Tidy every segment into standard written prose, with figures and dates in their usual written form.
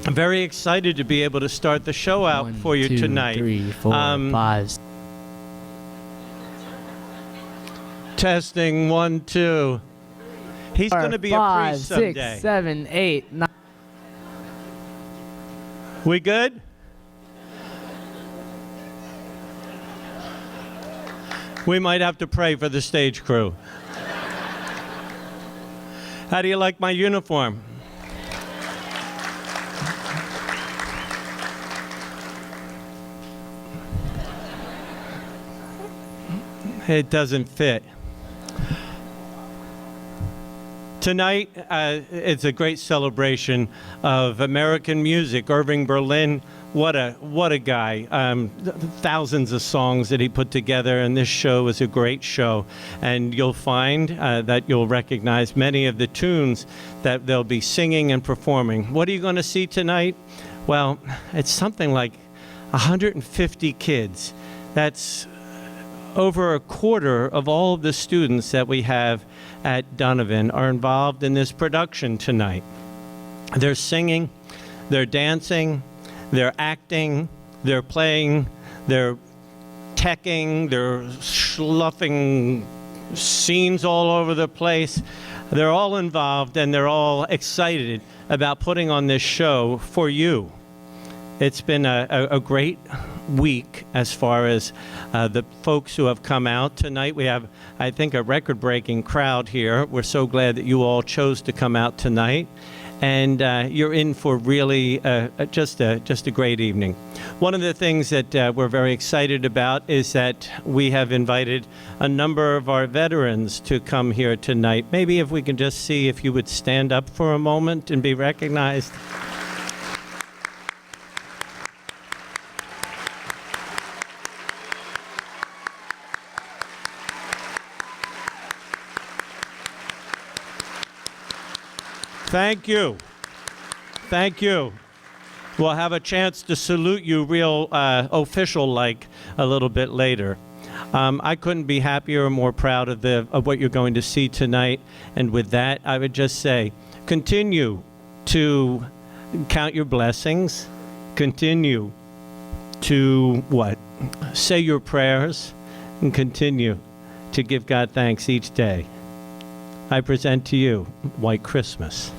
I'm very excited to be able to start the show out for you tonight. 1, 2, 3, 4, 5. Testing 1, 2. He's going to be a priest someday. 5, 6, 7, 8, 9. We good? We might have to pray for the stage crew. How do you like my uniform? It doesn't fit. Tonight, it's a great celebration of American music. Irving Berlin, what a guy. Thousands of songs that he put together, and this show is a great show. And you'll find that you'll recognize many of the tunes that they'll be singing and performing. What are you going to see tonight? Well, it's something like 150 kids. That's over a quarter of all of the students that we have at Donovan are involved in this production tonight. They're singing, they're dancing, they're acting, they're playing, they're teching, they're sloughing scenes all over the place. They're all involved and they're all excited about putting on this show for you. It's been a great week as far as the folks who have come out tonight. We have, I think, a record-breaking crowd here. We're so glad that you all chose to come out tonight, and you're in for really just a great evening. One of the things that we're very excited about is that we have invited a number of our veterans to come here tonight. Maybe if we can just see if you would stand up for a moment and be recognized. Thank you. Thank you. We'll have a chance to salute you real official-like a little bit later. I couldn't be happier or more proud of what you're going to see tonight. And with that, I would just say, continue to count your blessings. Continue to, say your prayers, and continue to give God thanks each day. I present to you White Christmas.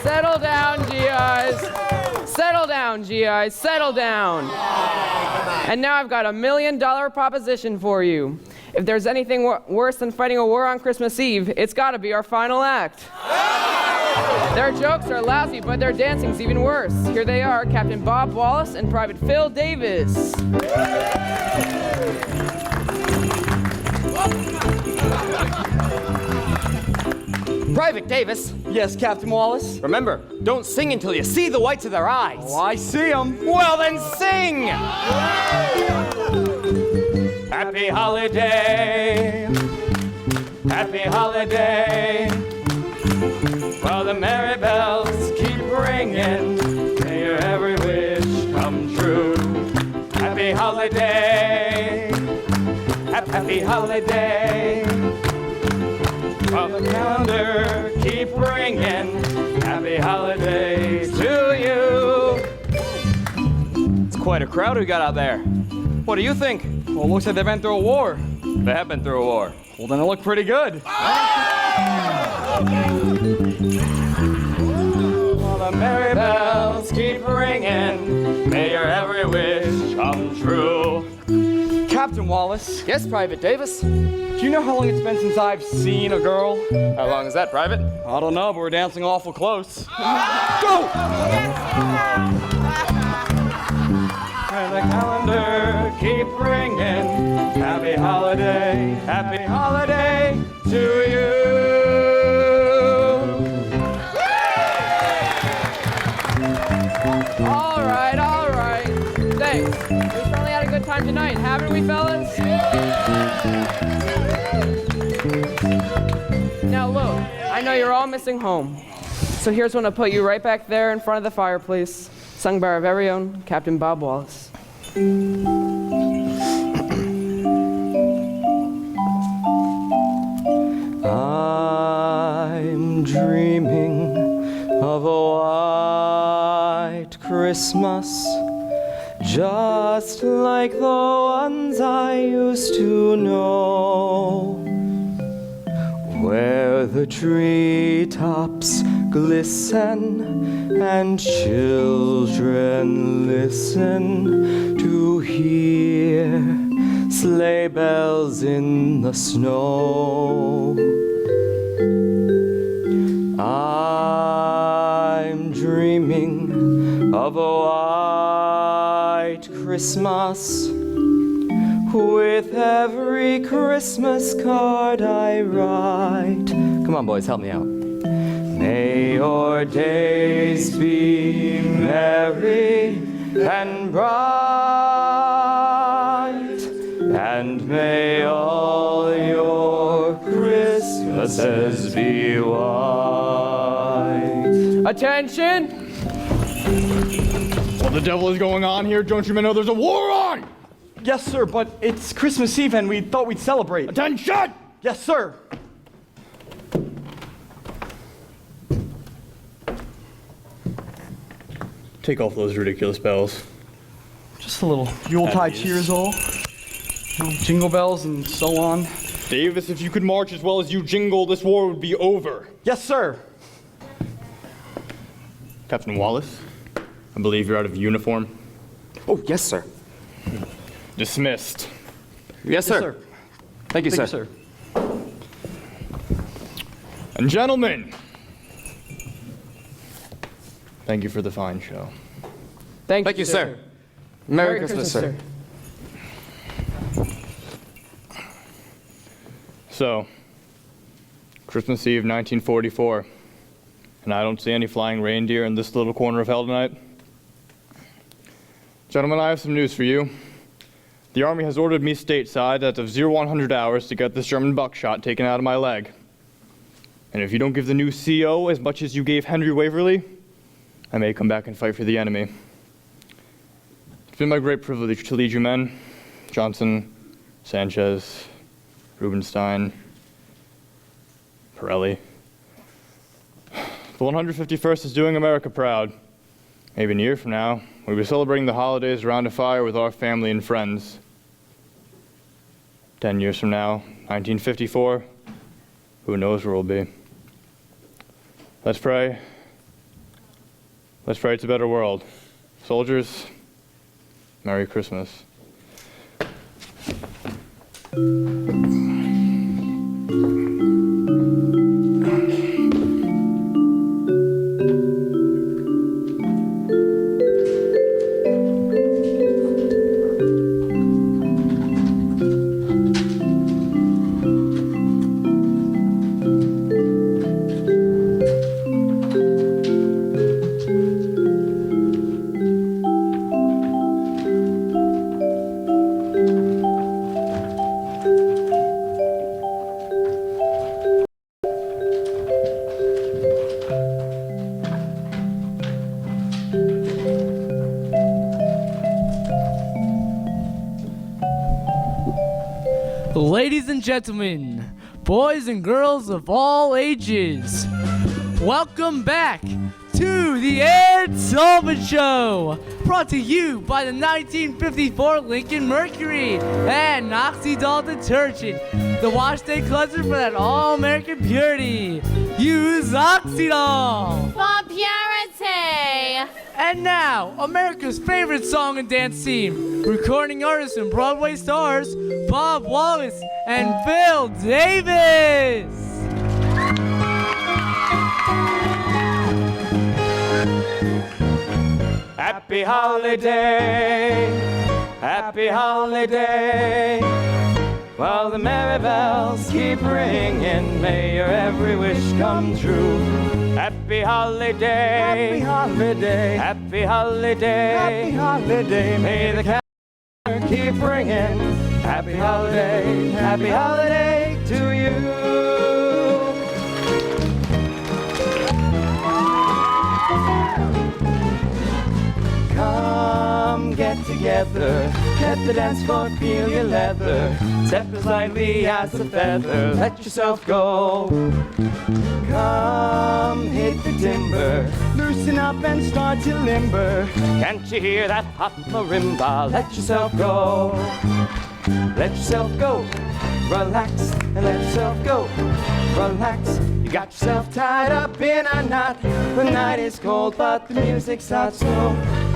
Settle down, GIs. Settle down, GIs. Settle down. And now I've got $1 million proposition for you. If there's anything worse than fighting a war on Christmas Eve, it's got to be our final act. Their jokes are lousy, but their dancing's even worse. Here they are, Captain Bob Wallace and Private Phil Davis. Private Davis. Yes, Captain Wallace? Remember, don't sing until you see the whites of their eyes. Oh, I see them. Well, then sing! Happy holiday, happy holiday. While the merry bells keep ringing, may your every wish come true. Happy holiday, happy holiday. While the calendar keep ringing, happy holidays to you. It's quite a crowd we got out there. What do you think? Well, it looks like they've been through a war. They have been through a war. Well, then it looked pretty good. While the merry bells keep ringing, may your every wish come true. Captain Wallace, Yes, Private Davis. do you know how long it's been since I've seen a girl? How long is that, Private? I don't know, but we're dancing awful close. Go! And the calendar keep ringing, happy holiday to you. All right. Thanks. We certainly had a good time tonight, haven't we, fellas? Now look, I know you're all missing home. So here's one to put you right back there in front of the fireplace, sung by our very own Captain Bob Wallace. I'm dreaming of a white Christmas, just like the ones I used to know, where the treetops glisten and children listen to hear sleigh bells in the snow. I'm dreaming of a white Christmas, with every Christmas card I write. Come on, boys, help me out. May your days be merry and bright, and may all your Christmases be white. Attention! What the devil is going on here? Don't you men know there's a war on? Yes, sir, but it's Christmas Eve and we thought we'd celebrate. Attention! Yes, sir. Take off those ridiculous bells. Just a little Yuletide cheers all. Jingle bells and so on. Davis, if you could march as well as you jingle, this war would be over. Yes, sir. Captain Wallace, I believe you're out of uniform. Oh, yes, sir. Dismissed. Yes, sir. Yes, sir. Thank you, Thank sir. you, sir. And gentlemen, thank you for the fine show. Thank you, sir. Merry Christmas, sir. So, Christmas Eve, 1944, and I don't see any flying reindeer in this little corner of hell tonight. Gentlemen, I have some news for you. The Army has ordered me stateside as of 0100 hours to get this German buckshot taken out of my leg. And if you don't give the new CO as much as you gave Henry Waverly, I may come back and fight for the enemy. It's been my great privilege to lead you men, Johnson, Sanchez, Rubenstein, Pirelli. The 151st is doing America proud. Maybe in a year from now, we'll be celebrating the holidays around a fire with our family and friends. 10 years from now, 1954, who knows where we'll be. Let's pray. Let's pray it's a better world. Soldiers, Merry Christmas. Ladies and gentlemen, boys and girls of all ages, welcome back to the Ed Sullivan Show, brought to you by the 1954 Lincoln Mercury and Oxydol Detergent, the wash day cleanser for that all-American purity. Use Oxydol! For purity! And now, America's favorite song and dance team, recording artists and Broadway stars, Bob Wallace and Phil Davis. Happy holiday, happy holiday. While the merry bells keep ringing, may your every wish come true. Happy holiday, happy holiday, happy holiday, happy holiday. May the calendar keep ringing. Happy holiday to you. Come get together, let the dance floor feel your leather. Step as lightly as a feather, let yourself go. Come hit the timber, loosen up and start to limber. Can't you hear that hot marimba? Let yourself go. Let yourself go. Relax and let yourself go. Relax. You got yourself tied up in a knot. The night is cold, but the music's hot, so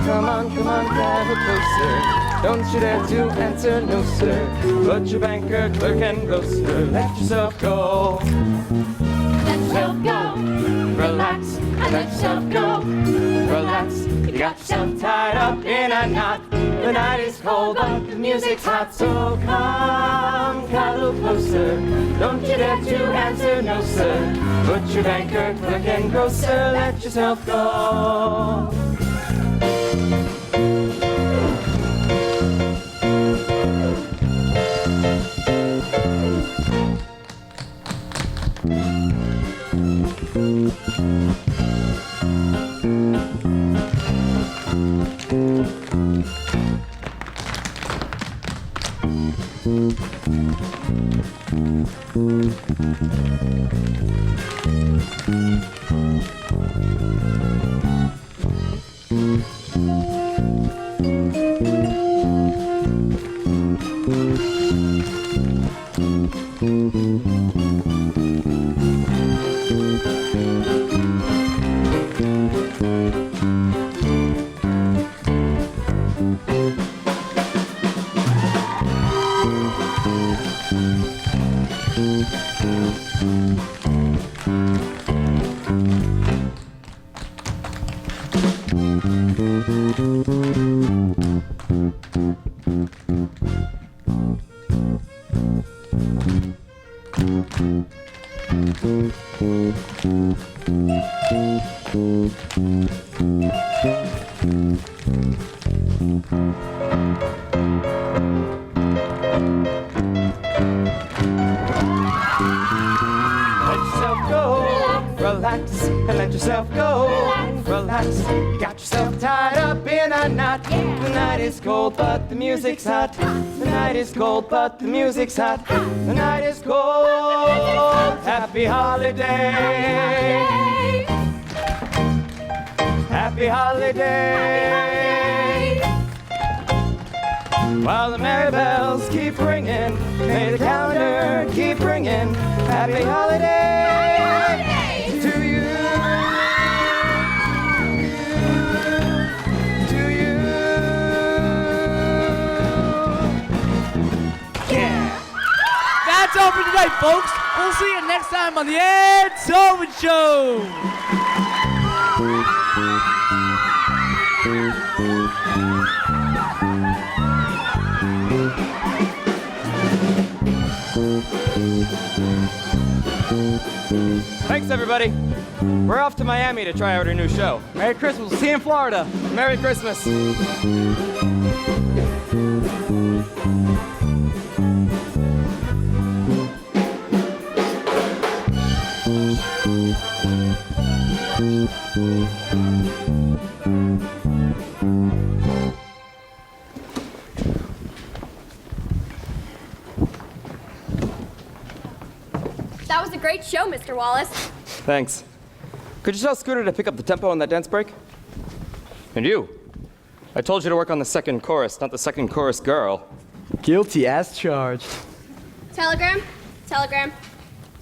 come on, gather closer. Don't you dare to answer no, sir. Put your banker, clerk, and grocer. Let yourself go. Let yourself go. Relax and let yourself go. Relax. You got yourself tied up in a knot. The night is cold, but the music's hot, so come cuddle closer. Don't you dare to answer no, sir. Put your banker, clerk, and grocer. Let yourself go. Relax and let yourself go. Relax. You got yourself tied up in a knot. The night is cold, but the music's hot. The night is cold, but the music's hot. The night is cold. Happy holiday. Happy holiday. While the merry bells keep ringing, may the calendar keep ringing. Happy holiday to you. To you. Yeah. That's all for tonight, folks. We'll see you next time on the Ed Sullivan Show. Thanks, everybody. We're off to Miami to try out our new show. Merry Christmas. We'll see you in Florida. Merry Christmas. That was a great show, Mr. Wallace. Thanks. Could you tell Scooter to pick up the tempo on that dance break? And you. I told you to work on the second chorus, not the second chorus girl. Guilty as charged. Telegram.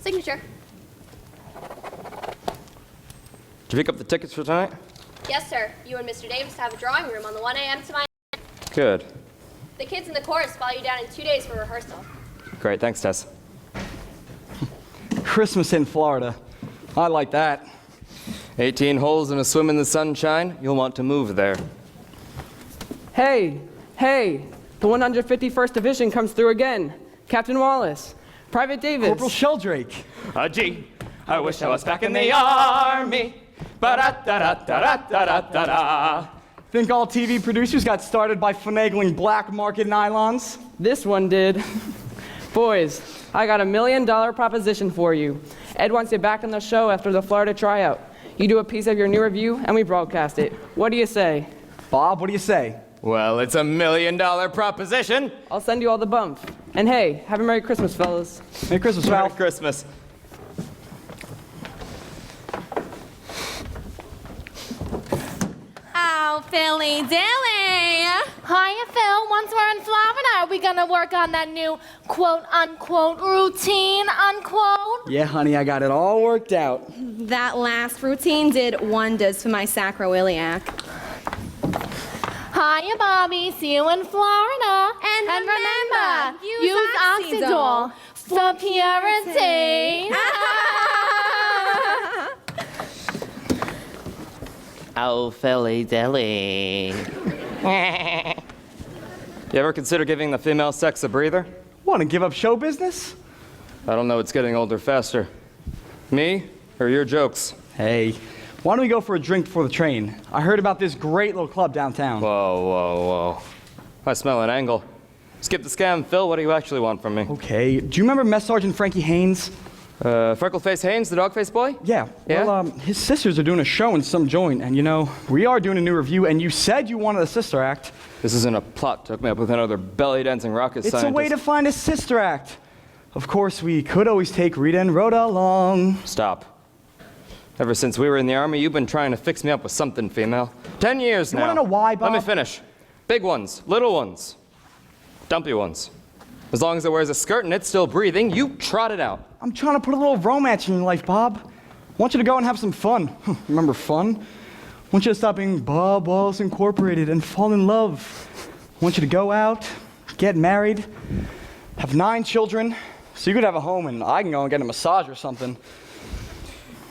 Signature. Did you pick up the tickets for tonight? Yes, sir. You and Mr. Davis have a drawing room on the 1 a.m. to my... Good. The kids in the chorus follow you down in 2 days for rehearsal. Great, thanks, Tess. Christmas in Florida. I like that. 18 holes and a swim in the sunshine. You'll want to move there. Hey, the 151st Division comes through again. Captain Wallace, Private Davis. Corporal Sheldrake. Gee, I wish I was back in the army. Ba-da-da-da-da-da-da-da-da. Think all TV producers got started by finagling black market nylons? This one did. Boys, I got $1 million proposition for you. Ed wants you back on the show after the Florida tryout. You do a piece of your new review, and we broadcast it. What do you say? Bob, what do you say? Well, it's $1 million proposition. I'll send you all the bump. And hey, have a Merry Christmas, fellas. Merry Christmas, Merry Ralph. Christmas. Oh, Philly Dilly. Hiya, Phil. Once we're in Florida, are we gonna work on that new quote-unquote routine, unquote? Yeah, honey, I got it all worked out. That last routine did wonders for my sacroiliac. Hiya, Bobby. See you in Florida. And remember, use Oxydol for purity. Oh, Philly Dilly. You ever consider giving the female sex a breather? Want to give up show business? I don't know, it's getting older faster. Me or your jokes? Hey, why don't we go for a drink before the train? I heard about this great little club downtown. Whoa. I smell an angle. Skip the scam, Phil. What do you actually want from me? Okay, do you remember Mess Sergeant Frankie Haynes? Freckleface Haynes, the dog-faced boy? Yeah. Yeah? Well, his sisters are doing a show in some joint, and you know, we are doing a new review, and you said you wanted a sister act. This isn't a plot to hook me up with another belly-dancing rocket It's scientist. a way to find a sister act. Of course, we could always take Rita and Rhoda along. Stop. Ever since we were in the Army, you've been trying to fix me up with something, female. 10 years now. You wanna know why, Bob? Let me finish. Big ones, little ones, dumpy ones. As long as it wears a skirt and it's still breathing, you trot it out. I'm trying to put a little romance in your life, Bob. I want you to go and have some fun. Remember fun? I want you to stop being Bob Wallace Incorporated and fall in love. I want you to go out, get married, have 9 children, so you could have a home and I can go and get a massage or something.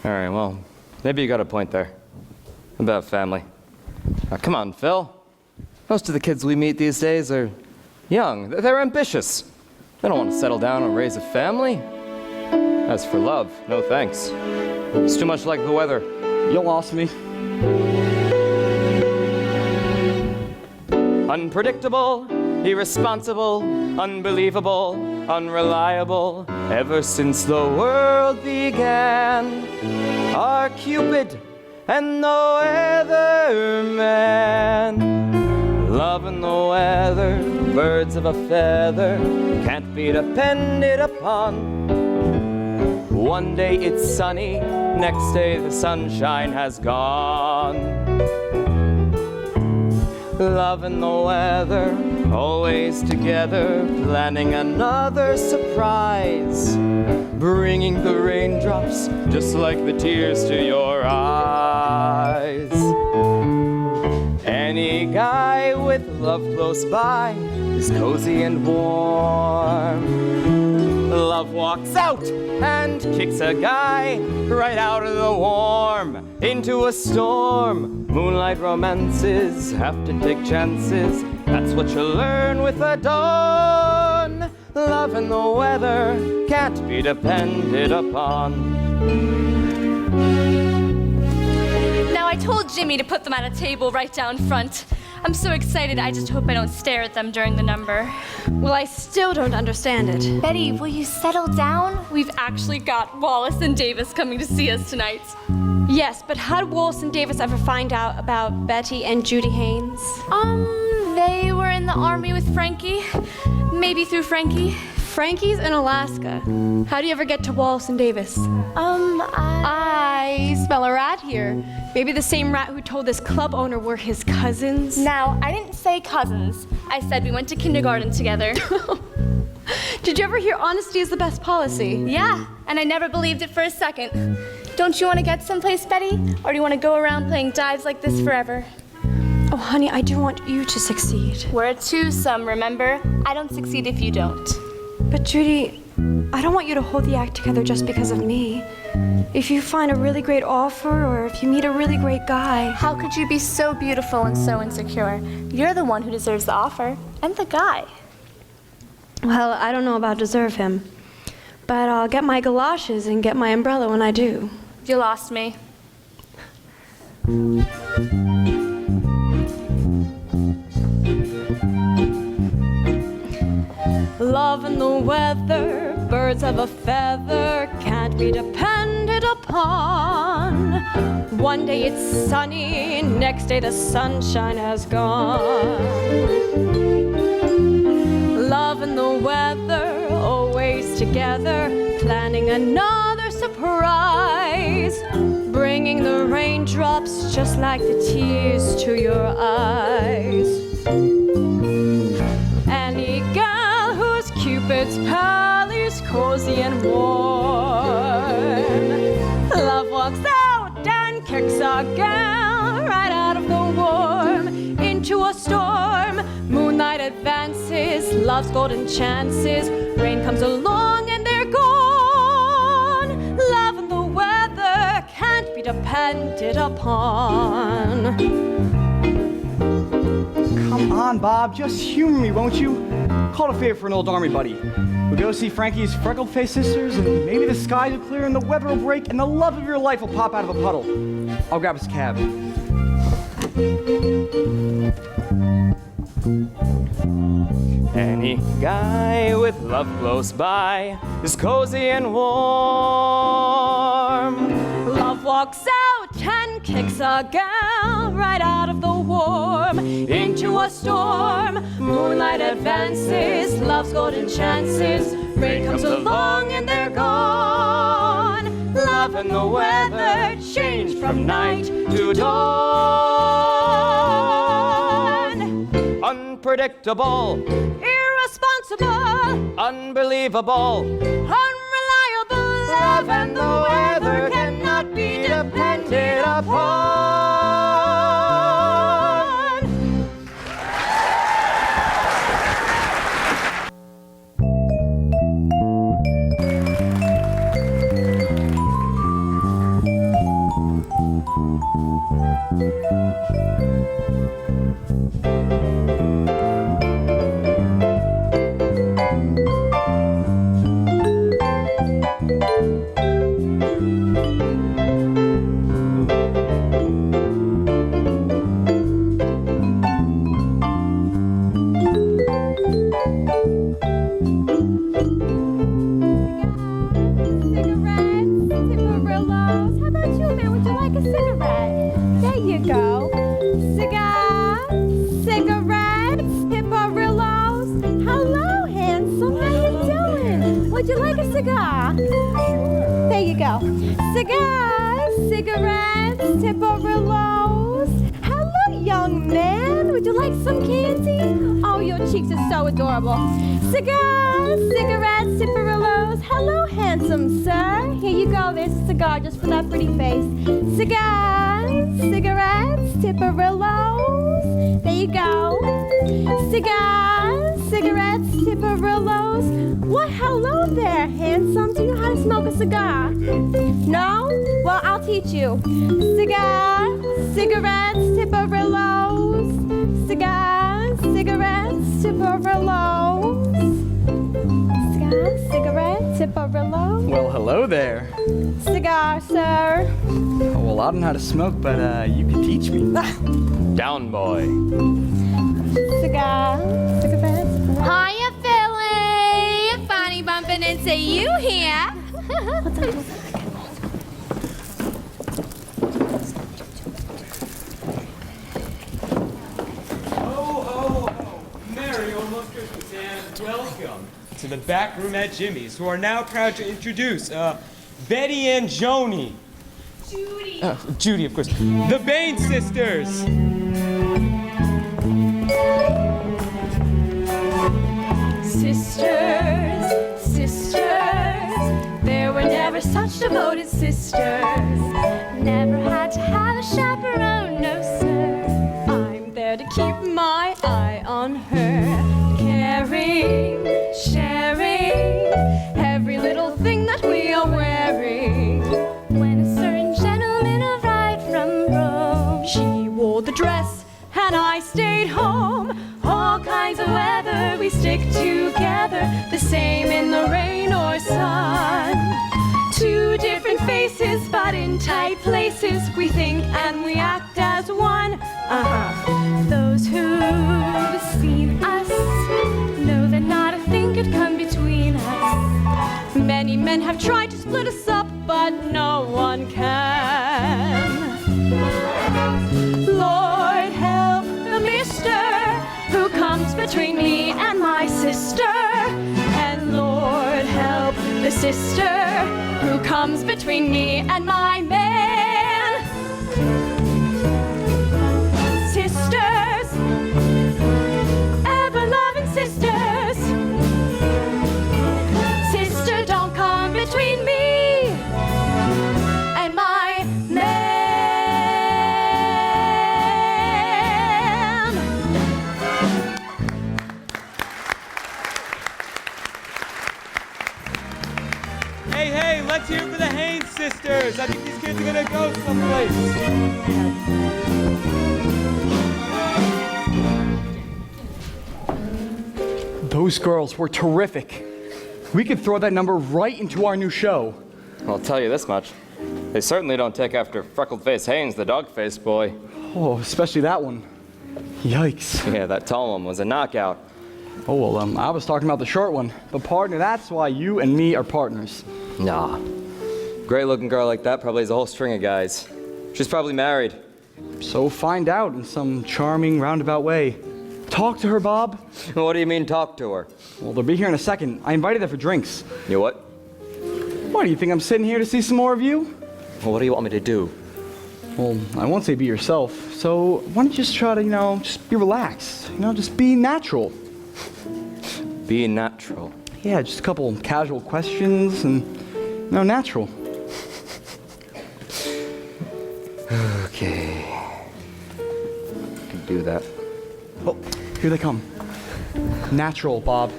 All right, well, maybe you got a point there about family. Now, come on, Phil. Most of the kids we meet these days are young. They're ambitious. They don't want to settle down and raise a family. As for love, no thanks. It's too much like the weather. You lost me. Unpredictable, irresponsible, unbelievable, unreliable. Ever since the world began, our Cupid and no other man. Love and the weather, birds of a feather, can't be depended upon. One day it's sunny, next day the sunshine has gone. Love and the weather, always together, planning another surprise, bringing the raindrops just like the tears to your eyes. Any guy with love close by is cozy and warm. Love walks out and kicks a guy right out of the warm into a storm. Moonlight romances have to take chances. That's what you learn with the dawn. Love and the weather can't be depended upon. Now, I told Jimmy to put them at a table right down front. I'm so excited, I just hope I don't stare at them during the number. Well, I still don't understand it. Betty, will you settle down? We've actually got Wallace and Davis coming to see us tonight. Yes, but how did Wallace and Davis ever find out about Betty and Judy Haynes? They were in the army with Frankie. Maybe through Frankie. Frankie's in Alaska. How do you ever get to Wallace and Davis? I smell a rat here. Maybe the same rat who told this club owner we're his cousins. Now, I didn't say cousins. I said we went to kindergarten together. Did you ever hear honesty is the best policy? Yeah, and I never believed it for a second. Don't you want to get someplace, Betty? Or do you want to go around playing dives like this forever? Oh, honey, I do want you to succeed. We're a twosome, remember? I don't succeed if you don't. But Judy, I don't want you to hold the act together just because of me. If you find a really great offer or if you meet a really great guy. How could you be so beautiful and so insecure? You're the one who deserves the offer, and the guy. Well, I don't know about deserve him, but I'll get my galoshes and get my umbrella when I do. You lost me. Love and the weather, birds of a feather, can't be depended upon. One day it's sunny, next day the sunshine has gone. Love and the weather, always together, planning another surprise, bringing the raindrops just like the tears to your eyes. Any gal who's Cupid's pal is cozy and warm. Love walks out and kicks a gal right out of the warm into a storm. Moonlight advances, love's golden chances. Rain comes along and they're gone. Love and the weather can't be depended upon. Come on, Bob, just humor me, won't you? Call it a favor for an old army buddy. We'll go see Frankie's freckled-faced sisters, and maybe the skies will clear and the weather will break, and the love of your life will pop out of a puddle. I'll grab his cab. Any guy with love close by is cozy and warm. Love walks out and kicks a gal right out of the warm into a storm. Moonlight advances, love's golden chances. Rain comes along and they're gone. Love and the weather change from night to dawn. Unpredictable, Irresponsible, unbelievable. unreliable. Love and the weather cannot be depended upon. There you go. Cigar, cigarette. would you like a cigar? There you go. Cigars, cigarettes, Tiparillos. Hello, young man. Would you like some candy? Oh, your cheeks are so adorable. Cigars, cigarettes, Tiparillos. Hello, handsome sir. Here you go. There's a cigar just for that pretty face. Cigars, cigarettes, Tiparillos. There you go. Cigars, cigarettes, Tiparillos. What? Hello there, handsome. Do you know how to smoke a cigar? No? Well, I'll teach you. Cigars, cigarettes, Tiparillos. Cigars, cigarettes, Tiparillos. Cigars, cigarettes, Tiparillos. Well, hello there. Cigar, sir. Oh, well, I don't know how to smoke, but you can teach me. Down, boy. Cigar, cigarettes. Hiya, Philly. Funny bumping into you here. Merry almost Christmas and welcome to the back room at Jimmy's, who are now proud to introduce Betty and Joni. Judy. Judy, of course. The Bain sisters. Sisters, sisters, there were never such devoted sisters. Never had to have a chaperone, no sir. I'm there to keep my eye on her, caring, sharing every little thing that we are wearing. When a certain gentleman arrived from Rome, she wore the dress and I stayed home. All kinds of weather, we stick together, the same in the rain or sun. Two different faces, but in tight places, we think and we act as one. Those who've seen us know that not a thing could come between us. Many men have tried to split us up, but no one can. Lord help the mister who comes between me and my sister. And Lord help the sister who comes between me and my man. Sisters, ever-loving sisters. Sister, don't come between me and my man. Hey, let's hear it for the Haynes sisters. I think these kids are gonna go someplace. Those girls were terrific. We could throw that number right into our new show. I'll tell you this much. They certainly don't take after Freckled-Faced Haynes, the dog-faced boy. Oh, especially that one. Yikes. Yeah, that tall one was a knockout. Oh, well, I was talking about the short one. But partner, that's why you and me are partners. Nah. Great-looking girl like that probably has a whole string of guys. She's probably married. So find out in some charming, roundabout way. Talk to her, Bob. What do you mean, talk to her? Well, they'll be here in a second. I invited them for drinks. You what? What, do you think I'm sitting here to see some more of you? Well, what do you want me to do? Well, I won't say be yourself. So why don't you just try to, just be relaxed. Just be natural. Be natural. Yeah, just a couple casual questions and, natural. Okay. Can do that. Oh, here they come. Natural, Bob.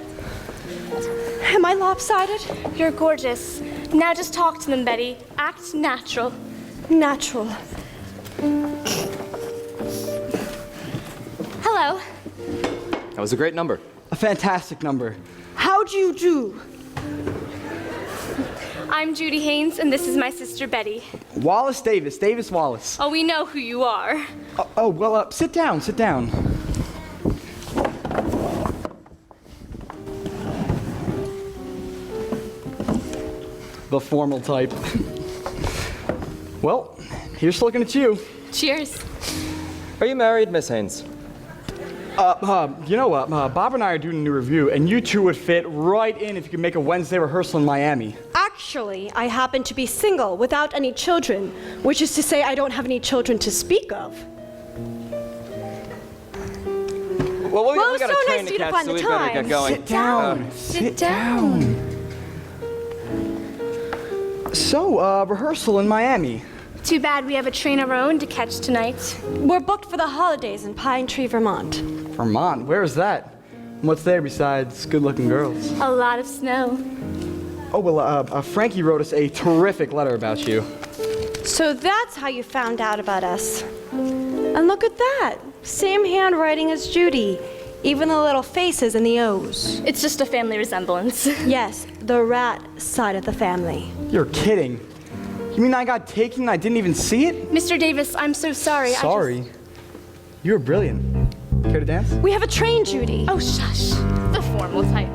Am I lopsided? You're gorgeous. Now just talk to them, Betty. Act natural. Natural. Hello. That was a great number. A fantastic number. How'd you do? I'm Judy Haynes, and this is my sister Betty. Wallace Davis. Davis Wallace. Oh, we know who you are. Well, sit down. Sit down. The formal type. Well, here's looking at you. Cheers. Are you married, Miss Haynes? You know what? Bob and I are doing a new review, and you two would fit right in if you could make a Wednesday rehearsal in Miami. Actually, I happen to be single without any children, which is to say I don't have any children to speak of. Well, we Well, got so a train nice to of you to catch, find so the we better time. get going. Sit down. Sit down. So, rehearsal in Miami. Too bad we have a train of our own to catch tonight. We're booked for the holidays in Pine Tree, Vermont. Vermont, where is that? What's there besides good-looking girls? A lot of snow. Oh, well, Frankie wrote us a terrific letter about you. So that's how you found out about us. And look at that. Same handwriting as Judy. Even the little faces and the O's. It's just a family resemblance. Yes, the rat side of the family. You're kidding. You mean I got taken and I didn't even see it? Mr. Davis, I'm so sorry. Sorry. You were brilliant. Care to dance? We have a train, Judy. Oh, shush. The formal type.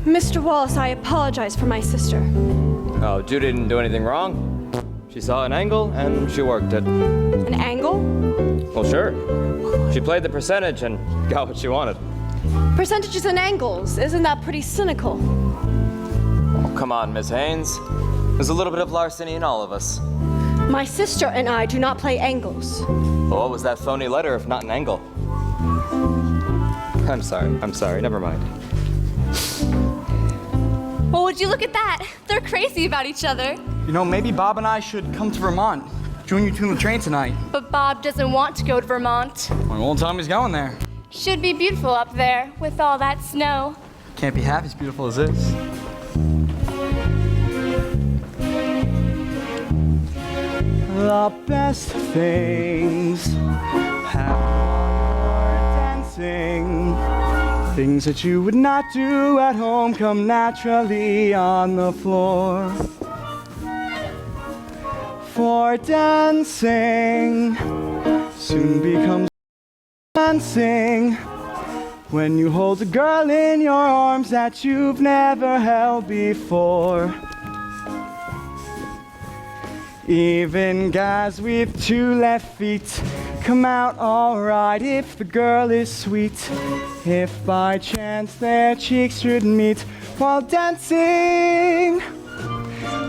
Mr. Wallace, I apologize for my sister. Oh, Judy didn't do anything wrong. She saw an angle and she worked it. An angle? Well, sure. She played the percentage and got what she wanted. Percentages and angles. Isn't that pretty cynical? Oh, come on, Miss Haynes. There's a little bit of larceny in all of us. My sister and I do not play angles. Well, what was that phony letter if not an angle? I'm sorry, never mind. Well, would you look at that? They're crazy about each other. You know, maybe Bob and I should come to Vermont. Join you two on the train tonight. But Bob doesn't want to go to Vermont. We won't tell him he's going there. Should be beautiful up there with all that snow. Can't be half as beautiful as this. The best things happen dancing. Things that you would not do at home come naturally on the floor. For dancing soon becomes dancing when you hold a girl in your arms that you've never held before. Even guys with two left feet come out alright if the girl is sweet. If by chance their cheeks should meet while dancing,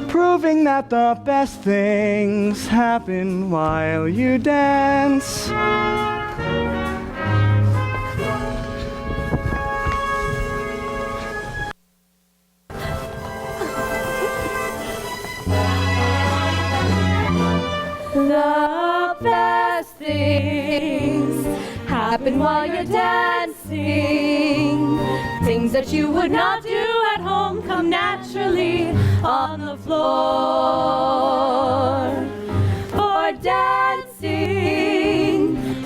proving that the best things happen while you dance. The best things happen while you're dancing. Things that you would not do at home come naturally on the floor. For dancing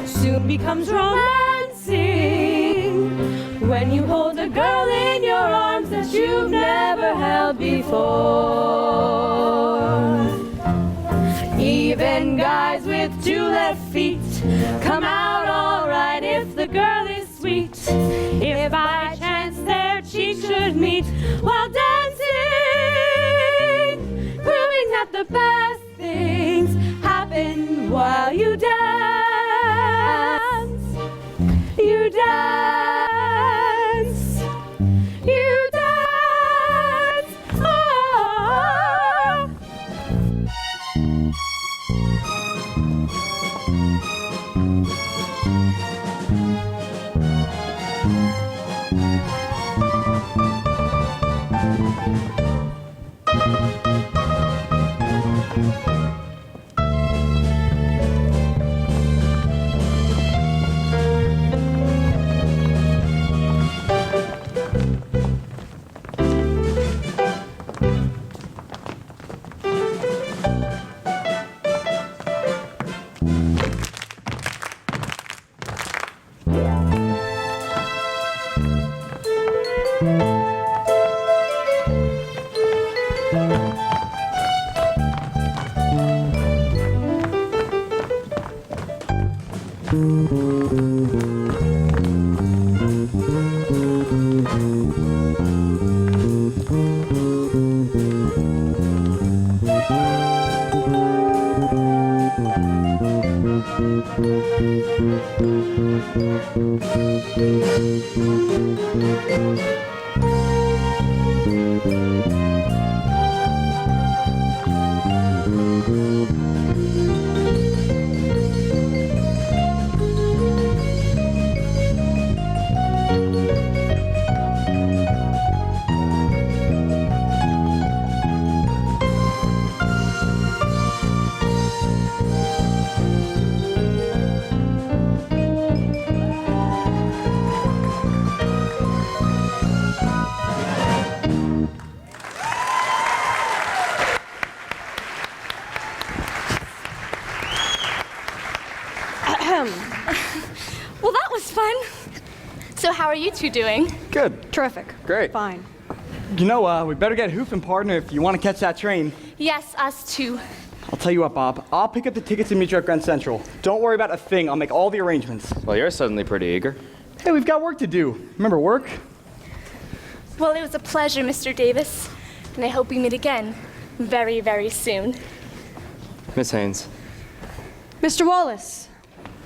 soon becomes romancing when you hold a girl in your arms that you've never held before. Even guys with two left feet come out alright if the girl is sweet. If by chance their cheeks should meet while dancing, proving that the best things happen while you dance. You dance. You dance. Oh. Well, that was fun. So how are you two doing? Good. Terrific. Great. Fine. You know, we better get hoofing, partner, if you want to catch that train. Yes, us too. I'll tell you what, Bob. I'll pick up the tickets and meet you at Grand Central. Don't worry about a thing. I'll make all the arrangements. Well, you're suddenly pretty eager. Hey, we've got work to do. Remember work? Well, it was a pleasure, Mr. Davis. And I hope we meet again very, very soon. Miss Haynes. Mr. Wallace,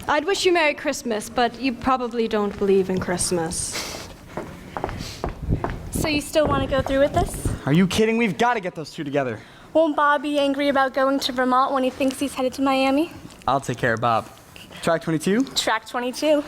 I'd wish you Merry Christmas, but you probably don't believe in Christmas. So you still want to go through with this? Are you kidding? We've got to get those two together. Won't Bob be angry about going to Vermont when he thinks he's headed to Miami? I'll take care of Bob. Track 22? Track 22.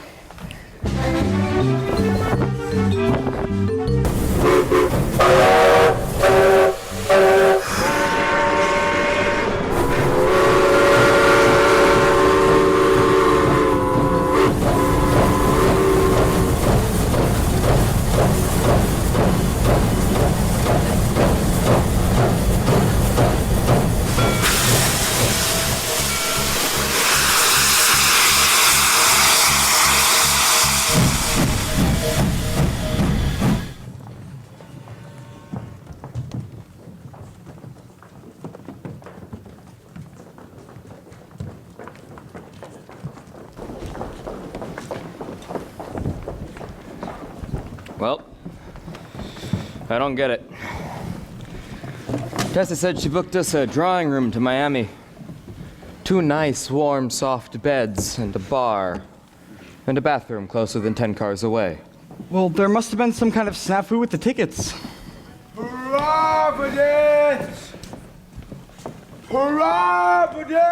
Well, I don't get it. Tessa said she booked us a drawing room to Miami. 2 nice, warm, soft beds and a bar. And a bathroom closer than 10 cars away. Well, there must have been some kind of snafu with the tickets. Providence! Providence!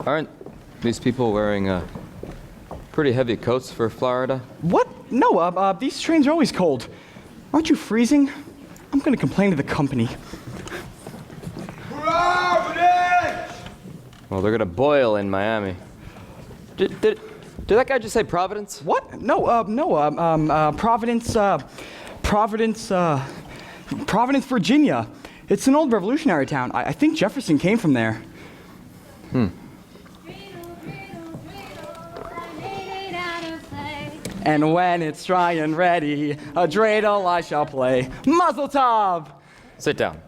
Aren't these people wearing pretty heavy coats for Florida? What? No, these trains are always cold. Aren't you freezing? I'm gonna complain to the company. Providence! Well, they're gonna boil in Miami. Did that guy just say Providence? What? No, Providence, Providence, Virginia. It's an old revolutionary town. I think Jefferson came from there. And when it's dry and ready, a dreidel I shall play. Mazel tov! Sit down.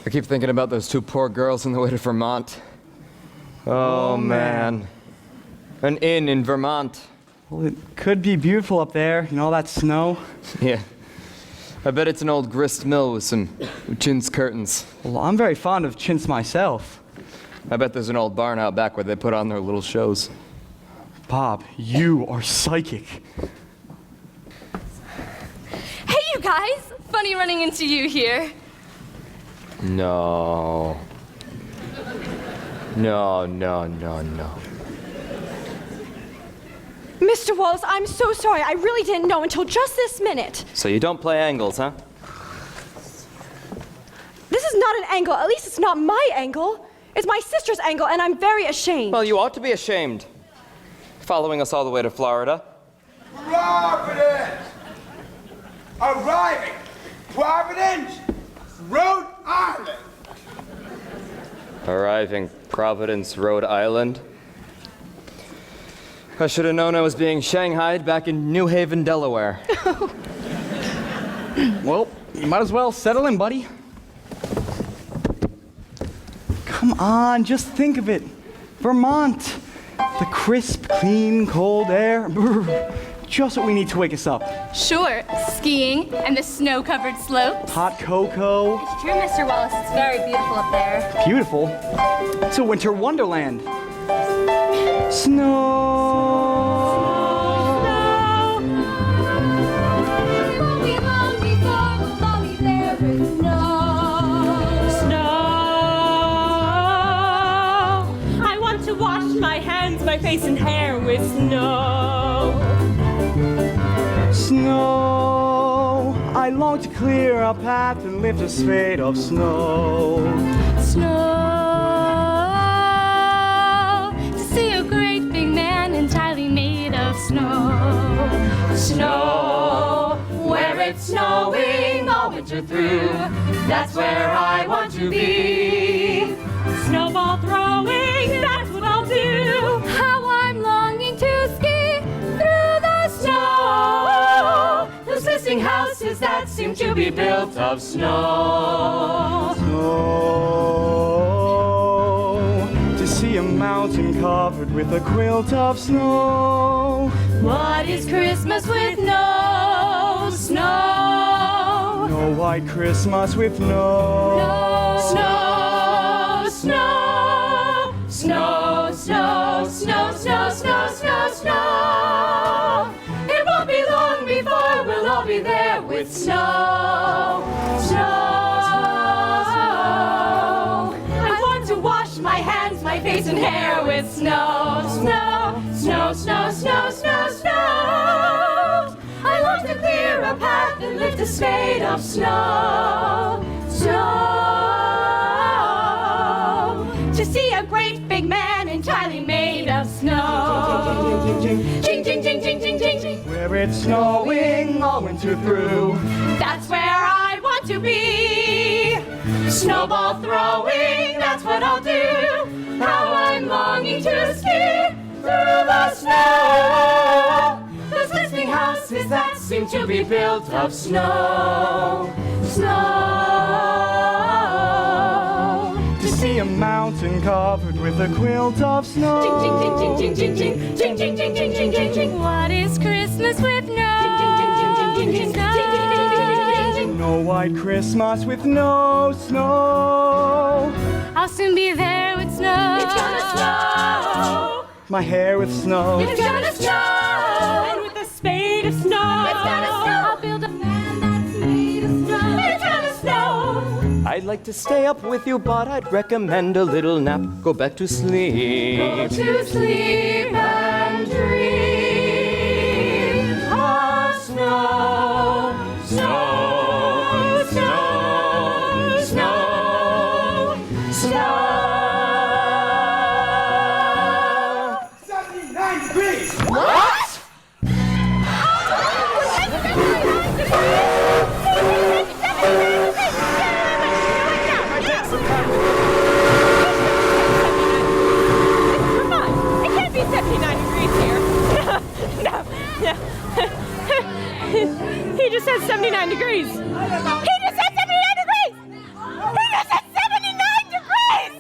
I keep thinking about those 2 poor girls on the way to Vermont. Oh, man. An inn in Vermont. Well, it could be beautiful up there, you know, all that snow. Yeah. I bet it's an old grist mill with some chintz curtains. Well, I'm very fond of chintz myself. I bet there's an old barn out back where they put on their little shows. Bob, you are psychic. Hey, you guys! Funny running into you here. No. No. Mr. Wallace, I'm so sorry. I really didn't know until just this minute. So you don't play angles, huh? This is not an angle. At least it's not my angle. It's my sister's angle, and I'm very ashamed. Well, you ought to be ashamed. Following us all the way to Florida. Providence! Arriving! Providence, Rhode Island! Arriving Providence, Rhode Island. I should have known I was being shanghaied back in New Haven, Delaware. Well, you might as well settle in, buddy. Come on, just think of it. Vermont. The crisp, clean, cold air. Brr, just what we need to wake us up. Sure, skiing and the snow-covered slopes. Hot cocoa. It's true, Mr. Wallace. It's very beautiful up there. Beautiful. It's a winter wonderland. Snow. My face and hair with snow. Snow. I long to clear our path and lift a spade of snow. Snow. To see a great big man entirely made of snow. Snow. Where it's snowing all winter through. That's where I want to be. Snowball throwing, that's what I'll do. How I'm longing to ski through the snow. Those glistening houses that seem to be built of snow. Snow. To see a mountain covered with a quilt of snow. What is Christmas with no snow? No white Christmas with no. Snow. Snow, snow, snow, snow, snow, snow, snow, snow. It won't be long before we'll all be there with snow, snow. I want to wash my hands, my face and hair with snow, snow, snow, snow, snow, snow, snow. I want to clear a path and lift a spade of snow, snow. To see a great big man entirely made of snow. Jing, jing, jing, jing, jing, jing, jing. Where it's snowing all winter through. That's where I want to be. Snowball throwing, that's what I'll do. How I'm longing to ski through the snow. Those glistening houses that seem to be built of snow. Snow. To see a mountain covered with a quilt of snow. Jing, jing, jing, jing, jing, jing, jing, jing, jing, jing, jing, jing, jing. What is Christmas with no snow? No white Christmas with no snow. I'll soon be there with snow. It's gonna snow. My hair with snow. It's gonna snow. And with a spade of snow. It's gonna snow. I'll build a man that's made of snow. It's gonna snow. I'd like to stay up with you, but I'd recommend a little nap. Go back to sleep. Go to sleep and dream of snow, snow, snow, snow, snow. 79 degrees! What? It can't be 79 degrees here. No. He just said 79 degrees. He just said 79 degrees! He just said 79 degrees!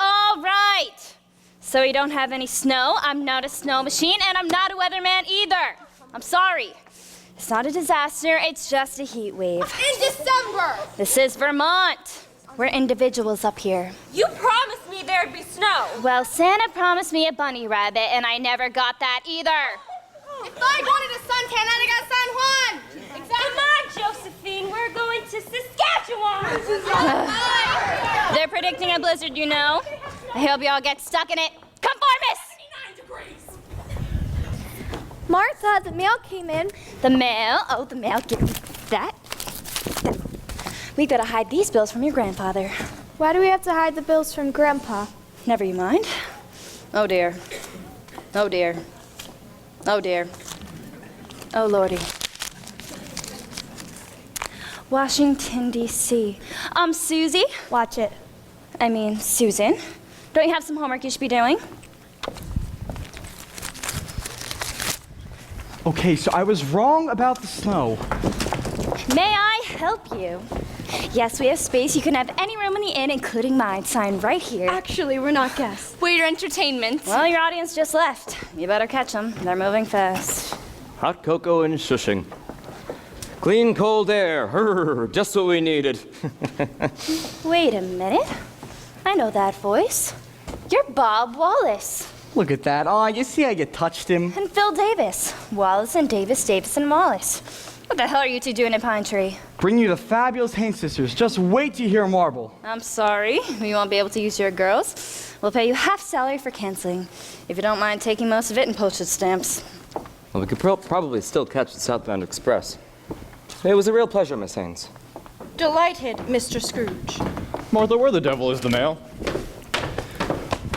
All right. So we don't have any snow. I'm not a snow machine, and I'm not a weatherman either. I'm sorry. It's not a disaster. It's just a heat wave. In December! This is Vermont. We're individuals up here. You promised me there'd be snow. Well, Santa promised me a bunny rabbit, and I never got that either. If I wanted a suntan, I'd have got San Juan! Come on, Josephine, we're going to Saskatchewan. They're predicting a blizzard, you know. I hope y'all get stuck in it. Conformists! 79 degrees. Martha, the mail came in. The mail? Oh, the mail. Give me that. We gotta hide these bills from your grandfather. Why do we have to hide the bills from Grandpa? Never you mind. Oh dear. Oh dear. Oh dear. Oh lordy. Washington, D.C. Susie? Watch it. I mean, Susan. Don't you have some homework you should be doing? Okay, so I was wrong about the snow. May I help you? Yes, we have space. You can have any room in the inn, including mine. Sign right here. Actually, we're not guests. We're your entertainment. Well, your audience just left. You better catch them. They're moving fast. Hot cocoa and shushing. Clean, cold air. Just what we needed. Wait a minute. I know that voice. You're Bob Wallace. Look at that. Oh, you see I get touched him. And Phil Davis. Wallace and Davis, Davis and Wallace. What the hell are you two doing in Pine Tree? Bring you the fabulous Haynes sisters. Just wait to hear Marble. I'm sorry. We won't be able to use your girls. We'll pay you half salary for canceling. If you don't mind taking most of it in postage stamps. Well, we could probably still catch the Southbound Express. It was a real pleasure, Miss Haynes. Delighted, Mr. Scrooge. Martha, where the devil is the mail?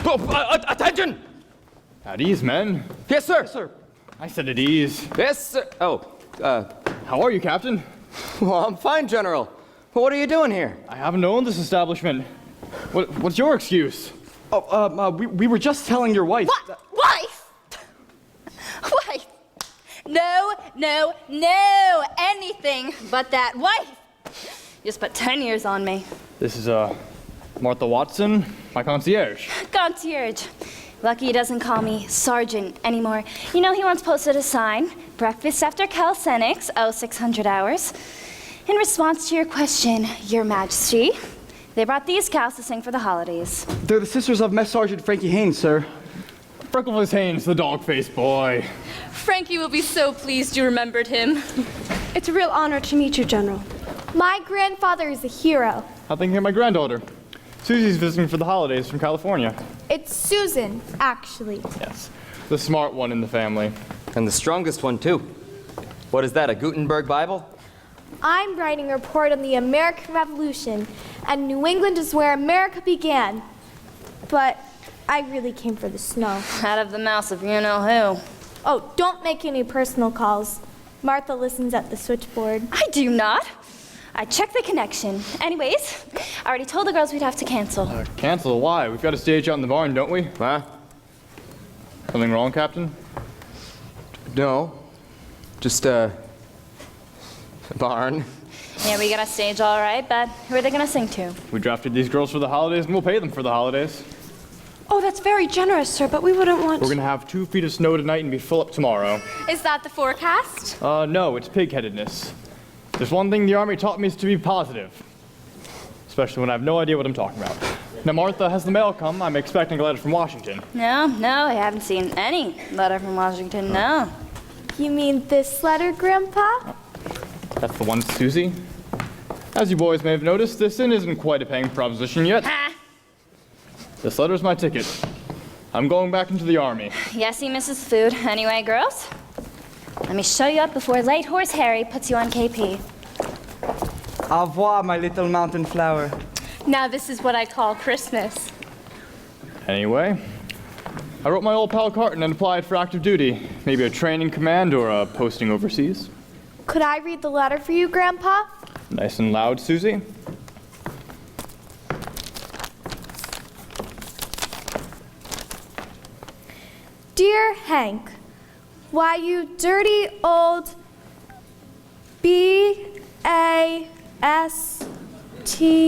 Oh, attention! At ease, men. Yes, sir. Yes, sir. I said at ease. Yes, sir. Oh, How are you, Captain? well, I'm fine, General. What are you doing here? I haven't owned this establishment. What's your excuse? Oh, we were just telling your wife. What? Wife? Wife? No, anything but that wife. You spent 10 years on me. This is, Martha Watson, my concierge. Concierge. Lucky he doesn't call me Sergeant anymore. You know, he once posted a sign, breakfast after calisthenics, 0600 hours. In response to your question, Your Majesty, they brought these cows to sing for the holidays. They're the sisters of Mess Sergeant Frankie Haynes, sir. Freckleface Haynes, the dog-faced boy. Frankie will be so pleased you remembered him. It's a real honor to meet you, General. My grandfather is a hero. How thinking of my granddaughter? Susie's visiting for the holidays from California. It's Susan, actually. Yes, the smart one in the family. And the strongest one, too. What is that, a Gutenberg Bible? I'm writing a report on the American Revolution, and New England is where America began. But I really came for the snow. Out of the mouth of you-know-who. Oh, don't make any personal calls. Martha listens at the switchboard. I do not. I checked the connection. Anyways, I already told the girls we'd have to cancel. Cancel? Why? We've got a stage out in the barn, don't we? Huh? Something wrong, Captain? No. Just, barn. Yeah, we got a stage all right, but who are they gonna sing to? We drafted these girls for the holidays, and we'll pay them for the holidays. Oh, that's very generous, sir, but we wouldn't want... We're gonna have 2 feet of snow tonight and be full up tomorrow. Is that the forecast? No, it's pig-headedness. There's one thing the Army taught me is to be positive. Especially when I have no idea what I'm talking about. Now, Martha, has the mail come? I'm expecting a letter from Washington. No, I haven't seen any letter from Washington, no. You mean this letter, Grandpa? That's the one, Susie. As you boys may have noticed, this inn isn't quite a paying proposition yet. Ha! This letter's my ticket. I'm going back into the Army. Yesy, Mrs. Food. Anyway, girls, let me show you up before Light Horse Harry puts you on KP. Au revoir, my little mountain flower. Now this is what I call Christmas. Anyway, I wrote my old pal Carton and applied for active duty. Maybe a training command or a posting overseas. Could I read the letter for you, Grandpa? Nice and loud, Susie. Dear Hank, why you dirty old B-A-S-T...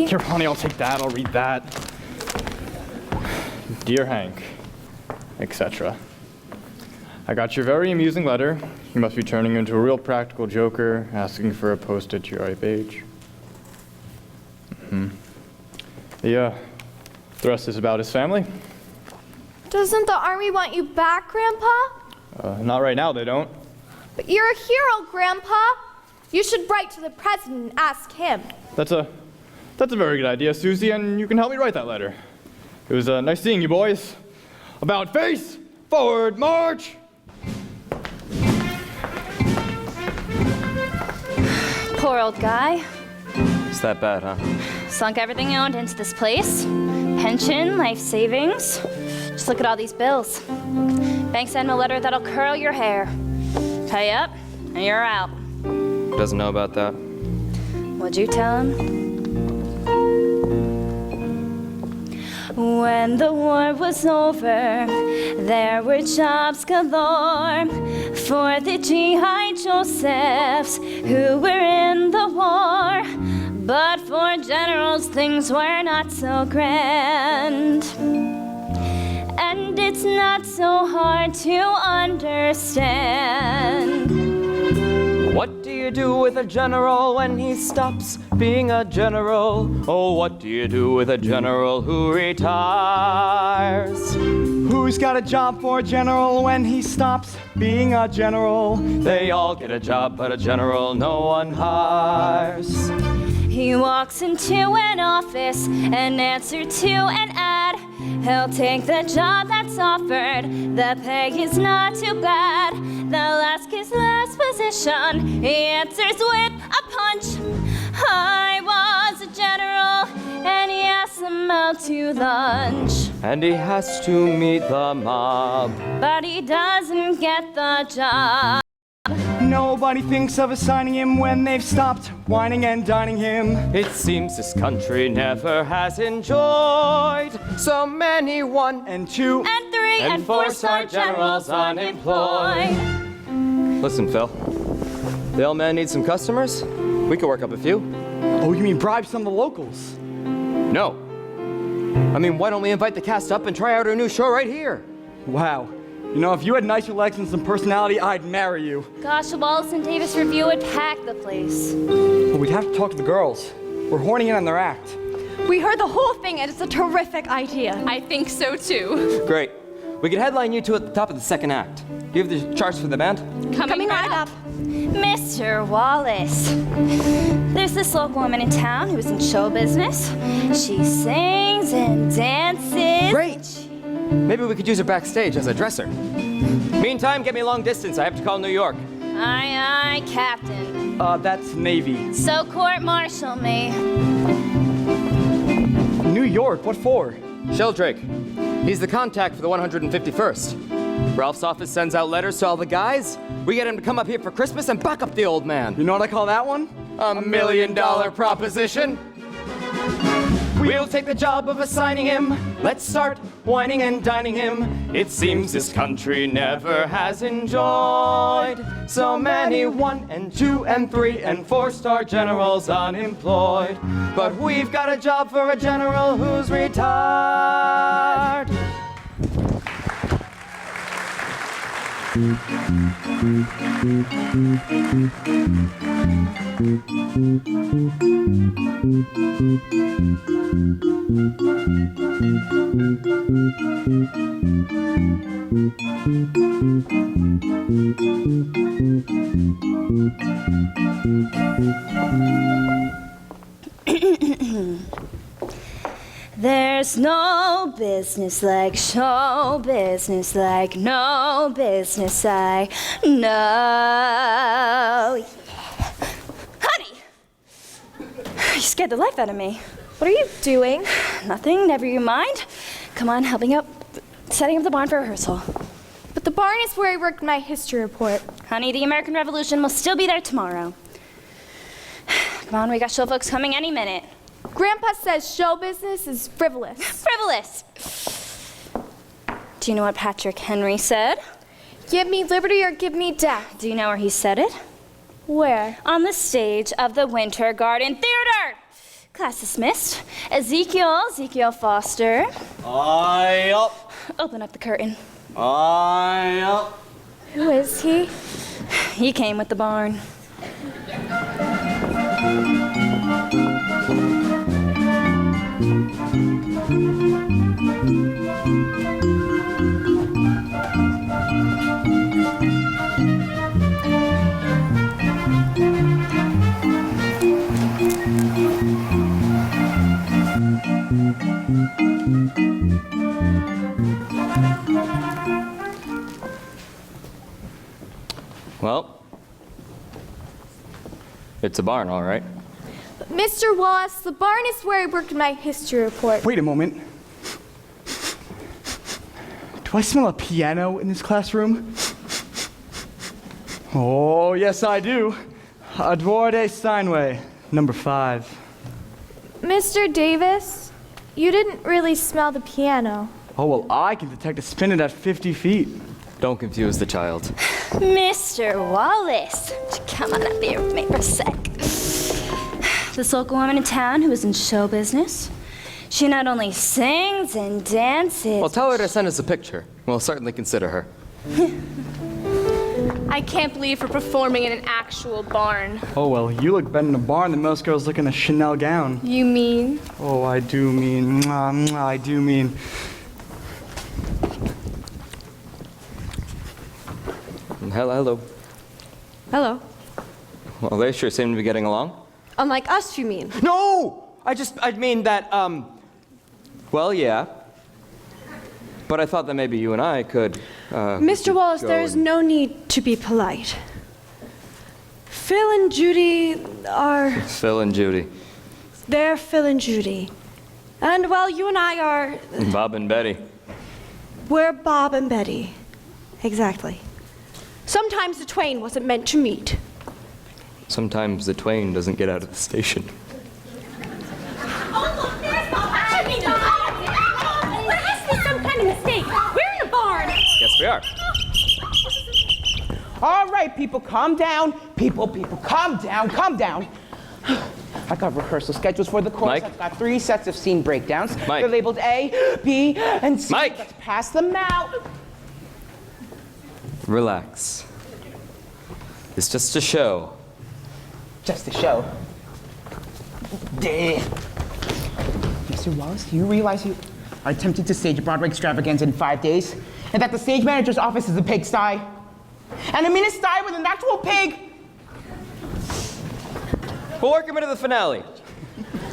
Here, honey, I'll take that. I'll read that. Dear Hank, etc. I got your very amusing letter. You must be turning into a real practical joker, asking for a post at your ripe age. The rest is about his family. Doesn't the Army want you back, Grandpa? Not right now, they don't. But you're a hero, Grandpa. You should write to the president and ask him. That's a very good idea, Susie, and you can help me write that letter. It was nice seeing you, boys. About face, forward, march! Poor old guy. It's that bad, huh? Sunk everything he owned into this place. Pension, life savings. Just look at all these bills. Bank sent him a letter that'll curl your hair. Pay up, and you're out. Doesn't know about that. Would you tell him? When the war was over, there were jobs galore for the G.I. Josephs who were in the war. But for generals, things were not so grand. And it's not so hard to understand. What do you do with a general when he stops being a general? Oh, what do you do with a general who retires? Who's got a job for a general when he stops being a general? They all get a job, but a general no one hires. He walks into an office and answers to an ad. He'll take the job that's offered. The pay is not too bad. They'll ask his last position. He answers with a punch. I was a general, and he asks him out to lunch. And he has to meet the mob. But he doesn't get the job. Nobody thinks of assigning him when they've stopped whining and dining him. It seems this country never has enjoyed so many 1 and 2 and 3 and 4-star generals unemployed. Listen, Phil. The old man needs some customers. We could work up a few. Oh, you mean bribe some of the locals? No. I mean, why don't we invite the cast up and try out our new show right here? Wow. You know, if you had nicer legs and some personality, I'd marry you. Gosh, a Wallace and Davis review would pack the place. Well, we'd have to talk to the girls. We're horning in on their act. We heard the whole thing, and it's a terrific idea. I think so too. Great. We could headline you two at the top of the second act. Do you have the charts for the band? Coming right up. Mr. Wallace, there's this local woman in town who's in show business. She sings and dances. Great. Maybe we could use her backstage as a dresser. Meantime, get me long distance. I have to call New York. Aye, aye, Captain. That's Navy. So court-martial me. New York, what for? Sheldrake. He's the contact for the 151st. Ralph's office sends out letters to all the guys. We get him to come up here for Christmas and buck up the old man. You know what I call that one? $1 million proposition. We'll take the job of assigning him. Let's start whining and dining him. It seems this country never has enjoyed so many 1 and 2 and 3 and 4-star generals unemployed. But we've got a job for a general who's retired. There's no business like show business, like no business I know. Honey! You scared the life out of me. What are you doing? Nothing, never you mind. Come on, helping up, setting up the barn for rehearsal. But the barn is where I worked my history report. Honey, the American Revolution will still be there tomorrow. Come on, we got show folks coming any minute. Grandpa says show business is frivolous. Frivolous! Do you know what Patrick Henry said? Give me liberty or give me death. Do you know where he said it? Where? On the stage of the Winter Garden Theater. Class dismissed. Ezekiel Foster. Aye up. Open up the curtain. Aye up. Who is he? He came with the barn. Well, it's a barn, all right. But Mr. Wallace, the barn is where I worked my history report. Wait a moment. Do I smell a piano in this classroom? Oh, yes, I do. Edouard Steinway. Number 5. Mr. Davis, you didn't really smell the piano. Oh, well, I can detect a spin at 50 feet. Don't confuse the child. Mr. Wallace, come on up here with me for a sec. This local woman in town who is in show business. She not only sings and dances. Well, tell her to send us a picture. We'll certainly consider her. I can't believe we're performing in an actual barn. Oh, well, you look better in a barn than most girls look in a Chanel gown. You mean? Oh, I do mean. Mwah, mwah, I do mean. Hello. Hello. Well, they sure seem to be getting along. Unlike us, you mean? No! I mean that, well, yeah. But I thought that maybe you and I could, Mr. Wallace, there is no need to be polite. Phil and Judy are... Phil and Judy. They're Phil and Judy. And, well, you and I are... Bob and Betty. We're Bob and Betty. Exactly. Sometimes the twain wasn't meant to meet. Sometimes the twain doesn't get out of the station. Oh, look, there's Bob. There has to be some kind of mistake. We're in a barn. Yes, we are. All right, people, calm down. People, calm down, calm down. I got rehearsal schedules for the chorus. Mike? I've got 3 sets of scene breakdowns. Mike. They're labeled A, B, and C. Mike. Let's pass them out. Relax. It's just a show. Just a show. Damn. Mr. Wallace, do you realize you are attempting to stage a Broadway extravaganza in 5 days? And that the stage manager's office is a pigsty? And I mean a sty with an actual pig! We'll work him into the finale.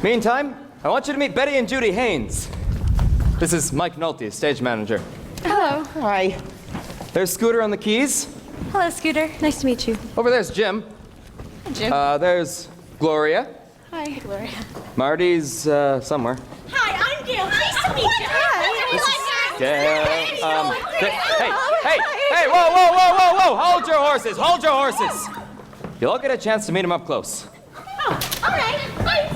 Meantime, I want you to meet Betty and Judy Haynes. This is Mike Nolte, stage manager. Hello. Hi. There's Scooter on the keys. Hello, Scooter. Nice to meet you. Over there's Jim. Hi, Jim. There's Gloria. Hi, Gloria. Marty's somewhere. Hi, I'm Gail. Nice to meet you. Hey, whoa, hold your horses. You'll all get a chance to meet him up close. Oh, all right. Bye.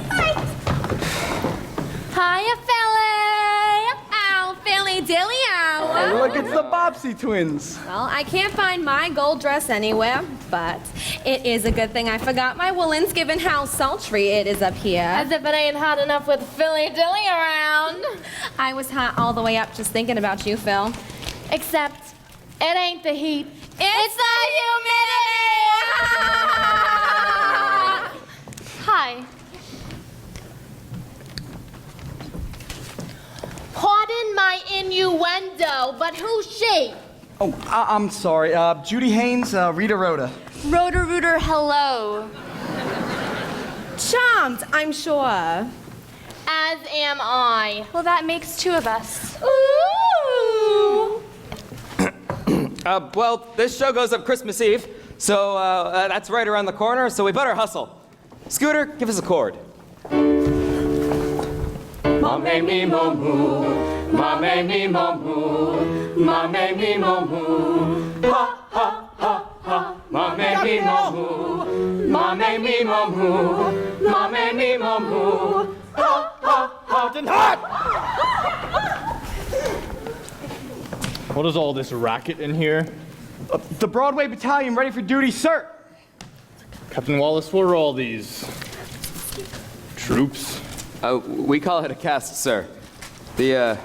Hiya, Philly. Ow, Philly dilly ow. Hey, look, it's the Bobbsey twins. Well, I can't find my gold dress anywhere, but it is a good thing I forgot my woolens given how sultry it is up here. As if it ain't hot enough with Philly dilly around. I was hot all the way up just thinking about you, Phil. Except, it ain't the heat. It's the humidity! Hi. Pardon my innuendo, but who's she? Oh, I'm sorry. Judy Haynes, Rita Rhoda. Rotor Rooter, hello. Charmed, I'm sure. As am I. Well, that makes 2 of us. Ooh! Well, this show goes up Christmas Eve, so that's right around the corner, so we better hustle. Scooter, give us a chord. Ma-me, me, mo-moo. Ma-me, me, mo-moo. Ma-me, me, mo-moo. Ha, ha, ha, ha. Ma-me, me, mo-moo. Ma-me, me, mo-moo. Ma-me, me, mo-moo. Ha, ha, hot and hot! What is all this racket in here? The Broadway battalion ready for duty, sir. Captain Wallace, what are all these troops? We call it a cast, sir. The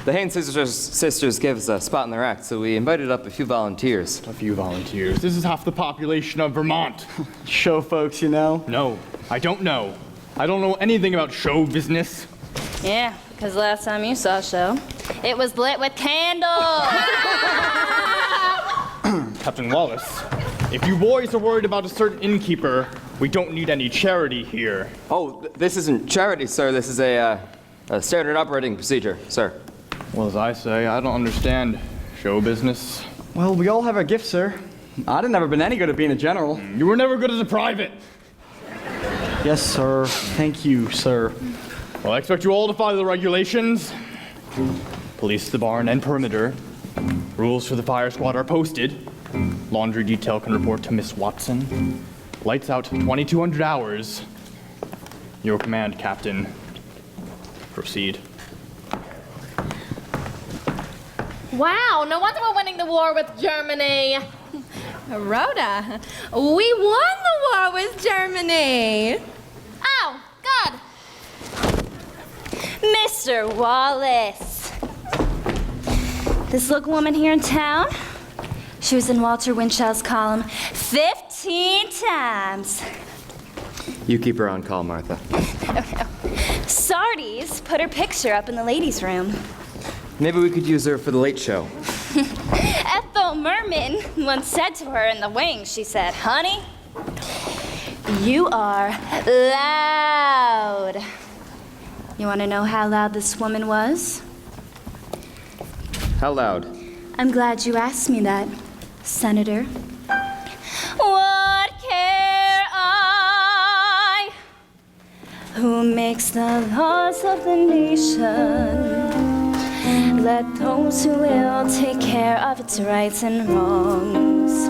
Haynes sisters gave us a spot in their act, so we invited up a few volunteers. A few volunteers? This is half the population of Vermont. Show folks, you know. No, I don't know. I don't know anything about show business. Yeah, because last time you saw a show, it was lit with candles. Captain Wallace, if you boys are worried about a certain innkeeper, we don't need any charity here. Oh, this isn't charity, sir. This is a standard operating procedure, sir. Well, as I say, I don't understand show business. Well, we all have our gifts, sir. I'd have never been any good at being a general. You were never good as a private. Yes, sir. Thank you, sir. Well, I expect you all to follow the regulations. Police the barn and perimeter. Rules for the fire squad are posted. Laundry detail can report to Miss Watson. Lights out 2,200 hours. Your command, Captain. Proceed. Wow, no wonder we're winning the war with Germany. Rhoda, we won the war with Germany. Oh, good. Mr. Wallace. This local woman here in town, she was in Walter Winchell's column 15 times. You keep her on call, Martha. Sardi's put her picture up in the ladies' room. Maybe we could use her for the late show. Ethel Merman once said to her in the wings, she said, "Honey, you are loud." You want to know how loud this woman was? How loud? I'm glad you asked me that, Senator. What care I who makes the laws of the nation? Let those who will take care of its rights and wrongs.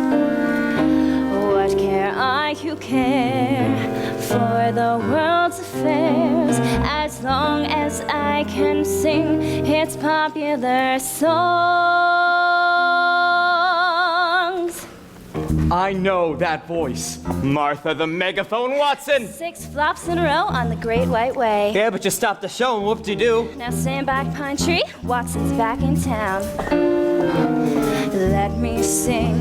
What care I who care for the world's affairs, as long as I can sing its popular songs. I know that voice. Martha the Megaphone Watson! 6 flops in a row on the Great White Way. Yeah, but you stopped the show and whoop-de-doo. Now stand back, Pine Tree. Watson's back in town. Let me sing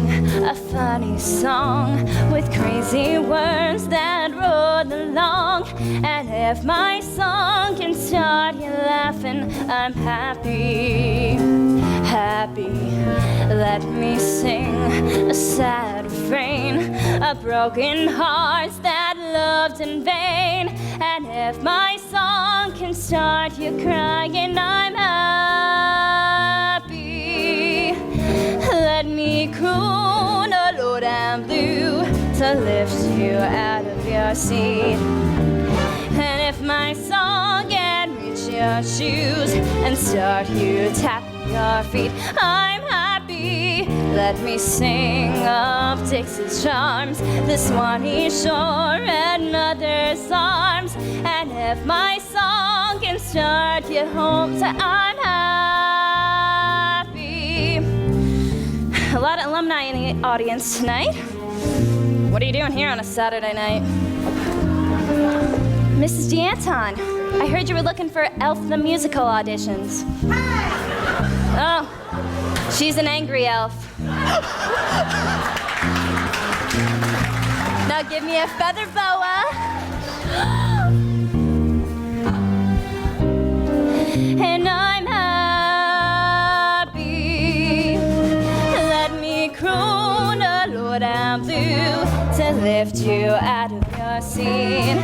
a funny song with crazy words that roll along. And if my song can start you laughing, I'm happy, happy. Let me sing a sad refrain of broken hearts that loved in vain. And if my song can start you crying, I'm happy. Let me croon a low down blue to lift you out of your seat. And if my song can reach your shoes and start you tapping your feet, I'm happy. Let me sing of Dixie's charms, this one he's sure another's arms. And if my song can start you home, so I'm happy. A lot of alumni in the audience tonight. What are you doing here on a Saturday night? Mrs. DeAnton, I heard you were looking for Elf the Musical auditions. Oh, she's an angry elf. Now give me a feather boa. And I'm happy. Let me croon a low down blue to lift you out of your seat.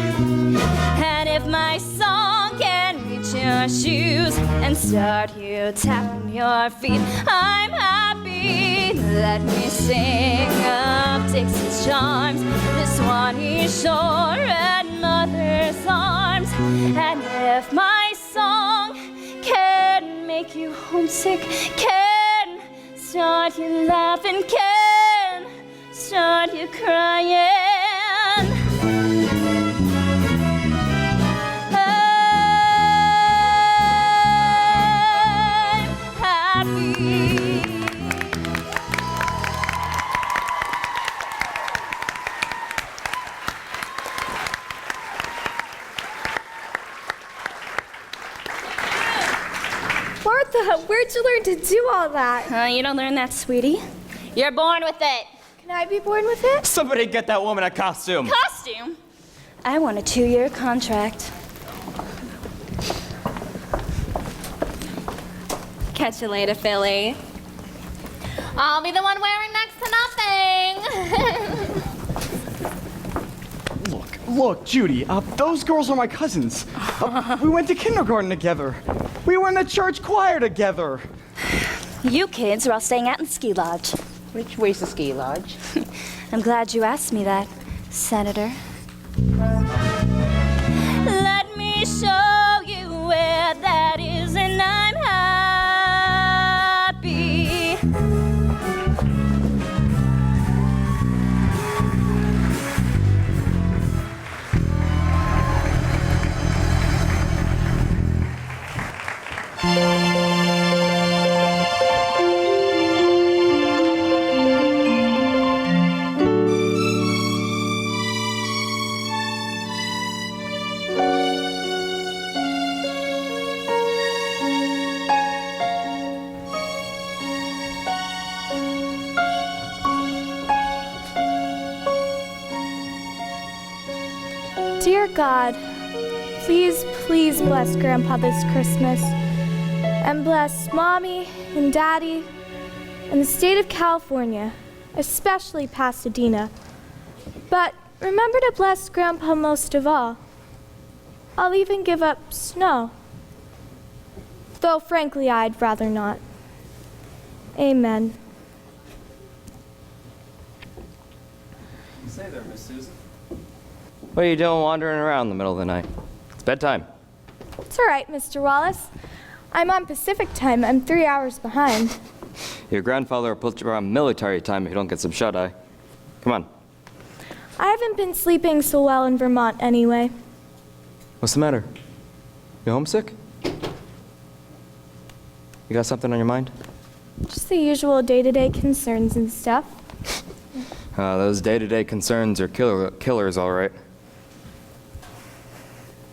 And if my song can reach your shoes and start you tapping your feet, I'm happy. Let me sing of Dixie's charms, this one he's sure at mother's arms. And if my song can make you homesick, can start you laughing, can start you crying, Martha, where'd you learn to do all that? You don't learn that, sweetie. You're born with it. Can I be born with it? Somebody get that woman a costume. Costume? I want a 2-year contract. Catch you later, Philly. I'll be the one wearing next to nothing. Look, Judy, those girls are my cousins. We went to kindergarten together. We were in the church choir together. You kids are all staying out in the ski lodge. Which way's the ski lodge? I'm glad you asked me that, Senator. Let me show you where that is, and I'm happy. Dear God, please, please bless Grandpa this Christmas. And bless Mommy and Daddy and the state of California, especially Pasadena. But remember to bless Grandpa most of all. I'll even give up snow. Though frankly, I'd rather not. Amen. Say there, Miss Susan. What are you doing wandering around in the middle of the night? It's bedtime. It's all right, Mr. Wallace. I'm on Pacific time. I'm 3 hours behind. Your grandfather will put you on military time if you don't get some shut-eye. Come on. I haven't been sleeping so well in Vermont anyway. What's the matter? You homesick? You got something on your mind? Just the usual day-to-day concerns and stuff. Those day-to-day concerns are killers, all right.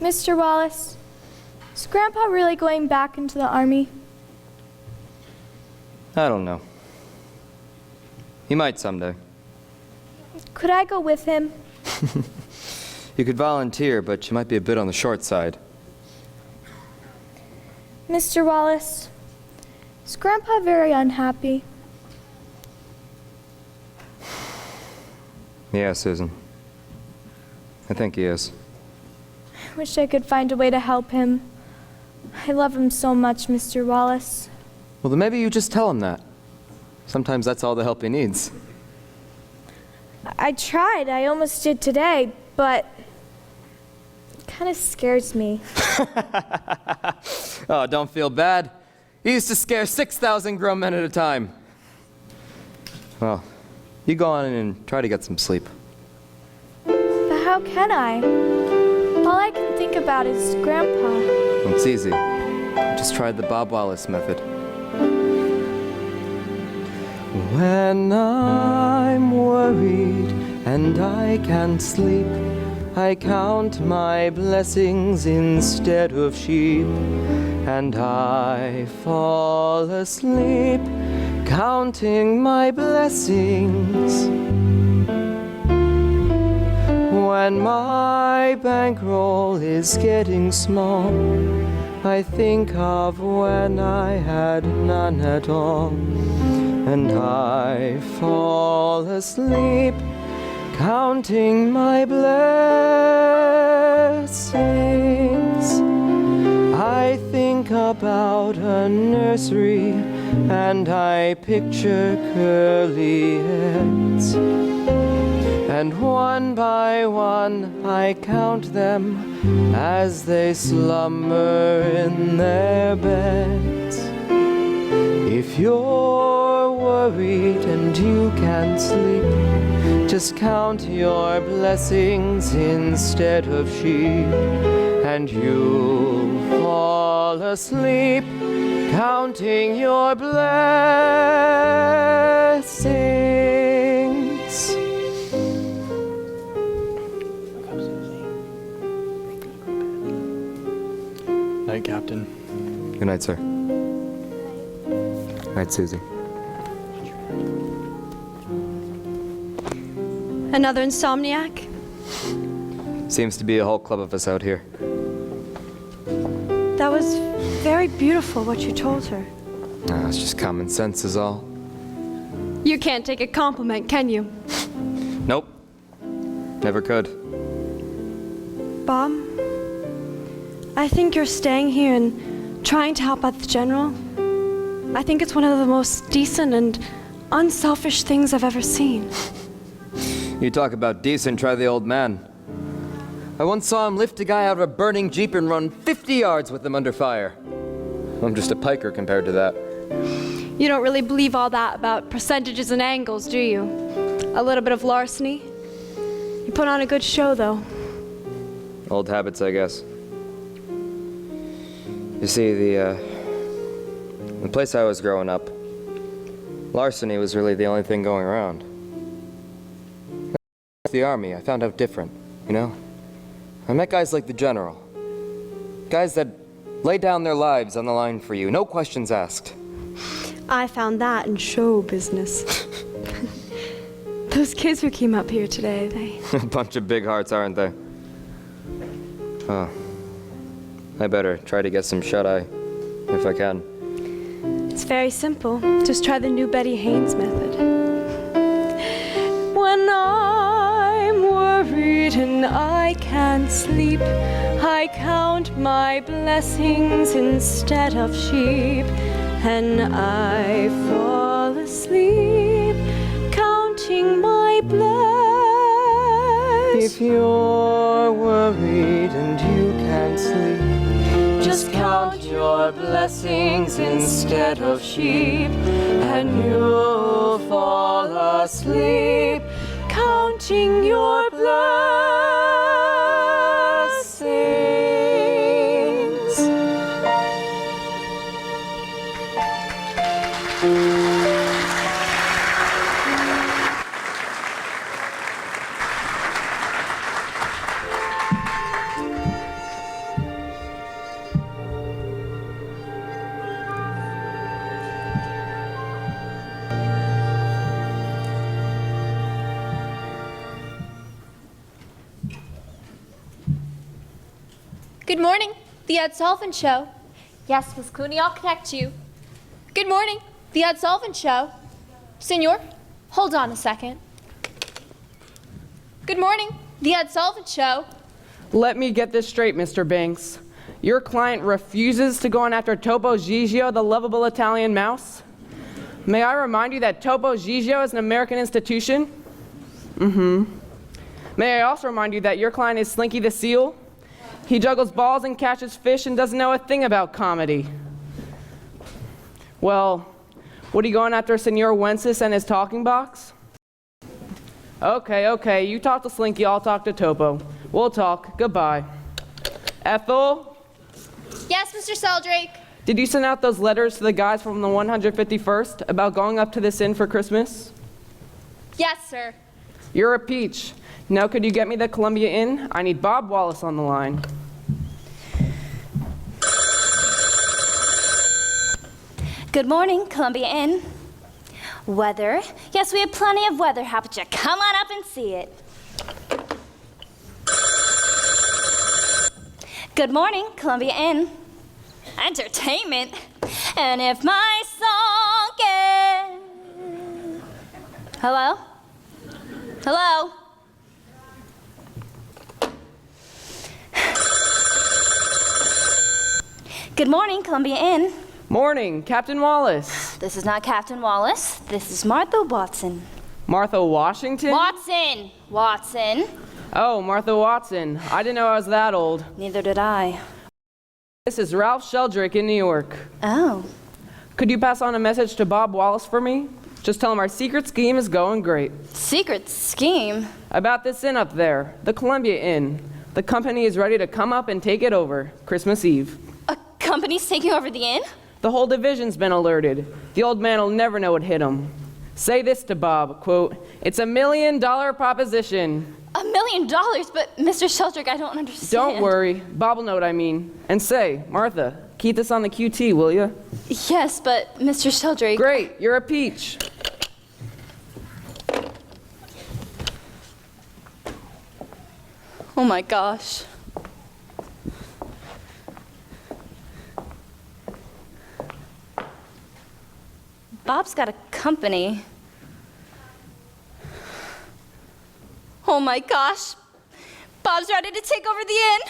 Mr. Wallace, is Grandpa really going back into the Army? I don't know. He might someday. Could I go with him? You could volunteer, but you might be a bit on the short side. Mr. Wallace, is Grandpa very unhappy? Yeah, Susan. I think he is. I wish I could find a way to help him. I love him so much, Mr. Wallace. Well, then maybe you just tell him that. Sometimes that's all the help he needs. I tried. I almost did today, but it kind of scares me. Oh, don't feel bad. He used to scare 6,000 grown men at a time. Well, you go on and try to get some sleep. But how can I? All I can think about is Grandpa. It's easy. Just try the Bob Wallace method. When I'm worried and I can't sleep, I count my blessings instead of sheep, and I fall asleep counting my blessings. When my bankroll is getting small, I think of when I had none at all, and I fall asleep counting my blessings. I think about a nursery and I picture curly heads, and one by one I count them as they slumber in their beds. If you're worried and you can't sleep, just count your blessings instead of sheep, and you'll fall asleep counting your blessings. Night, Captain. Good night, sir. Night, Susie. Another insomniac? Seems to be a whole club of us out here. That was very beautiful what you told her. It's just common sense is all. You can't take a compliment, can you? Nope. Never could. Bob, I think you're staying here and trying to help out the General. I think it's one of the most decent and unselfish things I've ever seen. You talk about decent, try the old man. I once saw him lift a guy out of a burning Jeep and run 50 yards with him under fire. I'm just a piker compared to that. You don't really believe all that about percentages and angles, do you? A little bit of larceny? You put on a good show, though. Old habits, I guess. You see, the place I was growing up, larceny was really the only thing going around. The Army, I found out different, you know? I met guys like the General. Guys that lay down their lives on the line for you, no questions asked. I found that in show business. Those kids who came up here today, A bunch of big hearts, aren't they? Oh. I better try to get some shut-eye, if I can. It's very simple. Just try the new Betty Haynes method. When I'm worried and I can't sleep, I count my blessings instead of sheep, and I fall asleep counting my blessings. If you're worried and you can't sleep, just count your blessings instead of sheep, and you'll fall asleep counting your blessings. Good morning, the Ed Sullivan Show. Yes, Miss Clooney, I'll connect you. Good morning, the Ed Sullivan Show. Senor, hold on a second. Good morning, the Ed Sullivan Show. Let me get this straight, Mr. Banks. Your client refuses to go on after Topo Gigio, the lovable Italian mouse? May I remind you that Topo Gigio is an American institution? May I also remind you that your client is Slinky the Seal? He juggles balls and catches fish and doesn't know a thing about comedy. Well, what are you going after Senor Wences and his talking box? Okay, you talk to Slinky, I'll talk to Topo. We'll talk, goodbye. Ethel? Yes, Mr. Seldrake. Did you send out those letters to the guys from the 151st about going up to this inn for Christmas? Yes, sir. You're a peach. Now could you get me the Columbia Inn? I need Bob Wallace on the line. Good morning, Columbia Inn. Weather? Yes, we have plenty of weather. How about you come on up and see it? Good morning, Columbia Inn. Entertainment? And if my song can... Hello? Hello? Good morning, Columbia Inn. Morning, Captain Wallace. This is not Captain Wallace. This is Martha Watson. Martha Washington? Watson! Watson. Oh, Martha Watson. I didn't know I was that old. Neither did I. This is Ralph Sheldrake in New York. Oh. Could you pass on a message to Bob Wallace for me? Just tell him our secret scheme is going great. Secret scheme? About this inn up there, the Columbia Inn. The company is ready to come up and take it over, Christmas Eve. A company's taking over the inn? The whole division's been alerted. The old man will never know what hit him. Say this to Bob, quote, "It's $1 million proposition." $1 million? But Mr. Sheldrake, I don't understand. Don't worry, Bob will know what I mean. And say, Martha, keep this on the QT, will you? Yes, but Mr. Sheldrake... Great, you're a peach. Oh my gosh. Bob's got a company. Oh my gosh. Bob's ready to take over the inn.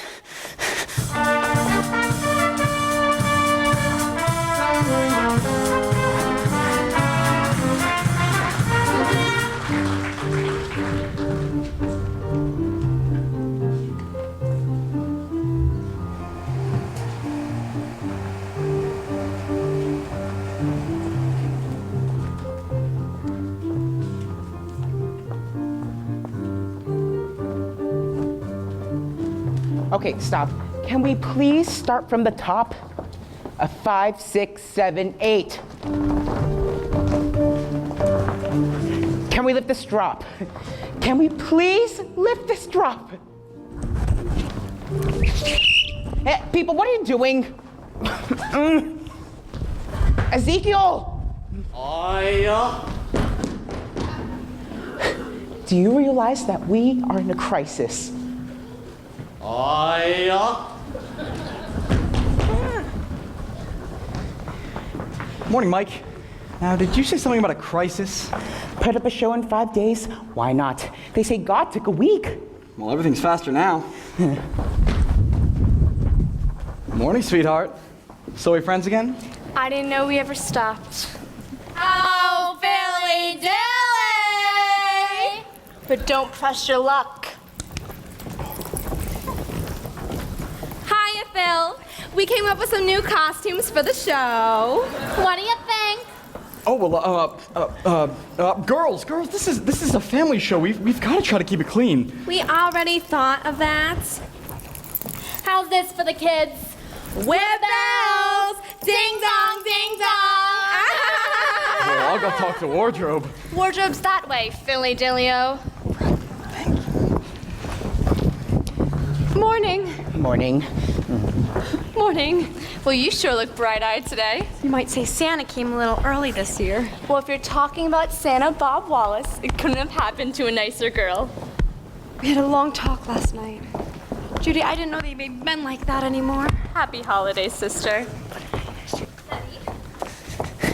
Okay, stop. Can we please start from the top? 5, 6, 7, 8. Can we lift this drop? Can we please lift this drop? Hey, people, what are you doing? Ezekiel! Do you realize that we are in a crisis? Morning, Mike. Now, did you say something about a crisis? Put up a show in 5 days? Why not? They say God took a week. Well, everything's faster now. Morning, sweetheart. So we friends again? I didn't know we ever stopped. Oh, Philly Dilly! But don't press your luck. Hiya, Phil. We came up with some new costumes for the show. What do you think? Oh, well, girls, this is a family show. We've got to try to keep it clean. We already thought of that. How's this for the kids? We're bells! Ding dong, ding dong! Well, I'll go talk to wardrobe. Wardrobe's that way, Philly Dillio. Morning. Morning. Morning. Well, you sure look bright-eyed today. You might say Santa came a little early this year. Well, if you're talking about Santa Bob Wallace, it couldn't have happened to a nicer girl. We had a long talk last night. Judy, I didn't know they made men like that anymore. Happy holidays, sister.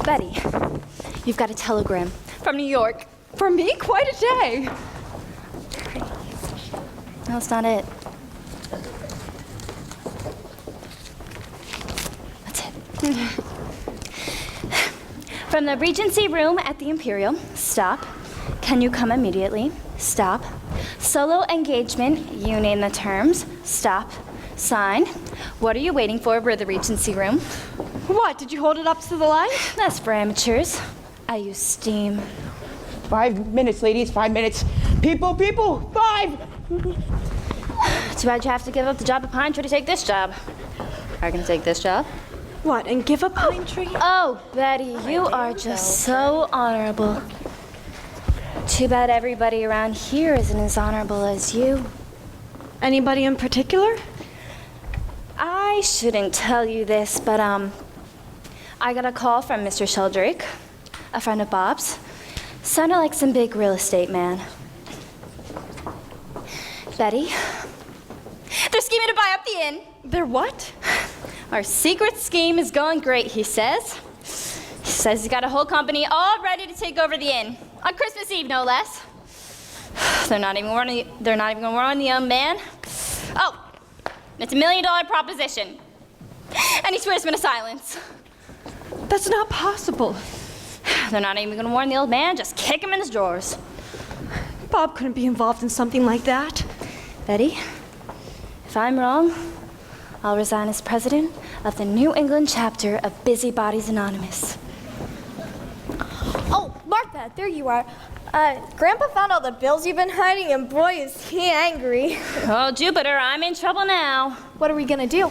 Betty, you've got a telegram from New York. For me, quite a day. No, it's not it. That's it. From the Regency room at the Imperial. Stop. Can you come immediately? Stop. Solo engagement. You name the terms. Stop. Sign. What are you waiting for? We're the Regency room. What? Did you hold it up to the light? That's for amateurs. I use steam. 5 minutes, ladies, 5 minutes. People, 5! Too bad you have to give up the job of Pine Tree to take this job. Are you gonna take this job? What, and give up Pine Tree? Oh, Betty, you are just so honorable. Too bad everybody around here isn't as honorable as you. Anybody in particular? I shouldn't tell you this, but I got a call from Mr. Sheldrake, a friend of Bob's. Sounded like some big real estate man. Betty, they're scheming to buy up the inn. They're what? Our secret scheme is going great, he says. He says he's got a whole company all ready to take over the inn. On Christmas Eve, no less. They're not even gonna warn the young man. Oh, it's $1 million proposition. And he swears him to silence. That's not possible. They're not even gonna warn the old man, just kick him in his drawers. Bob couldn't be involved in something like that. Betty, if I'm wrong, I'll resign as president of the New England chapter of Busybodies Anonymous. Oh, Martha, there you are. Grandpa found all the bills you've been hiding, and boy, is he angry. Oh, Jupiter, I'm in trouble now. What are we gonna do?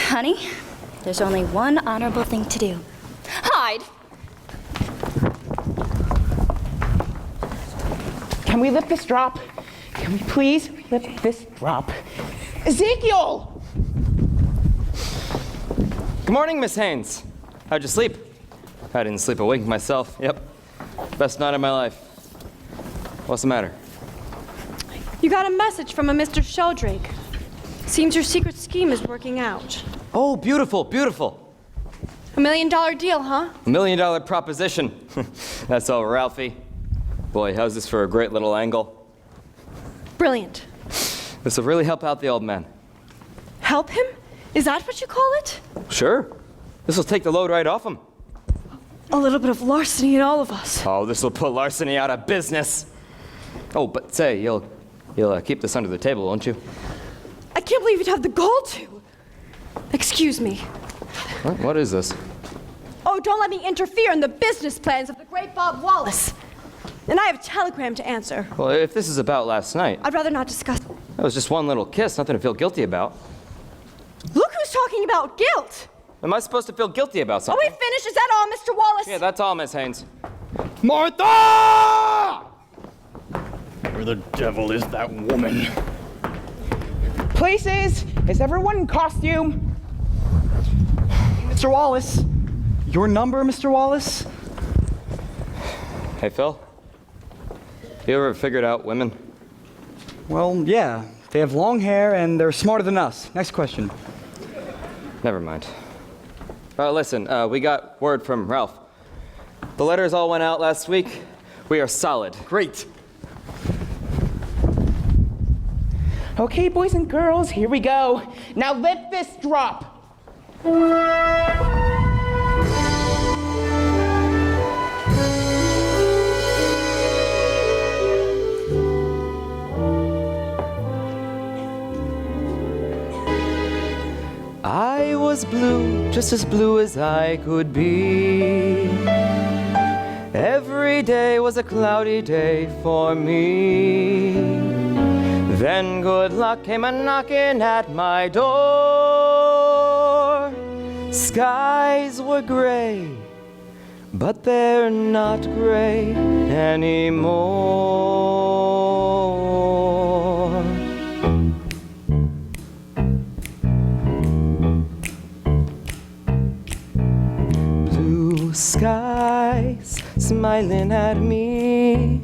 Honey, there's only one honorable thing to do. Hide. Can we lift this drop? Can we please lift this drop? Ezekiel! Good morning, Miss Haynes. How'd you sleep? I didn't sleep a wink myself. Yep. Best night of my life. What's the matter? You got a message from a Mr. Sheldrake. Seems your secret scheme is working out. Oh, beautiful, beautiful. $1 million deal, huh? $1 million proposition. That's all, Ralphie. Boy, how's this for a great little angle? Brilliant. This will really help out the old man. Help him? Is that what you call it? Sure. This will take the load right off him. A little bit of larceny in all of us. Oh, this will put larceny out of business. Oh, but say, you'll keep this under the table, won't you? I can't believe you'd have the gall to. Excuse me. What is this? Oh, don't let me interfere in the business plans of the great Bob Wallace. And I have a telegram to answer. Well, if this is about last night, I'd rather not discuss. it was just one little kiss, nothing to feel guilty about. Look who's talking about guilt. Am I supposed to feel guilty about Are something? we finished? Is that all, Mr. Wallace? Yeah, that's all, Miss Haynes. Martha! Where the devil is that woman? Places! Is everyone in costume? Mr. Wallace. Your number, Mr. Wallace? Hey, Phil. You ever figured out women? Well, yeah. They have long hair and they're smarter than us. Next question. Never mind. Listen, we got word from Ralph. The letters all went out last week. We are solid. Great. Okay, boys and girls, here we go. Now let this drop. I was blue, just as blue as I could be. Every day was a cloudy day for me. Then good luck came a knocking at my door. Skies were gray, but they're not gray anymore. Blue skies smiling at me.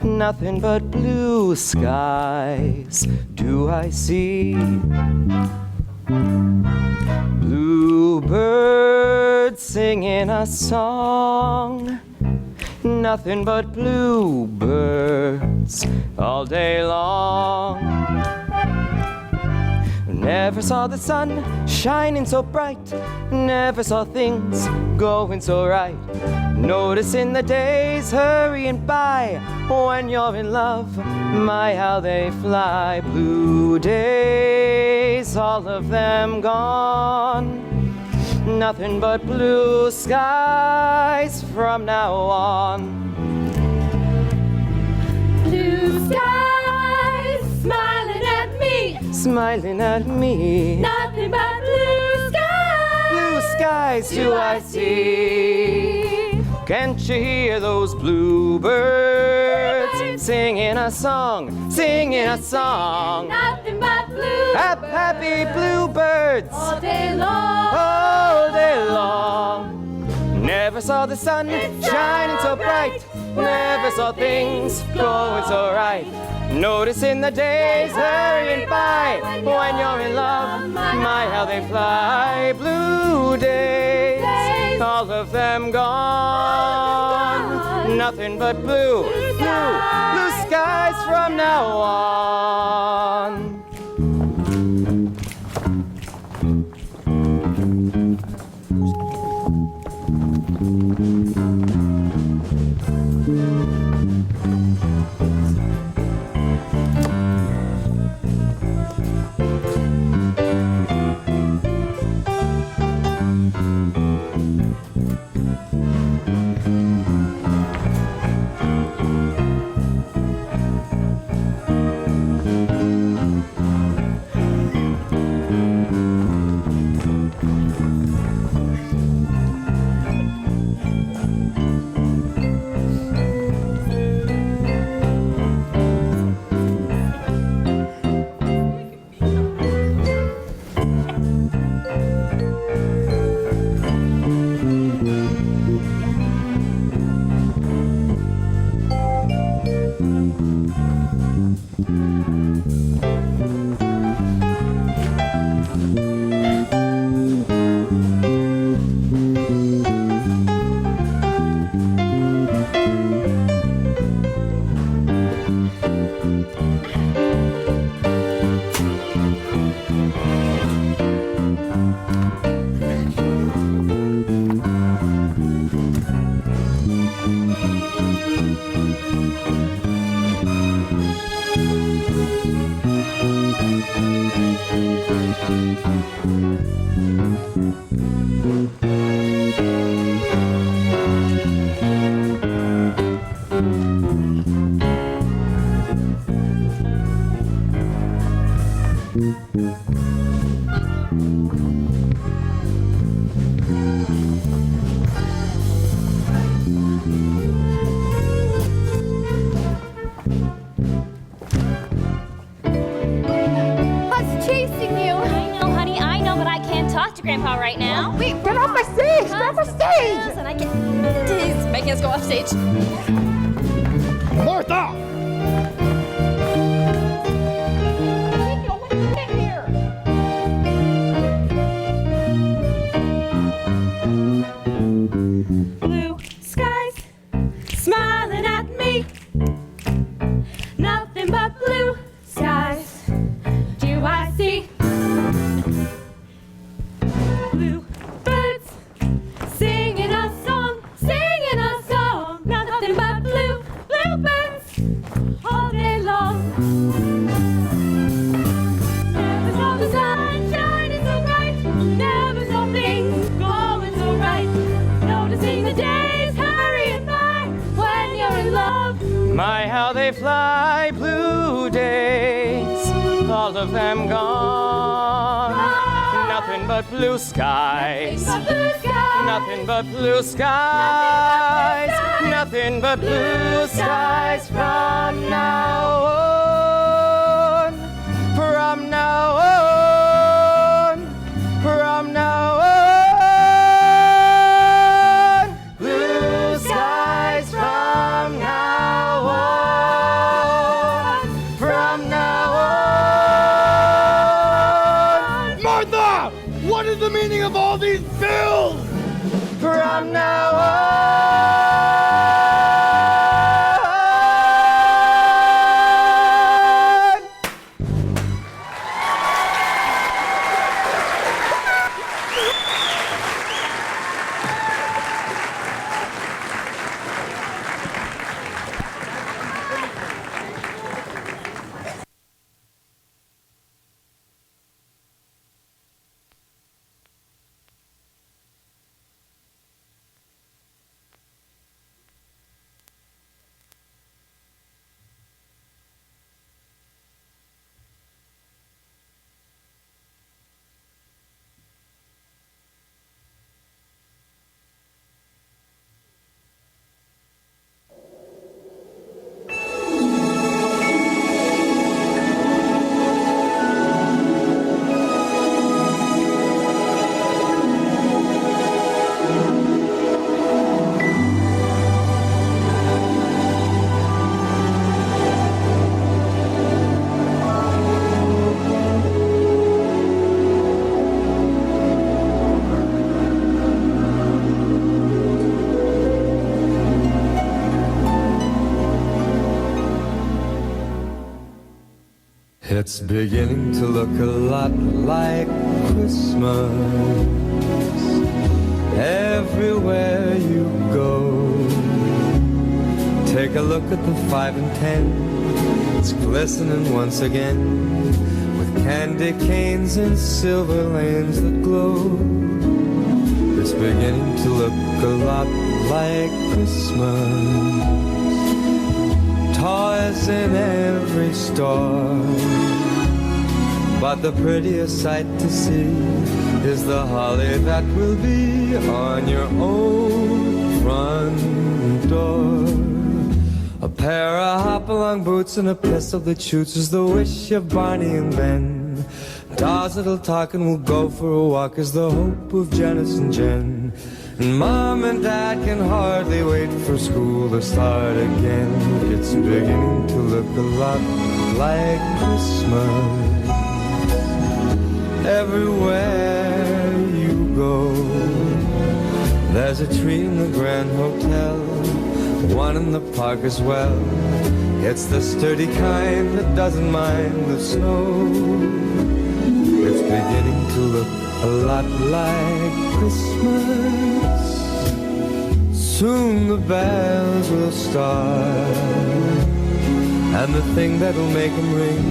Nothing but blue skies do I see. Bluebirds singing a song. Nothing but bluebirds all day long. Never saw the sun shining so bright. Never saw things going so right. Noticing the days hurrying by. When you're in love, my how they fly. Blue days, all of them gone. Nothing but blue skies from now on. Blue skies smiling at me. Smiling at me. Nothing but blue skies. Blue skies do I see. Can't you hear those bluebirds singing a song, singing a song? Nothing but blue. Happy bluebirds All day long. all day long. Never saw the sun shining so bright. Never saw things going so right. Noticing the days hurrying by. When you're in love, my how they fly. Blue days, all of them gone. Nothing but blue, blue skies from now on. Grandpa right now. Wait, get off my stage! Get off my stage! And I can. He's making us go off stage. Martha! My, how they fly, blue days, all of them gone. Nothing but blue skies. Nothing but blue skies. Nothing but blue skies from now on. From now on. From now on. Blue skies from now on. From now on. Martha! What is the meaning of all these bills? From now on. It's beginning to look a lot like Christmas everywhere you go. Take a look at the 5 and 10. It's glistening once again with candy canes and silver lanes that glow. It's beginning to look a lot like Christmas. Toys in every store, but the prettiest sight to see is the holly that will be on your own front door. A pair of hop-along boots and a pistol that shoots is the wish of Barney and Ben. Dolls that'll talk and will go for a walk is the hope of Janice and Jen. And Mom and Dad can hardly wait for school to start again. It's beginning to look a lot like Christmas everywhere you go. There's a tree in the Grand Hotel, one in the park as well. It's the sturdy kind that doesn't mind the snow. It's beginning to look a lot like Christmas. Soon the bells will start, and the thing that'll make them ring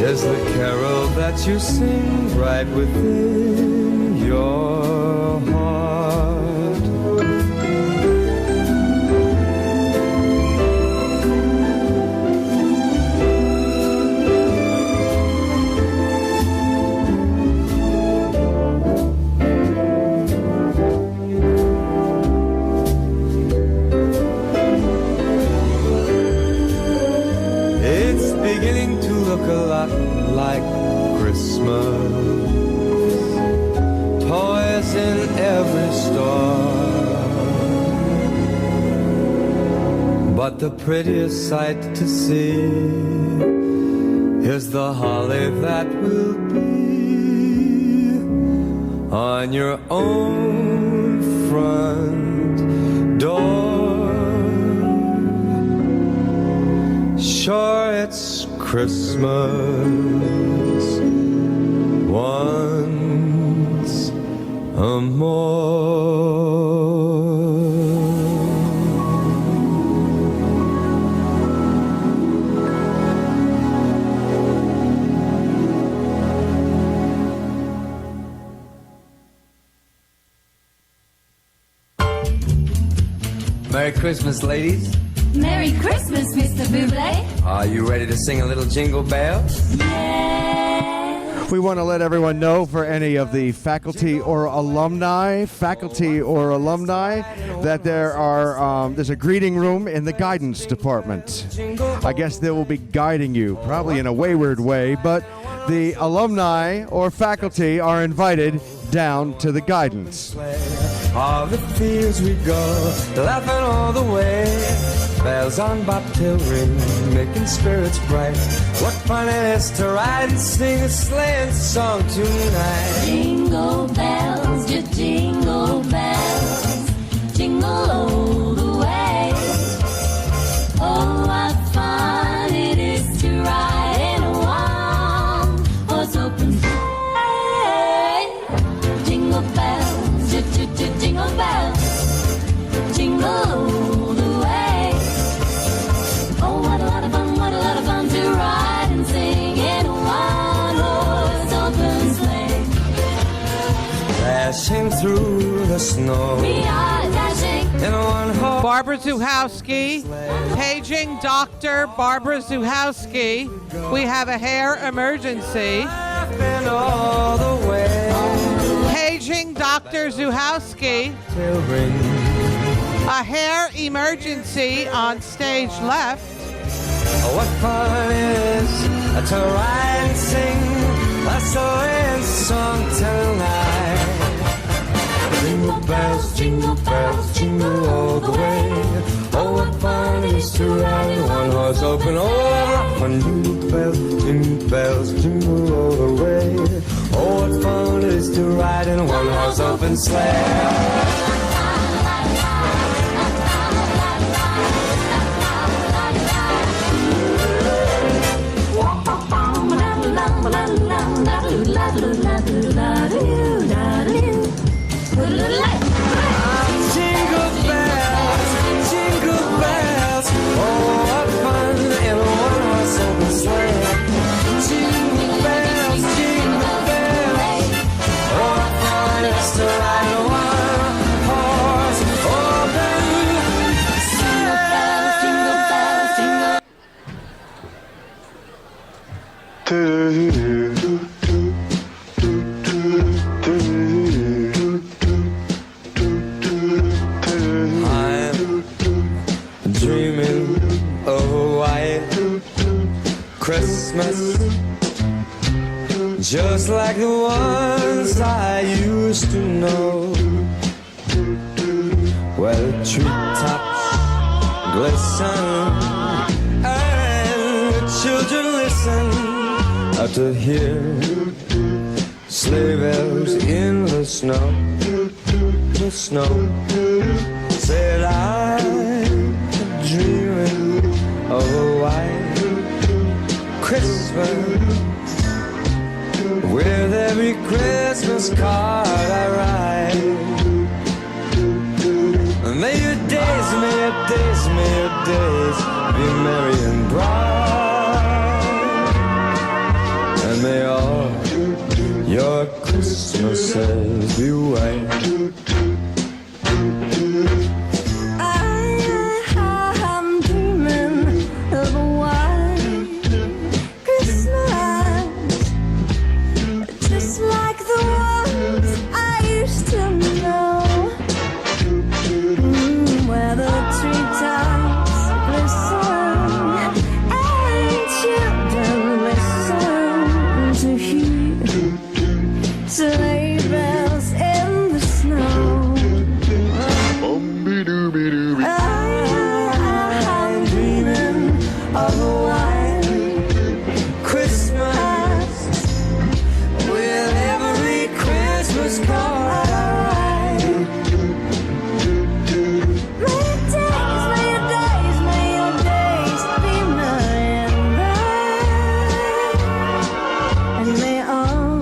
is the carol that you sing right within your heart. Look a lot like Christmas. Toys in every store, but the prettiest sight to see is the holly that will be on your own front door. Sure, it's Christmas once more. Merry Christmas, ladies. Merry Christmas, Mr. Buble. Are you ready to sing a little jingle bells? We want to let everyone know, for any of the faculty or alumni, that there's a greeting room in the guidance department. I guess they will be guiding you, probably in a wayward way, but the alumni or faculty are invited down to the guidance. All the fields we go, laughing all the way. Bells on bobtail ring, making spirits bright. What fun it is to ride and sing a sleighing song tonight. Jingle bells, just jingle bells, jingle all the way. Oh, what fun it is to ride in a one-horse open sleigh. Jingle bells, jingle bells, jingle all the way. Oh, what a lot of fun to ride and sing in a one-horse open sleigh. Dashing through the snow. We are dashing in a one-horse. Barbara Zuhowski, paging Dr. Barbara Zuhowski. We have a hair emergency. All the way. Paging Dr. Zuhowski. A hair emergency on stage left. Oh, what fun it is to ride and sing a sleighing song tonight. Jingle bells, jingle bells, jingle all the way. Oh, what fun it is to ride in one horse open. Oh, what fun! Jingle bells, jingle all the way. Oh, what fun it is to ride in one horse open sleigh. Jingle bells, jingle bells. Oh, what fun in a one-horse open sleigh. Jingle bells, jingle bells. Oh, what fun it is to ride in a one-horse open sleigh. I'm dreaming of a white Christmas, just like the ones I used to know, where the treetops glisten and the children listen to hear sleigh bells in the snow. The snow said I'm dreaming of a white Christmas, with every Christmas card I write. May your days, may your days, may your days be merry and bright, and may all your Christmases be white. I'm dreaming of a white Christmas, just like the ones I used to know, where the treetops glisten and children listen to hear sleigh bells in the snow. I'm dreaming of a white Christmas, with every Christmas card I write. May your days, may your days be merry and bright, and may all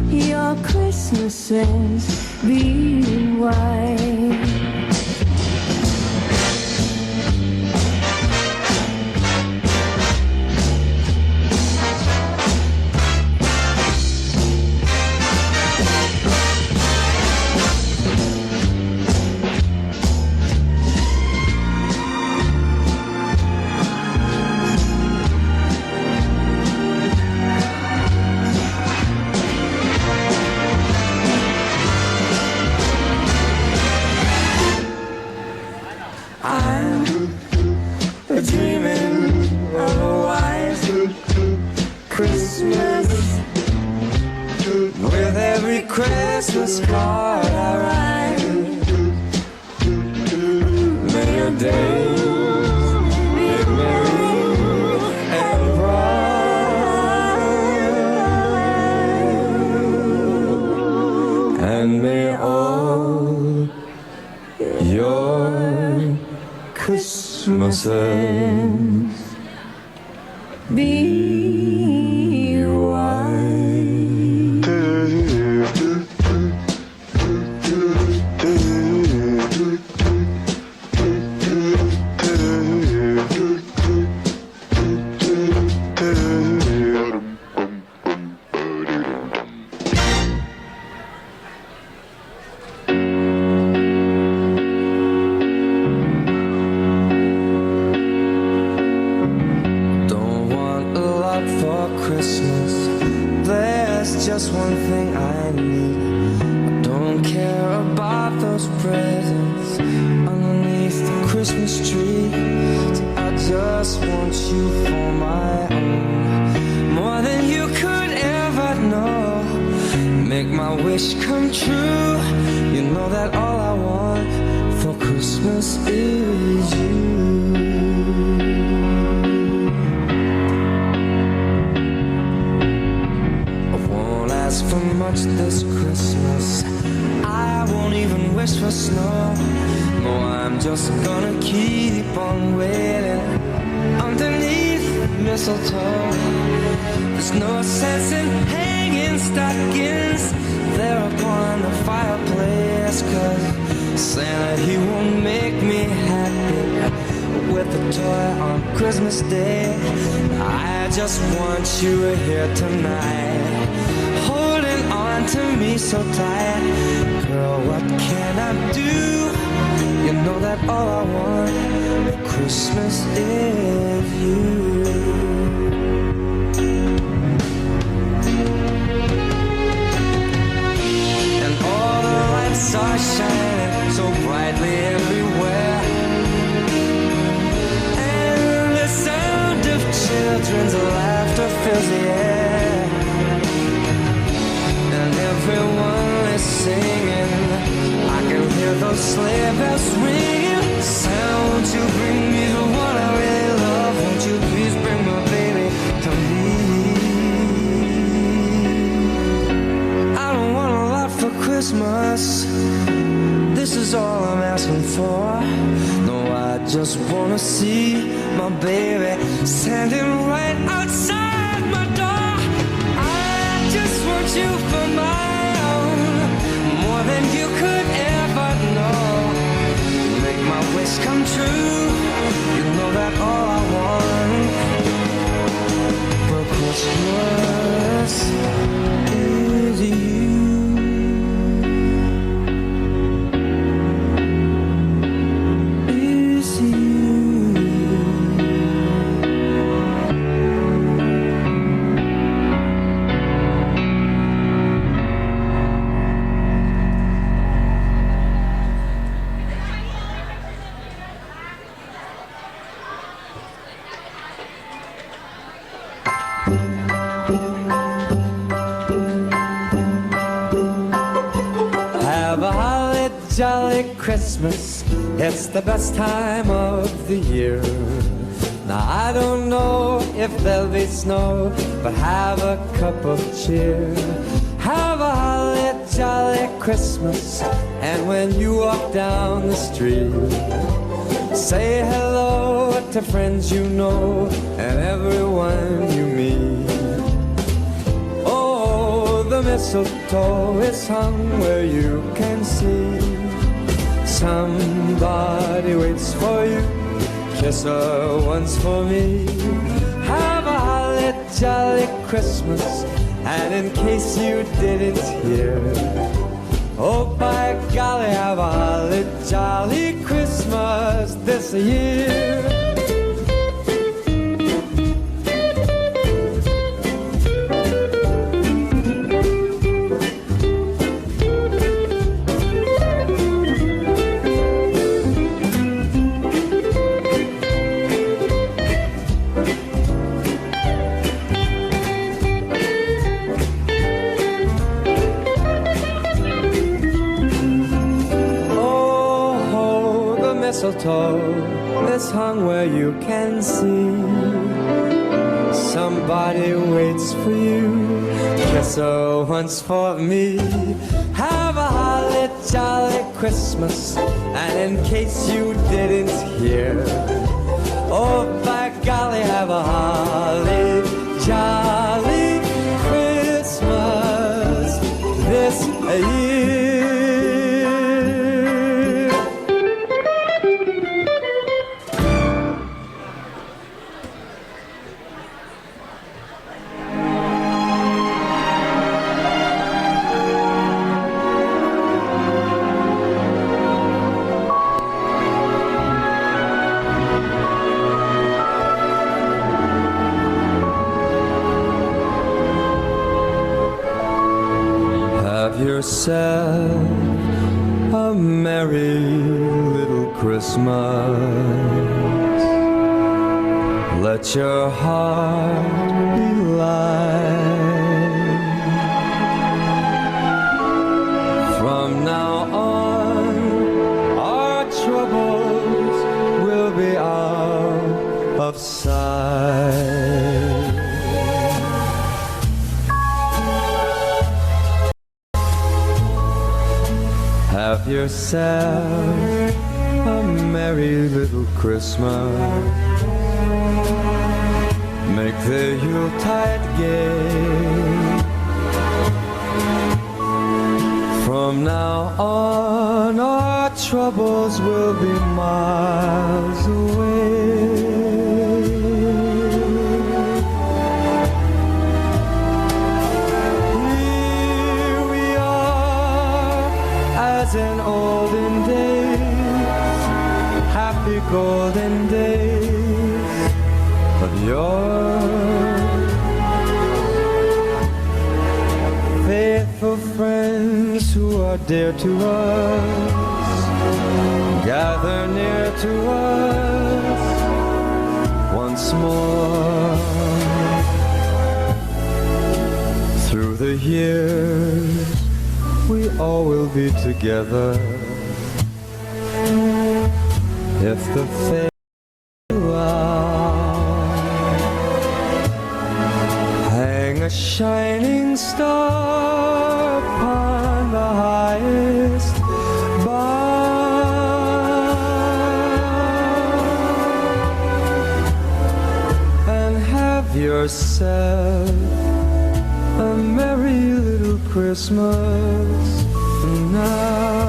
your Christmases be white. I'm dreaming of a white Christmas. With every Christmas card I write, may your days be merry and bright, and may all your Christmases be just one thing I need. I don't care about those presents underneath the Christmas tree. I just want you for my own, more than you could ever know. Make my wish come true. You know that all I want for Christmas is you. For much this Christmas, I won't even wish for snow. No, I'm just gonna keep on waiting underneath mistletoe. There's no sense in hanging stockings there upon the fireplace, 'cause Santa, he won't make me happy with a toy on Christmas Day. I just want you here tonight, to me so tight. Girl, what can I do? You know that all I want for Christmas is you. And all the lights are shining so brightly everywhere, and the sound of children's laughter fills the air. Everyone is singing, I can hear those sleigh bells ringing. Santa, won't you bring me the one I really love? Won't you please bring my baby to me? I don't want a lot for Christmas, this is all I'm asking for. No, I just wanna see my baby standing right outside my door. I just want you for my more than you could ever know. Make my wish come true. You know that all I want for Christmas is you. Jolly Christmas, it's the best time of the year. Now I don't know if there'll be snow, but have a cup of cheer. Have a holly jolly Christmas, and when you walk down the street, say hello to friends you know and everyone you meet. Oh, the mistletoe is hung where you can see. Somebody waits for you, kiss her once for me. Have a holly jolly Christmas, and in case you didn't hear, oh by golly, have a holly jolly Christmas this year. mistletoe is hung where you can see. Somebody waits for you. Kiss her once for me. Have a holly jolly Christmas. And in case you didn't hear, oh by golly, have a holly jolly Christmas this year. Yourself a merry little Christmas. Let your heart be light. From now on, our troubles will be out of sight. Have yourself a merry little Christmas. Make the Yuletide gay. From now on, our troubles will be miles away. As in olden days, happy golden days of yore. Faithful friends who are dear to us, gather near to us once more. Through the years, we all will be together if the fate allows. Hang a shining star upon the highest bough and have yourself a merry little Christmas now.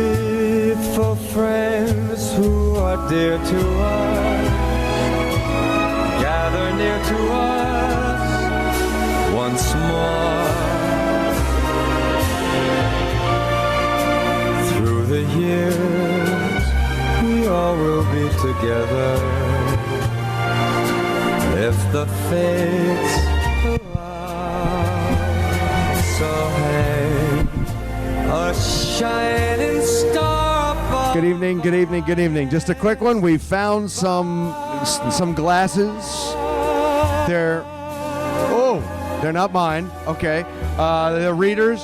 Faithful friends who are dear to us, gather near to us once more. Through the years, we all will be together if the fates allow. So hang a shining star above. Good evening, good evening, good evening. Just a quick one. We found some glasses. They're not mine. Okay. They're readers.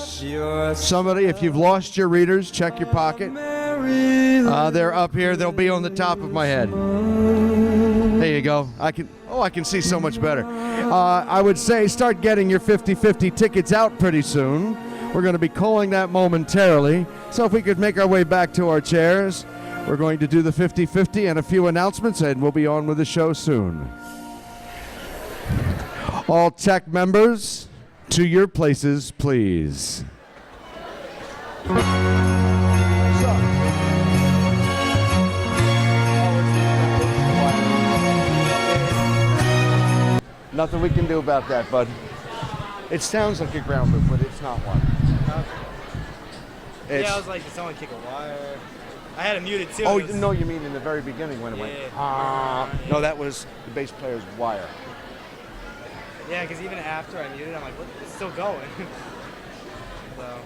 Somebody, if you've lost your readers, check your pocket. They're up here. They'll be on the top of my head. There you go. I can see so much better. I would say start getting your 50-50 tickets out pretty soon. We're going to be calling that momentarily. So if we could make our way back to our chairs, we're going to do the 50-50 and a few announcements, and we'll be on with the show soon. All tech members, to your places, please. Nothing we can do about that, bud. It sounds like a ground loop, but it's not one. Yeah, I was like, did someone kick a wire? I had it muted too. Oh, no, you mean in the very beginning when it went, no, that was the bass player's wire. Yeah, because even after I muted, I'm like, what? It's still going. So.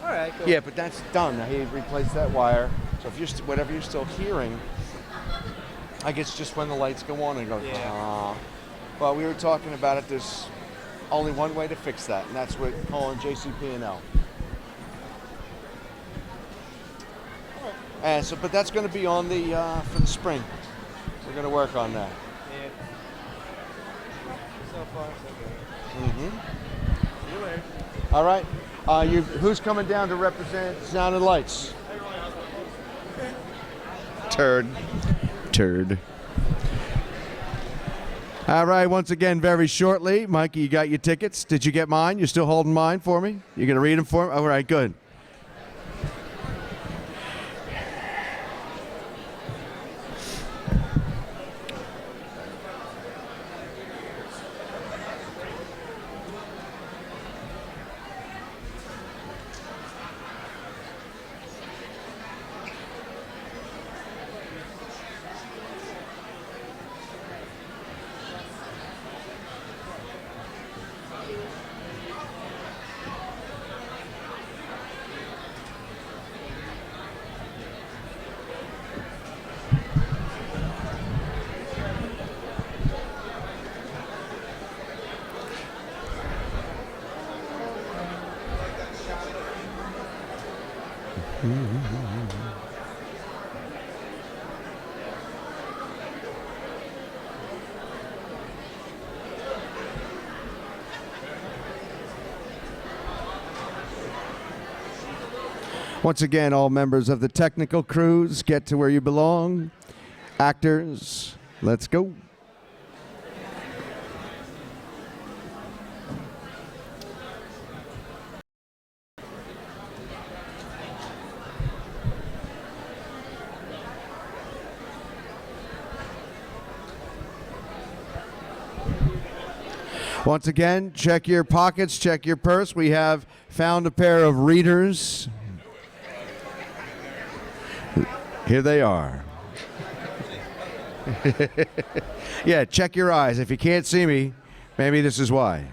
All right, cool. Yeah, but that's done. He replaced that wire. So if you're whatever you're still hearing, I guess just when the lights go on and go. Yeah. But we were talking about it. There's only one way to fix that, and that's with calling JCP&L. And so, but that's going to be on the for the spring. We're going to work on that. Yeah. So far, so good. Mm-hmm. See you later. All right. Who's coming down to represent Sound and Lights? Turd. All right, once again, very shortly. Mikey, you got your tickets. Did you get mine? You're still holding mine for me? You're going to read them for me? All right, good. Once again, all members of the technical crews, get to where you belong. Actors, let's go. Once again, check your pockets, check your purse. We have found a pair of readers. Here they are. Yeah, check your eyes. If you can't see me, maybe this is why.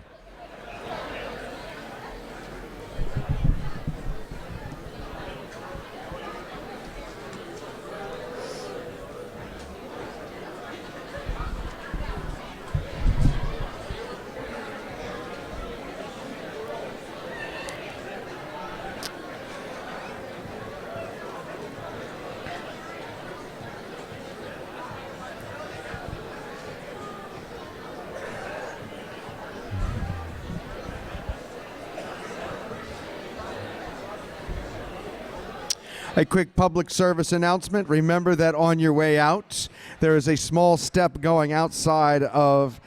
A quick public service announcement. Remember that on your way out, there is a small step going outside of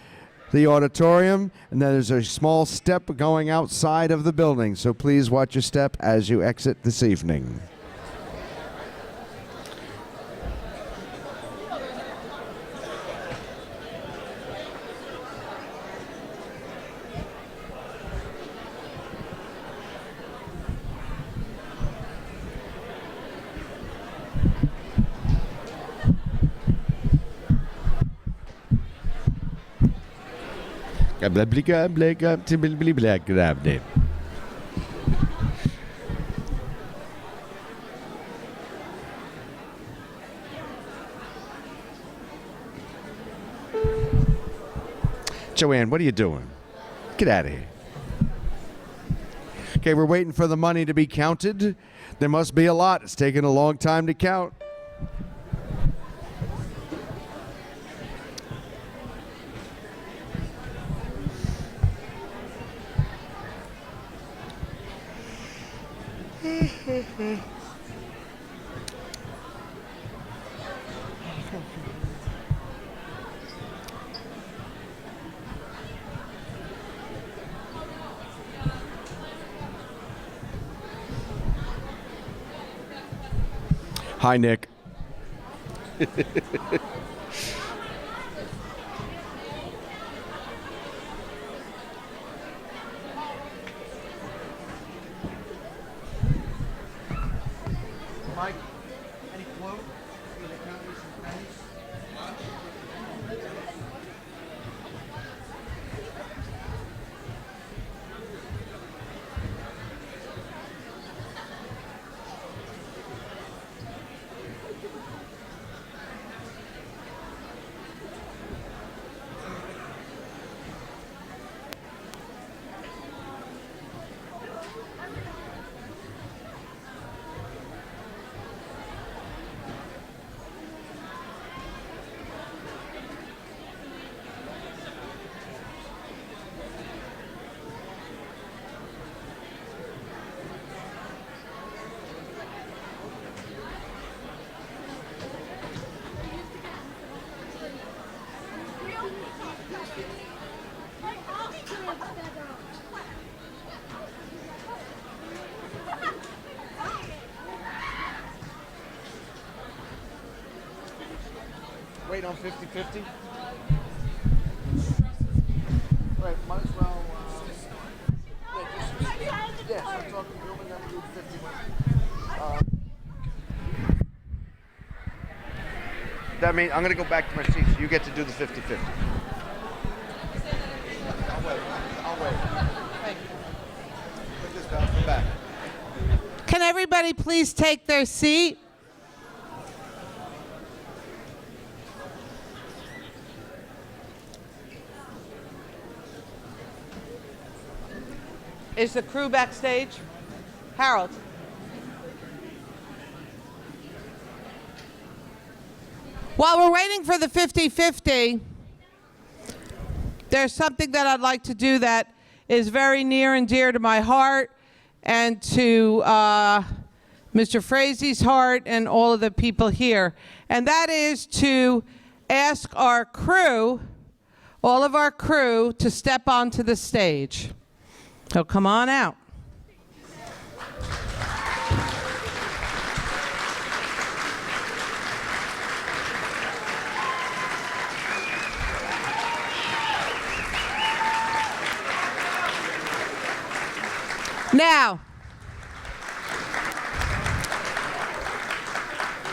the auditorium, and there's a small step going outside of the building. So please watch your step as you exit this evening. Joanne, what are you doing? Get out of here. Okay, we're waiting for the money to be counted. There must be a lot. It's taking a long time to count. Hi, Nick. Mike, any quote? wait on 50-50? Right, might as well. Yes, I'm talking Gilman, then we do 50. That means I'm going to go back to my seat, so you get to do the 50-50. I'll wait. Thank you. Put this down, come back. Can everybody please take their seat? Is the crew backstage? Harold. While we're waiting for the 50-50, there's something that I'd like to do that is very near and dear to my heart and to Mr. Frazie's heart and all of the people here. And that is to ask our crew, all of our crew, to step onto the stage. So come on out. Now,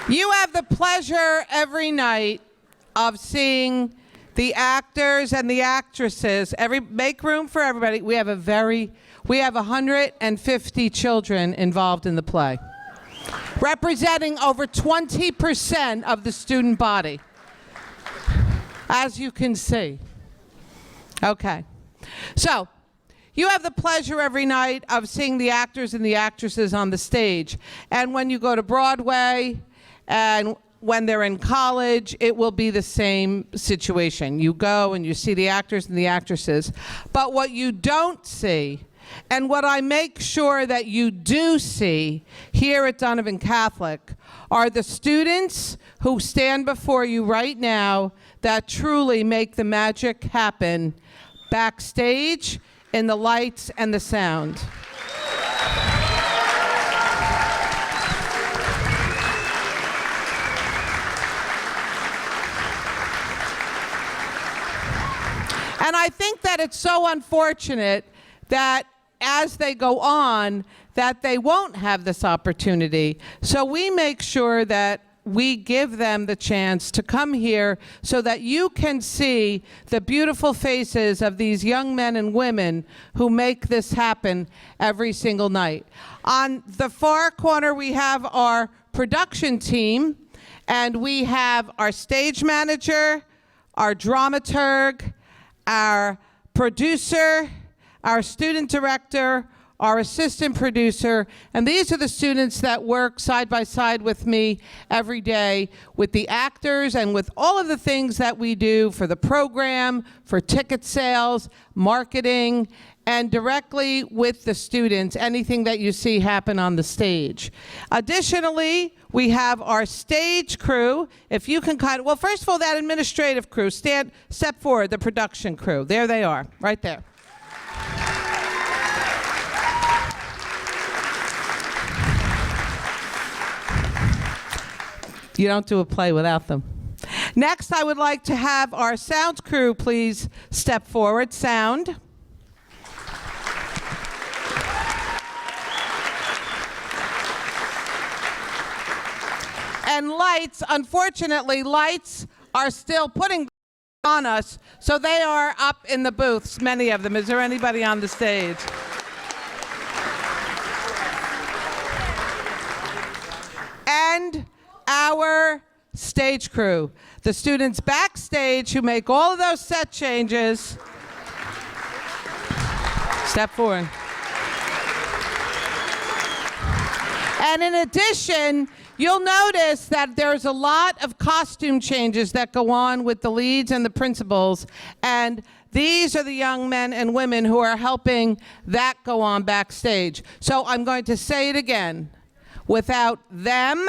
you have the pleasure every night of seeing the actors and the actresses. Make room for everybody. We have 150 children involved in the play, representing over 20% of the student body, as you can see. Okay, so you have the pleasure every night of seeing the actors and the actresses on the stage. And when you go to Broadway and when they're in college, it will be the same situation. You go and you see the actors and the actresses. But what you don't see, and what I make sure that you do see here at Donovan Catholic, are the students who stand before you right now that truly make the magic happen backstage, in the lights and the sound. And I think that it's so unfortunate that as they go on, that they won't have this opportunity. So we make sure that we give them the chance to come here so that you can see the beautiful faces of these young men and women who make this happen every single night. On the far corner, we have our production team, and we have our stage manager, our dramaturg, our producer, our student director, our assistant producer, and these are the students that work side by side with me every day with the actors and with all of the things that we do for the program, for ticket sales, marketing, and directly with the students, anything that you see happen on the stage. Additionally, we have our stage crew. If you can well, first of all, that administrative crew, step forward, the production crew. There they are, right there. You don't do a play without them. Next, I would like to have our sound crew please step forward. Sound. And lights, unfortunately, lights are still putting on us, so they are up in the booths, many of them. Is there anybody on the stage? And our stage crew, the students backstage who make all of those set changes. Step forward. And in addition, you'll notice that there's a lot of costume changes that go on with the leads and the principals, and these are the young men and women who are helping that go on backstage. So I'm going to say it again. Without them,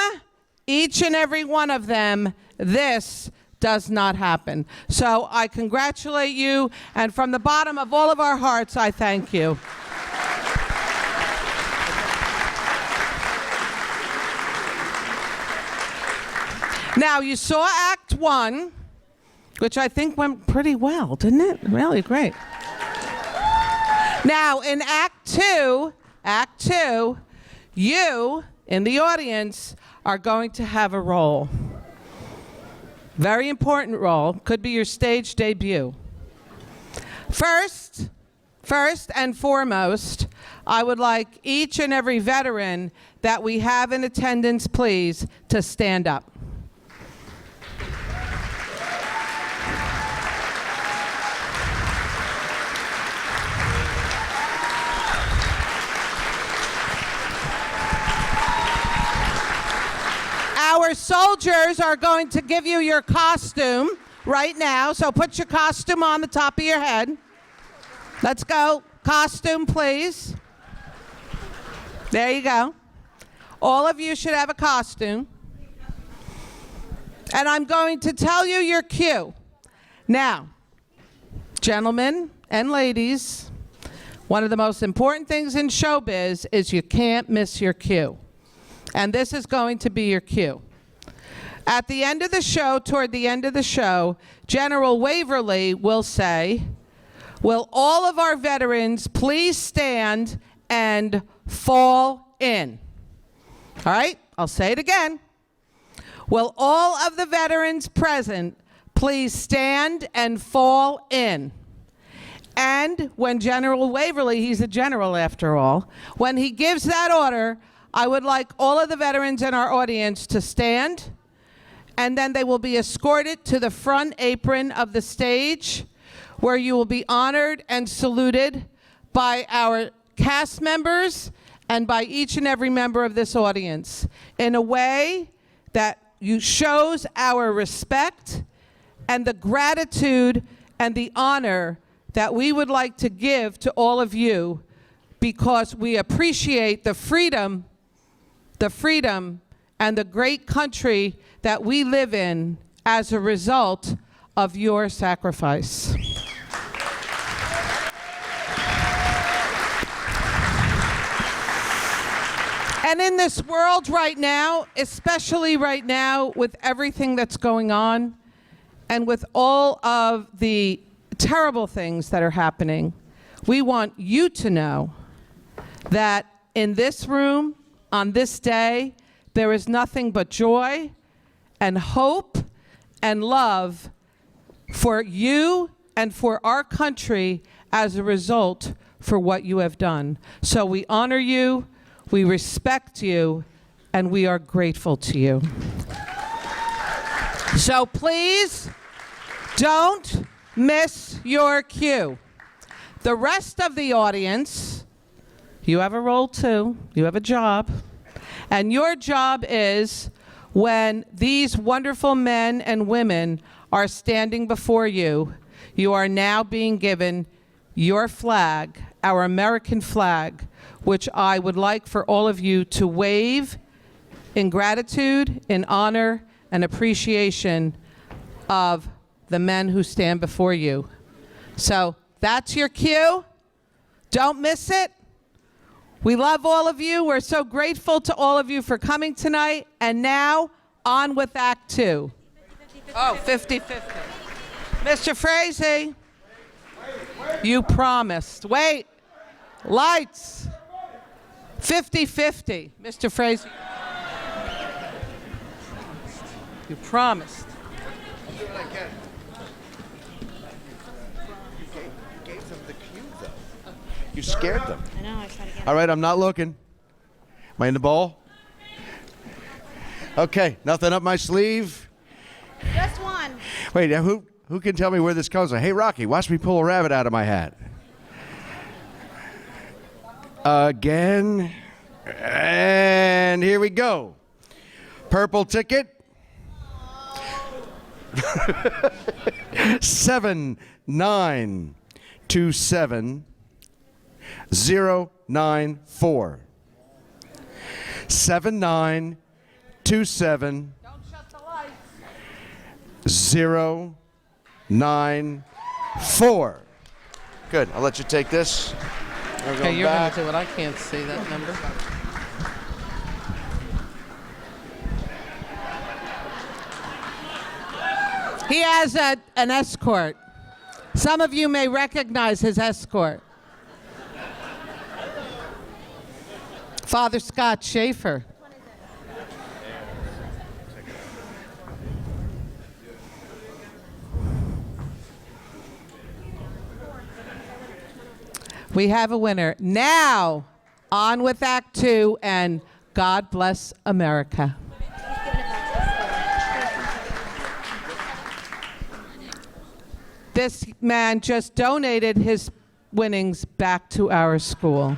each and every one of them, this does not happen. So I congratulate you, and from the bottom of all of our hearts, I thank you. Now, you saw Act 1, which I think went pretty well, didn't it? Really great. Now, in Act 2, you in the audience are going to have a role. Very important role. Could be your stage debut. First and foremost, I would like each and every veteran that we have in attendance, please, to stand up. Our soldiers are going to give you your costume right now, so put your costume on the top of your head. Let's go. Costume, please. There you go. All of you should have a costume. And I'm going to tell you your cue. Now, gentlemen and ladies, one of the most important things in showbiz is you can't miss your cue. And this is going to be your cue. At the end of the show, toward the end of the show, General Waverly will say, "Will all of our veterans please stand and fall in?" All right, I'll say it again. Will all of the veterans present please stand and fall in? And when General Waverly, he's a general after all, when he gives that order, I would like all of the veterans in our audience to stand, and then they will be escorted to the front apron of the stage, where you will be honored and saluted by our cast members and by each and every member of this audience in a way that shows our respect and the gratitude and the honor that we would like to give to all of you, because we appreciate the freedom and the great country that we live in as a result of your sacrifice. And in this world right now, especially right now with everything that's going on and with all of the terrible things that are happening, we want you to know that in this room, on this day, there is nothing but joy and hope and love for you and for our country as a result for what you have done. So we honor you, we respect you, and we are grateful to you. So please don't miss your cue. The rest of the audience, you have a role too, you have a job. And your job is, when these wonderful men and women are standing before you, you are now being given your flag, our American flag, which I would like for all of you to wave in gratitude, in honor, and appreciation of the men who stand before you. So that's your cue. Don't miss it. We love all of you. We're so grateful to all of you for coming tonight. And now, on with Act 2. Oh, 50-50. Mr. Frazee, you promised. Wait. Lights. 50-50. Mr. Frazee. You promised. I'll do what I can. You gave them the cue, though. You scared them. I know, I tried to get All right, I'm not looking. Am I in the ball? Okay, nothing up my sleeve. Just one. Wait, who can tell me where this comes from? Hey, Rocky, watch me pull a rabbit out of my hat. Again. And here we go. Purple ticket. 7927094. 7927 094. Good. I'll let you take this. Okay, you're going to do it. I can't see that number. He has an escort. Some of you may recognize his escort. Father Scott Schaefer. We have a winner. Now, on with Act 2 and God Bless America. This man just donated his winnings back to our school.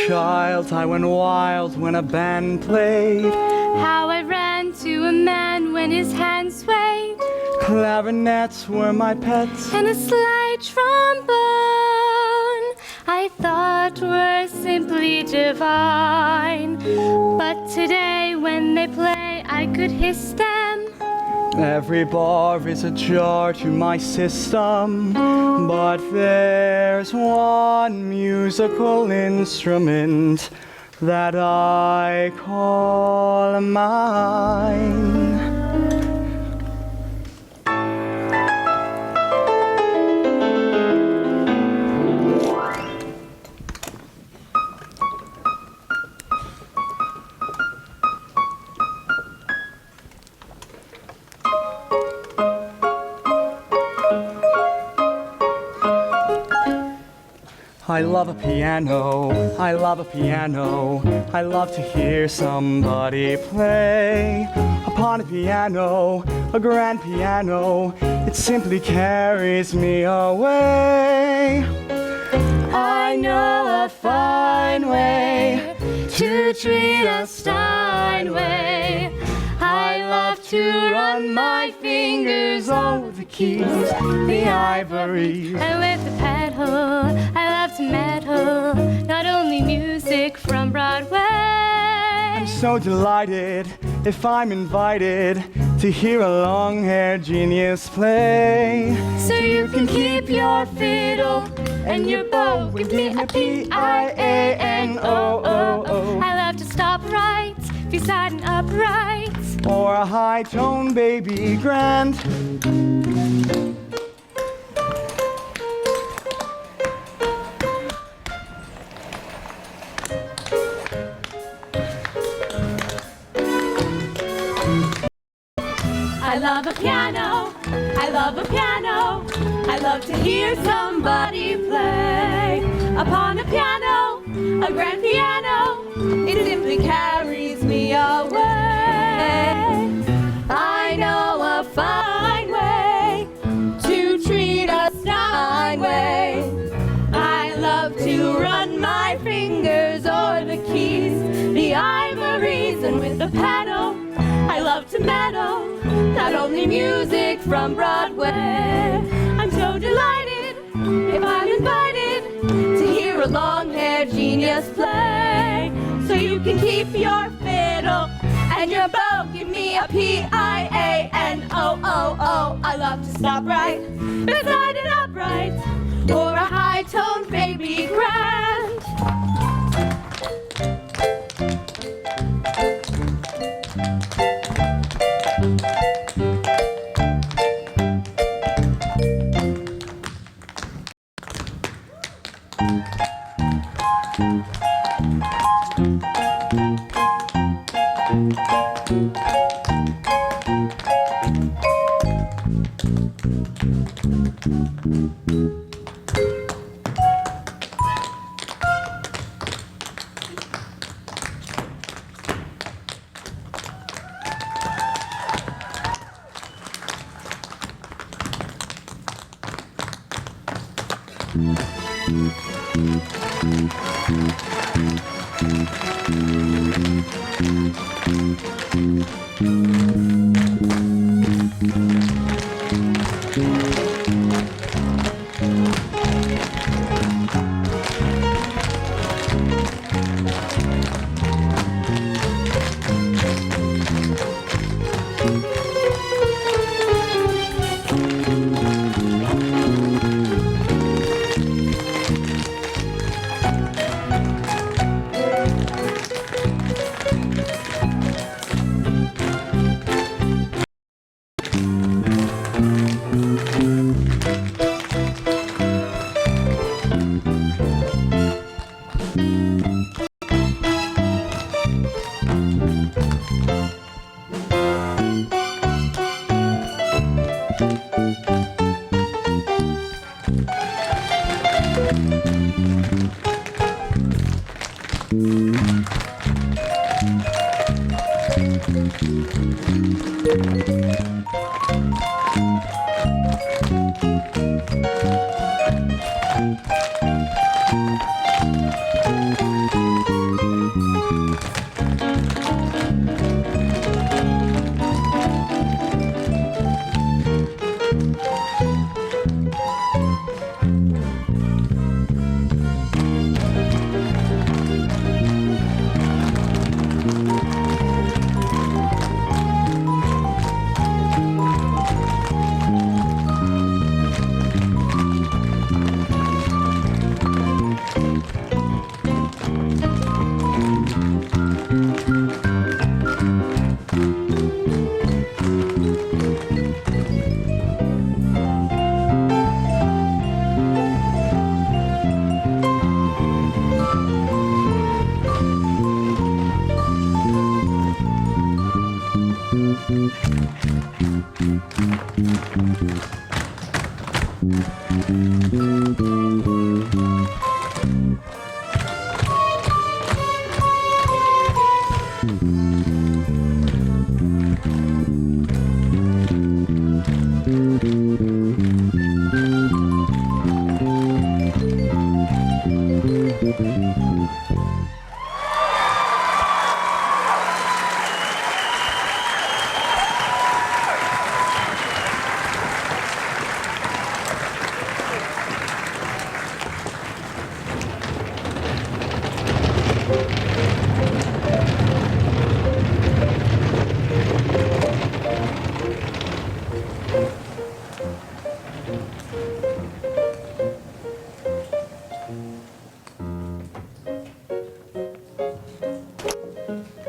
Child, I went wild when a band played. How I ran to a man when his hands swayed. Clarinets were my pets. And a slide trombone I thought were simply divine. But today when they play I could hiss them. Every bar is a jar to my system, but there's one musical instrument that I call mine. I love a piano, I love a piano. I love to hear somebody play upon a piano, a grand piano. It simply carries me away. I know a fine way to treat a Steinway. I love to run my fingers over the keys, the ivories, and with the pedal, I love to meddle, not only music from Broadway. I'm so delighted if I'm invited to hear a long-haired genius play. So you can keep your fiddle and your bow, give me a P-I-A-N-O-O-O. I love to stop right beside an upright, or a high tone baby grand. I love a piano, I love a piano. I love to hear somebody play upon a piano, a grand piano. It simply carries me away. I know a fine way to treat a Steinway. I love to run my fingers o'er the keys, the ivories, and with the pedal, I love to meddle, not only music from Broadway. I'm so delighted if I'm invited to hear a long-haired genius play. So you can keep your fiddle and your bow, give me a P-I-A-N-O-O-O. I love to stop right beside an upright, or a high-toned baby grand.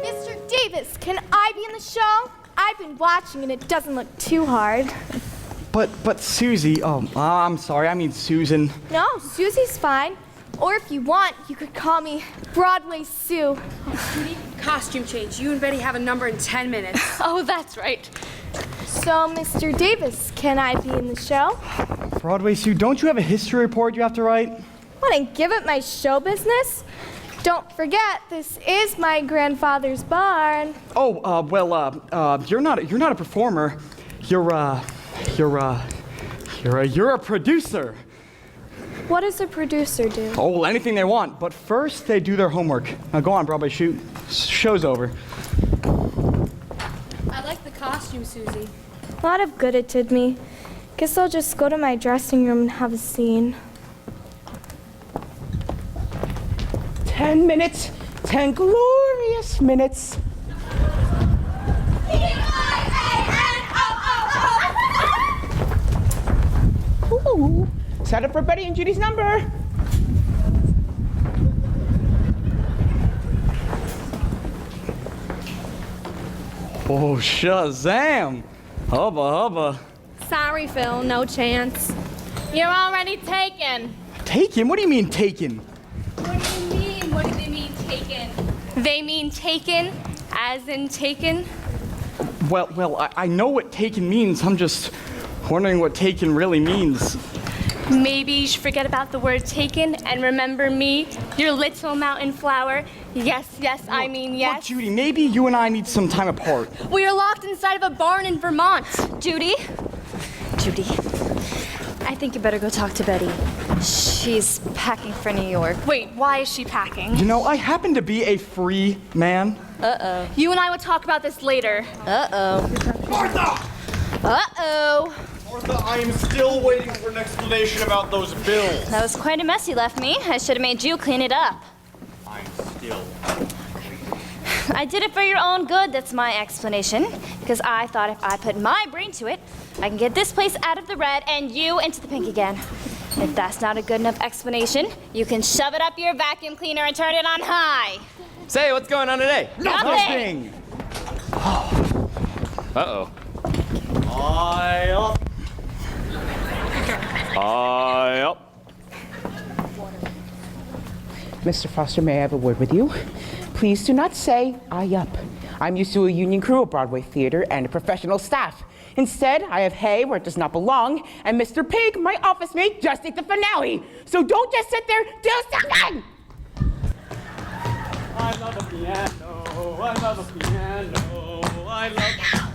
Mr. Davis, can I be in the show? I've been watching and it doesn't look too hard. But Susie, I'm sorry, I mean Susan. No, Susie's fine. Or if you want, you could call me Broadway Sue. Costume change. You and Betty have a number in 10 minutes. Oh, that's right. So, Mr. Davis, can I be in the show? Broadway Sue, don't you have a history report you have to write? Want to give it my show business? Don't forget, this is my grandfather's barn. Oh, you're not a performer. You're a producer. What does a producer do? Oh, well, anything they want, but first they do their homework. Now go on, Broadway, shoot. Show's over. I like the costume, Susie. A lot of good it did me. Guess I'll just go to my dressing room and have a scene. 10 minutes, 10 glorious minutes. Ooh, set up for Betty and Judy's number. Oh, Shazam! Hubba, hubba. Sorry, Phil, no chance. You're already taken. Taken? What do you mean taken? What do you mean? What do they mean taken? They mean taken, as in taken? Well, I know what taken means. I'm just wondering what taken really means. Maybe you should forget about the word taken and remember me, your little mountain flower. Yes, I mean yes. Look, Judy, maybe you and I need some time apart. We are locked inside of a barn in Vermont. Judy, I think you better go talk to Betty. She's packing for New York. Wait, why is she packing? You know, I happen to be a free man. Uh-oh. You and I will talk about this later. Uh-oh. Martha! Uh-oh. Martha, I am still waiting for an explanation about those bills. That was quite a mess you left me. I should have made you clean it up. I'm still. I did it for your own good, that's my explanation. Because I thought if I put my brain to it, I can get this place out of the red and you into the pink again. If that's not a good enough explanation, you can shove it up your vacuum cleaner and turn it on high. Say, what's going on today? Nothing. Uh-oh. I up. Mr. Foster, may I have a word with you? Please do not say, I up. I'm used to a union crew, a Broadway theater, and a professional staff. Instead, I have hay where it does not belong, and Mr. Pig, my office mate, just ate the finale. So don't just sit there, do something! I love a piano, I love a piano, I love...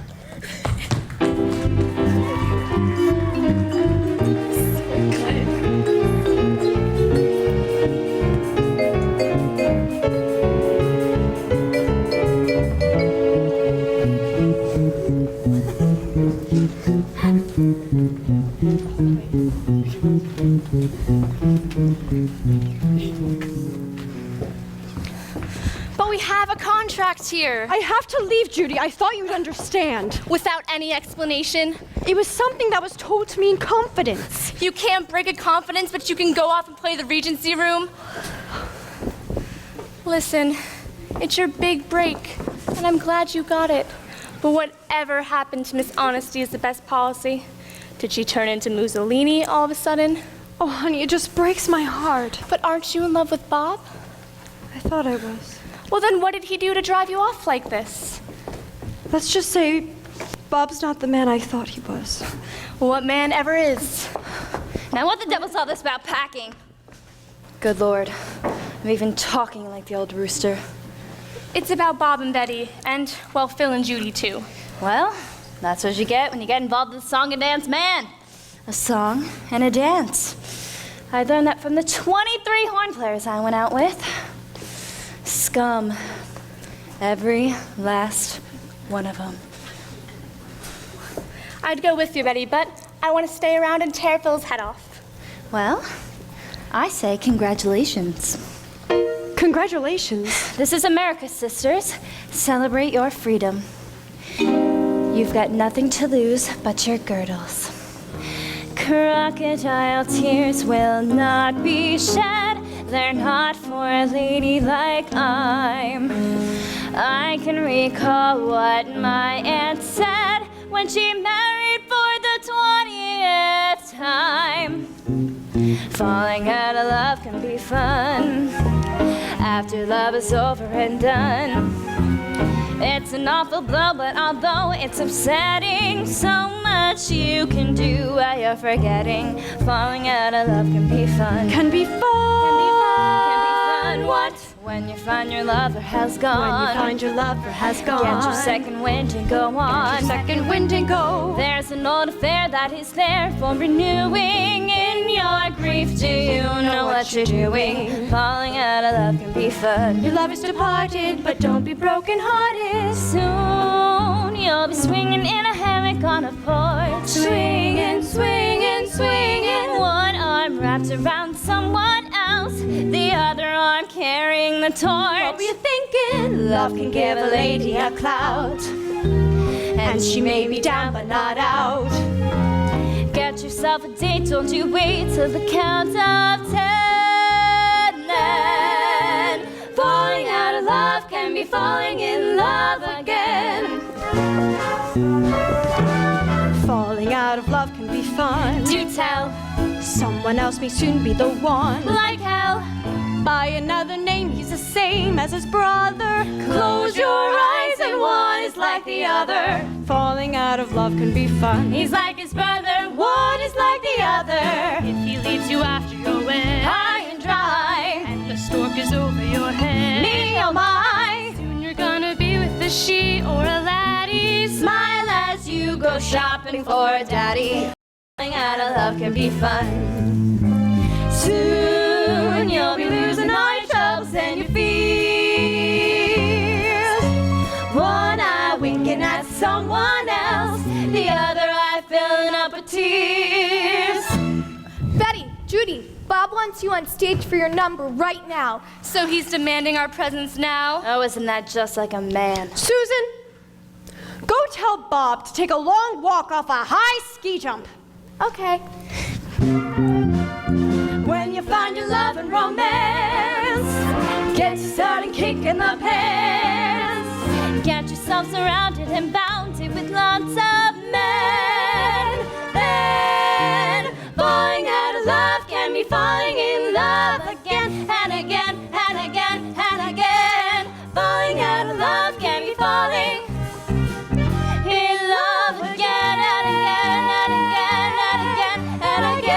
But we have a contract here. I have to leave, Judy. I thought you'd understand. Without any explanation? It was something that was told to me in confidence. You can't break a confidence, but you can go off and play the Regency room? Listen, it's your big break, and I'm glad you got it. But whatever happened to Miss Honesty is the best policy? Did she turn into Mussolini all of a sudden? Oh, honey, it just breaks my heart. But aren't you in love with Bob? I thought I was. Well, then what did he do to drive you off like this? Let's just say Bob's not the man I thought he was. What man ever is? Now what the devil's all this about packing? Good Lord, I'm even talking like the old rooster. It's about Bob and Betty, and, well, Phil and Judy, too. Well, that's what you get when you get involved with a song and dance man. A song and a dance. I learned that from the 23 horn players I went out with. Scum. Every last one of them. I'd go with you, Betty, but I want to stay around and tear Phil's head off. Well, I say congratulations. Congratulations. This is America, sisters. Celebrate your freedom. You've got nothing to lose but your girdles. Crocodile tears will not be shed. They're not for a lady like I can recall what my aunt said when she married for the 20th time. Falling out of love can be fun after love is over and done. It's an awful blow, but although it's upsetting, so much you can do while you're forgetting. Falling out of love can be fun. Can be fun. Can be fun. What? When you find your lover has gone. When you find your lover has gone. Get your second wind and go on. Get your second wind and go. There's an old affair that is there for renewing. In your grief, do you know what you're doing? Falling out of love can be fun. Your love is departed, but don't be broken-hearted. Soon you'll be swinging in a hammock on a porch. Swinging, swinging, swinging. One arm wrapped around someone else, the other arm carrying the torch. What were you thinking? Love can give a lady a clout, And she may be down, but not out. Get yourself a date, don't you wait till the count of 10. Then falling out of love can be falling in love again. Falling out of love can be fun. Do tell. Someone else may soon be the one. Like hell. By another name, he's the same as his brother. Close your eyes and one is like the other. Falling out of love can be fun. He's like his brother, one is like the other. If he leaves you after you're wet, High and dry, and the stork is over your head, me oh my. soon you're gonna be with a she or a laddie. Smile as you go shopping for a daddy. Falling out of love can be fun. Soon you'll be losing all your troubles and your fears. One eye winking at someone else, the other eye filling up with tears. Betty, Judy, Bob wants you on stage for your number right now. So he's demanding our presence now? Oh, isn't that just like a man? Susan, go tell Bob to take a long walk off a high ski jump. Okay. When you find your love and romance, get started kicking the pants. Get yourself surrounded and bounded with lots of men. Then, falling out of love can be falling in love again and again and again and again. Falling out of love can be falling in love again and again and again and again and again.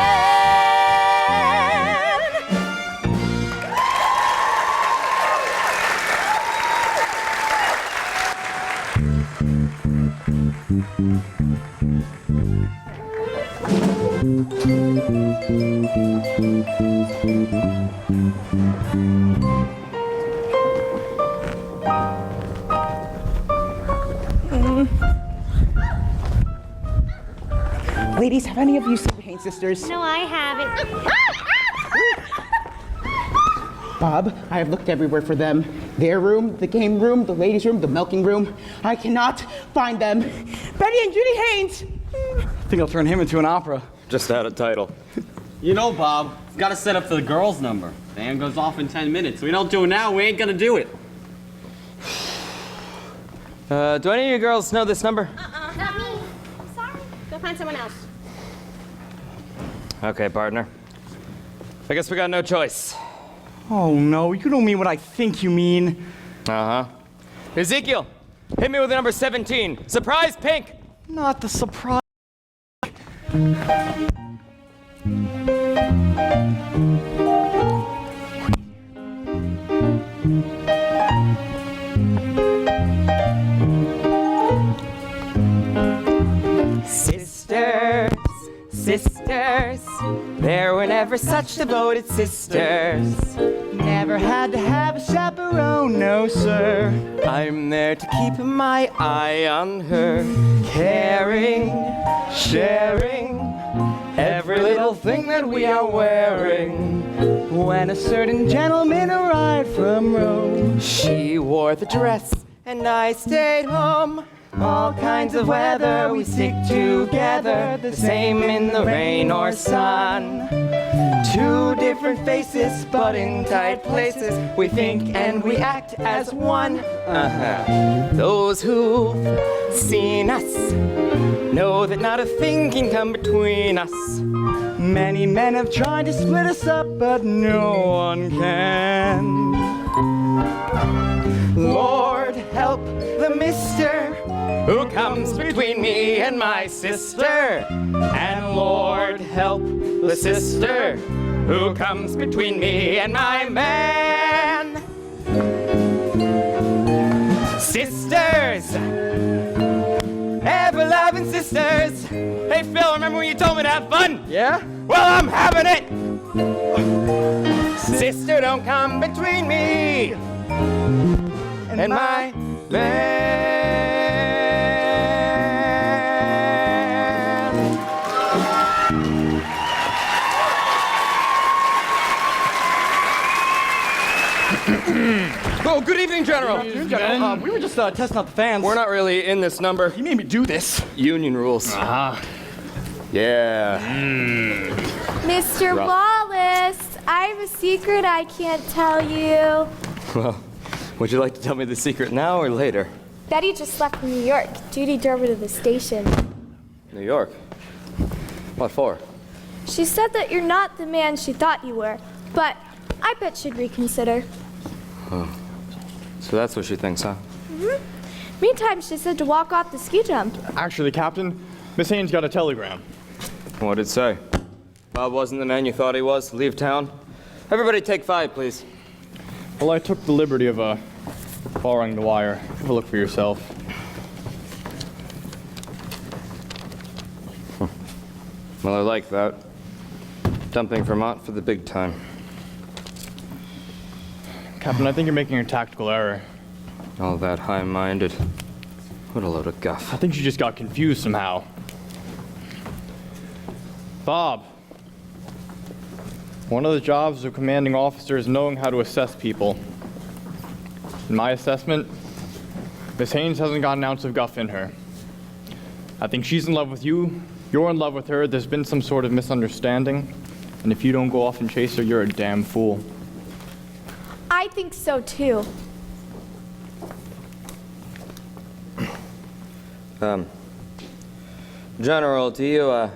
Ladies, have any of you seen the Haynes sisters? No, I haven't. Bob, I have looked everywhere for them. Their room, the game room, the ladies' room, the milking room. I cannot find them. Betty and Judy Haynes! I think I'll turn him into an opera. Just out of title. You know, Bob, we've got to set up for the girls' number. The band goes off in 10 minutes. We don't do it now, we ain't gonna do it. Do any of you girls know this number? Not me. I'm sorry. Go find someone else. Okay, partner. I guess we got no choice. Oh no, you don't mean what I think you mean. Uh-huh. Ezekiel, hit me with the number 17. Surprise pink! Not the surprise. Sisters, sisters, there were never such devoted sisters. Never had to have a chaperone, no sir. I'm there to keep my eye on her, caring, sharing every little thing that we are wearing. When a certain gentleman arrived from Rome, she wore the dress and I stayed home. All kinds of weather, we stick together, the same in the rain or sun. Two different faces, but in tight places, we think and we act as one. Those who've seen us know that not a thing can come between us. many men have tried to split us up, but no one can. Lord, help the mister who comes between me and my sister. And Lord, help the sister who comes between me and my man. Sisters, ever-loving sisters. Hey, Phil, remember when you told me to have fun? Yeah? Well, I'm having it. Sister, don't come between me and my man. Oh, good evening, General. We were just testing out the fans. We're not really in this number. You made me do this. Union rules. Yeah. Mr. Rough. Wallace, I have a secret I can't tell you. Well, would you like to tell me the secret now or later? Betty just left from New York. Judy drove her to the station. New York. What for? She said that you're not the man she thought you were, but I bet she'd reconsider. Oh. So that's what she thinks, huh? Meantime, she said to walk off the ski jump. Actually, Captain, Miss Haynes got a telegram. What did it say? Bob wasn't the man you thought he was. Leave town. Everybody take 5, please. Well, I took the liberty of borrowing the wire. Have a look for yourself. Well, I like that. Dumping Vermont for the big time. Captain, I think you're making a tactical error. All that high-minded. What a load of guff. I think you just got confused somehow. Bob, one of the jobs of a commanding officer is knowing how to assess people. In my assessment, Miss Haynes hasn't got an ounce of guff in her. I think she's in love with you, you're in love with her, there's been some sort of misunderstanding, and if you don't go off and chase her, you're a damn fool. I think so too. General, do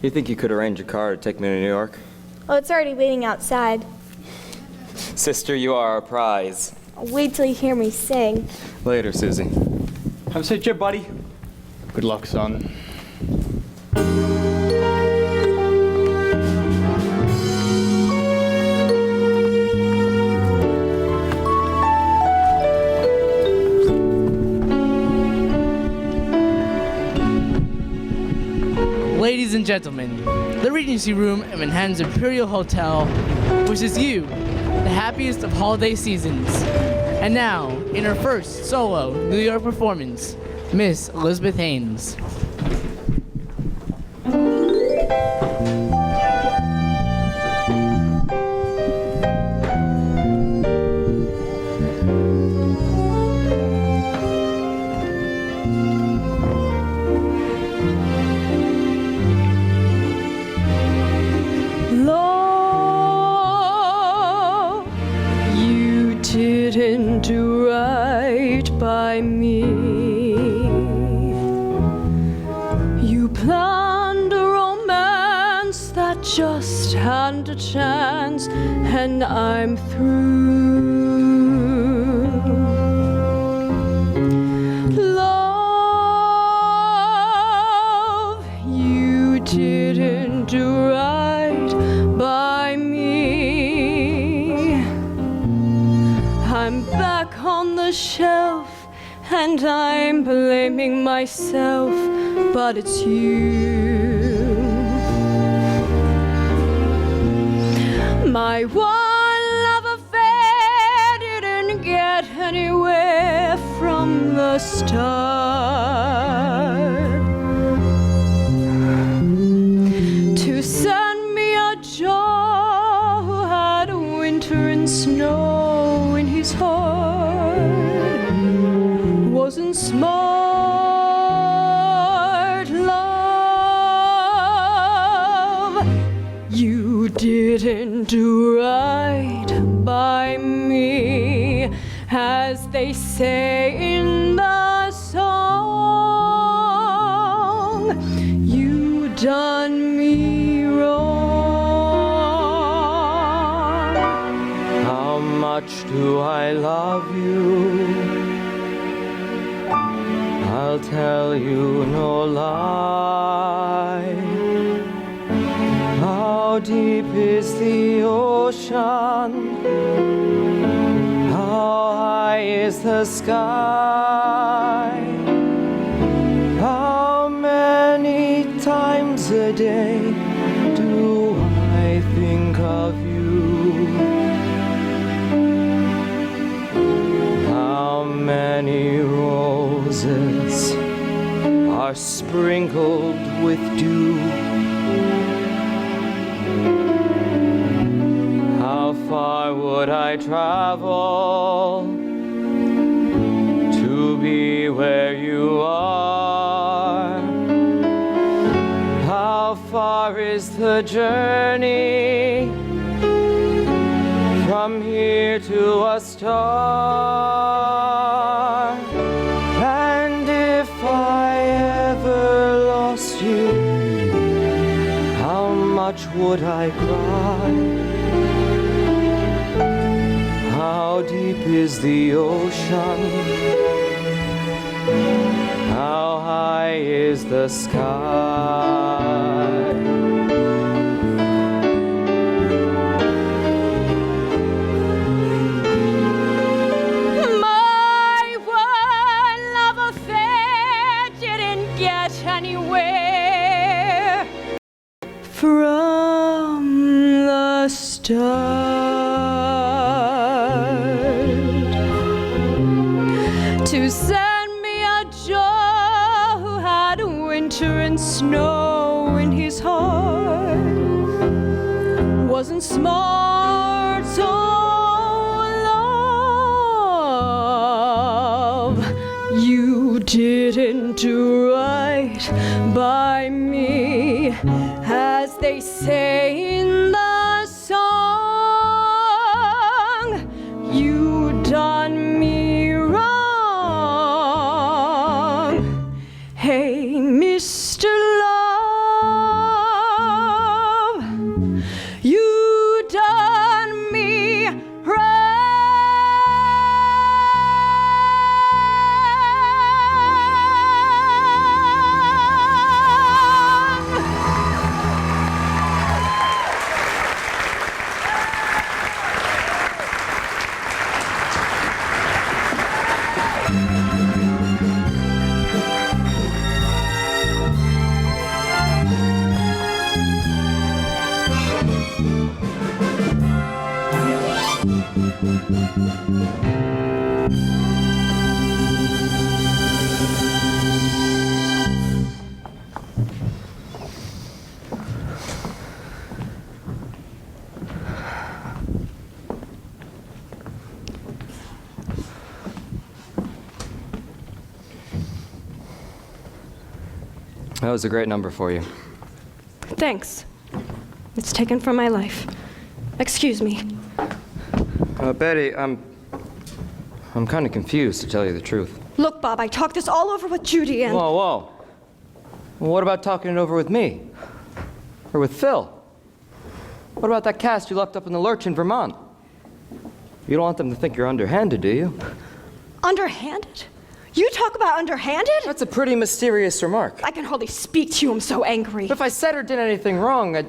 you think you could arrange a car to take me to New York? Oh, it's already waiting outside. Sister, you are our prize. Wait till you hear me sing. Later, Susie. Have a safe trip, buddy. Good luck, son. Ladies and gentlemen, the Regency Room at Manhattan's Imperial Hotel wishes you the happiest of holiday seasons. And now, in her first solo New York performance, Miss Elizabeth Haynes. Lord, you didn't do right by me. You planned a romance that just hadn't a chance, and I'm through. Love, you didn't do right by me. I'm back on the shelf and I'm blaming myself, but it's you. My one love affair didn't get anywhere from the start. To send me a Joe who had winter and snow in his heart wasn't smart. Love, you didn't do right by me, as they say in the song. You done me wrong. How much do I love you? I'll tell you no lie. How deep is the ocean? How high is the sky? How many times a day do I think of you? How many roses are sprinkled with dew? How far would I travel to be where you are? How far is the journey from here to a star? And if I ever lost you, how much would I cry? How deep is the ocean? How high is the sky? My one love affair didn't get anywhere from the start. To send me a Joe who had winter and snow in his heart wasn't smart, so love, you didn't do right by me, as they say in the song. You done me wrong. Hey, Mr. Love, you done me That was a great number for you. Thanks. It's taken from my life. Excuse me. Betty, I'm kind of confused, to tell you the truth. Look, Bob, I talked this all over with Judy and... Whoa, whoa. Well, what about talking it over with me? Or with Phil? What about that cast you locked up in the lurch in Vermont? You don't want them to think you're underhanded, do you? Underhanded? You talk about underhanded? That's a pretty mysterious remark. I can hardly speak to you. I'm so angry. If I said or did anything wrong, I'd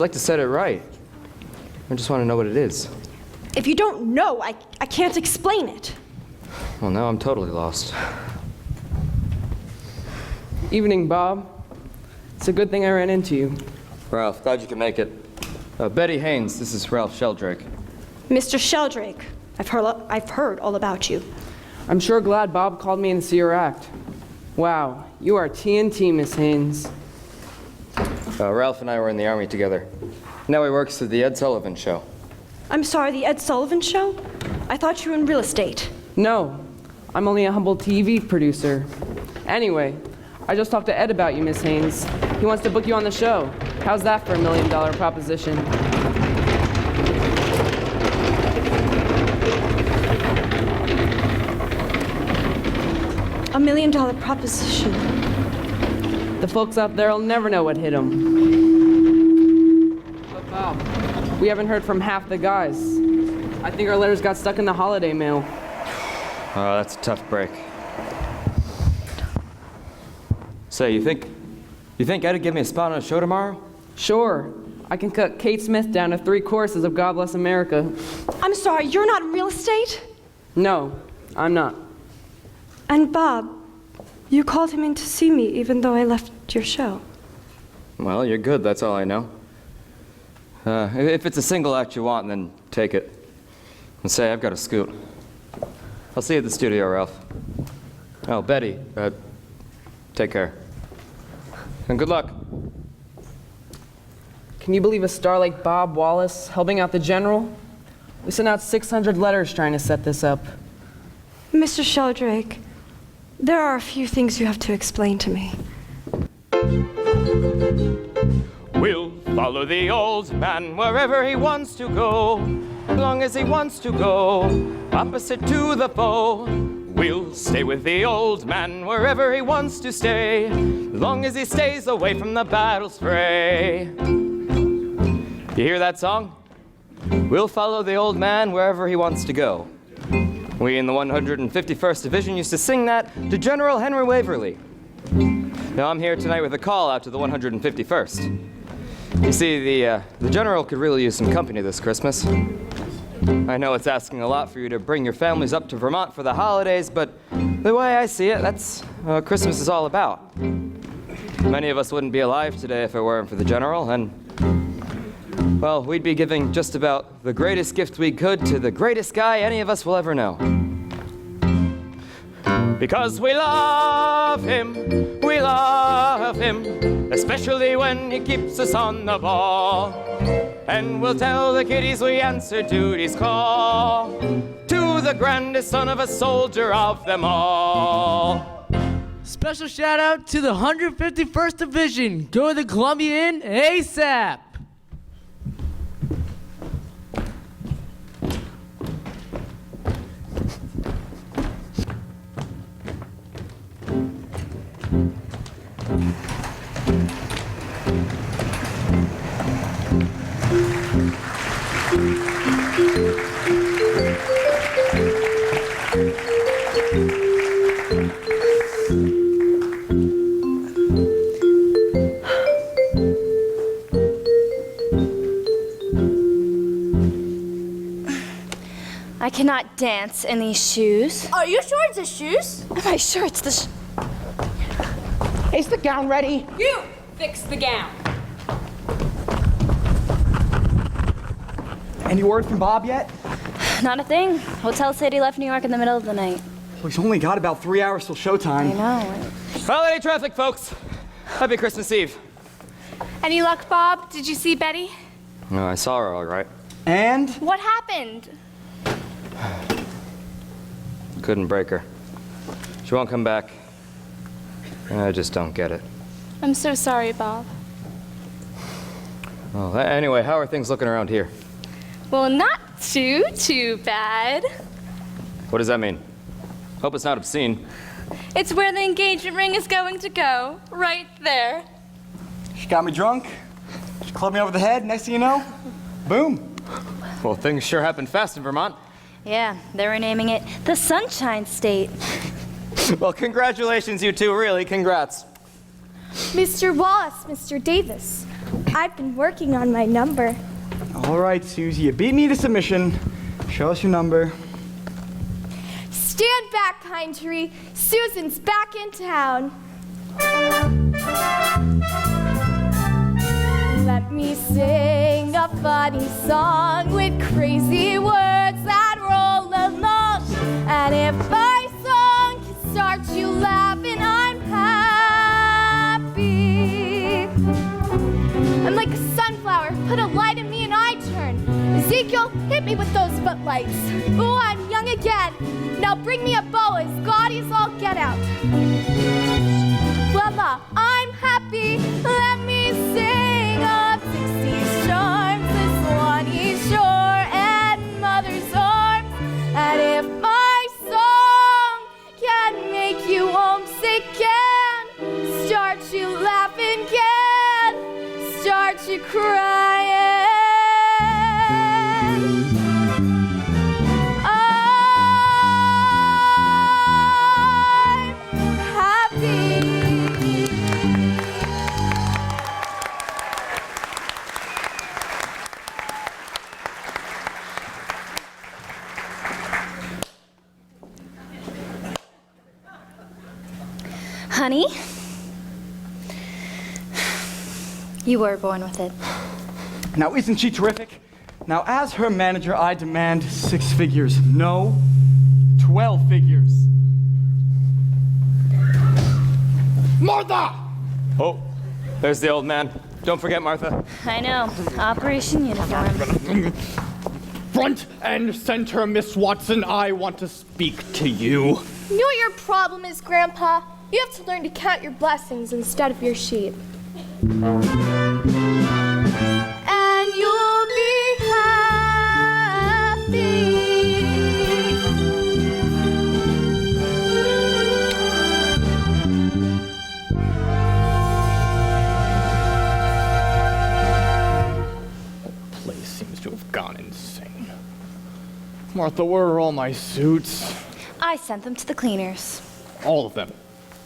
like to set it right. I just want to know what it is. If you don't know, I can't explain it. Well, now I'm totally lost. Evening, Bob. It's a good thing I ran into you. Ralph, glad you could make it. Betty Haynes, this is Ralph Sheldrake. Mr. Sheldrake, I've heard all about you. I'm sure glad Bob called me in to see your act. Wow, you are TNT, Miss Haynes. Ralph and I were in the Army together. Now he works at the Ed Sullivan Show. I'm sorry, the Ed Sullivan Show? I thought you were in real estate. No, I'm only a humble TV producer. Anyway, I just talked to Ed about you, Miss Haynes. He wants to book you on the show. How's that for $1 million proposition? $1 million proposition. The folks out there'll never know what hit them. But Bob, we haven't heard from half the guys. I think our letters got stuck in the holiday mail. Oh, that's a tough break. Say, you think Ed'd give me a spot on a show tomorrow? Sure. I can cut Kate Smith down to 3 courses of God Bless America. I'm sorry, you're not in real estate? No, I'm not. And Bob, you called him in to see me even though I left your show. Well, you're good, that's all I know. If it's a single act you want, then take it. And say, I've got to scoot. I'll see you at the studio, Ralph. Oh, Betty, take care. And good luck. Can you believe a star like Bob Wallace helping out the general? We sent out 600 letters trying to set this up. Mr. Sheldrake, there are a few things you have to explain to me. We'll follow the old man wherever he wants to go, as long as he wants to go, opposite to the foe. We'll stay with the old man wherever he wants to stay, as long as he stays away from the battle's fray. You hear that song? We'll follow the old man wherever he wants to go. We in the 151st Division used to sing that to General Henry Waverly. Now I'm here tonight with a call out to the 151st. You see, the General could really use some company this Christmas. I know it's asking a lot for you to bring your families up to Vermont for the holidays, but the way I see it, that's what Christmas is all about. Many of us wouldn't be alive today if it weren't for the General, and, well, we'd be giving just about the greatest gift we could to the greatest guy any of us will ever know. Because we love him, especially when he keeps us on the ball. And we'll tell the kiddies we answer duty's call to the grandest son of a soldier of them all. Special shout out to the 151st Division. Go to the Columbia Inn ASAP. I cannot dance in these shoes. Are you sure it's the shoes? Am I sure it's the Is the gown ready? You fix the gown. Any word from Bob yet? Not a thing. Hotel said he left New York in the middle of the night. Well, he's only got about 3 hours till showtime. I know. Holiday traffic, folks. Happy Christmas Eve. Any luck, Bob? Did you see Betty? No, I saw her all right. And? What happened? Couldn't break her. She won't come back. I just don't get it. I'm so sorry, Bob. Well, anyway, how are things looking around here? Well, not too bad. What does that mean? Hope it's not obscene. It's where the engagement ring is going to go. Right there. She got me drunk. She clubbed me over the head. Next thing you know, boom. Well, things sure happen fast in Vermont. Yeah, they were naming it the Sunshine State. Well, congratulations, you two, really, congrats. Mr. Wallace, Mr. Davis, I've been working on my number. All right, Susie, you beat me to submission. Show us your number. Stand back, Pine Tree. Susan's back in town. Let me sing a funny song with crazy words that roll along. And if my song can start you laughing, I'm happy. I'm like a sunflower, put a light in me and I turn. Ezekiel, hit me with those footlights. Ooh, I'm young again. Now bring me a bow as gaudy as all get out. Voila, I'm happy. Let me sing of 60s charms, the Swanee shore and mother's arms. And if my song can make you homesick, can start you laughing, can start you crying. Honey, you were born with it. Now, isn't she terrific? Now, as her manager, I demand 6 figures. No, 12 figures. Martha! Oh, there's the old man. Don't forget Martha. I know. Operation Uniform. Front and center, Miss Watson, I want to speak to you. You know what your problem is, Grandpa? You have to learn to count your blessings instead of your sheep. And you'll be happy. seems to have gone insane. Martha, where are all my suits? I sent them to the cleaners. All of them.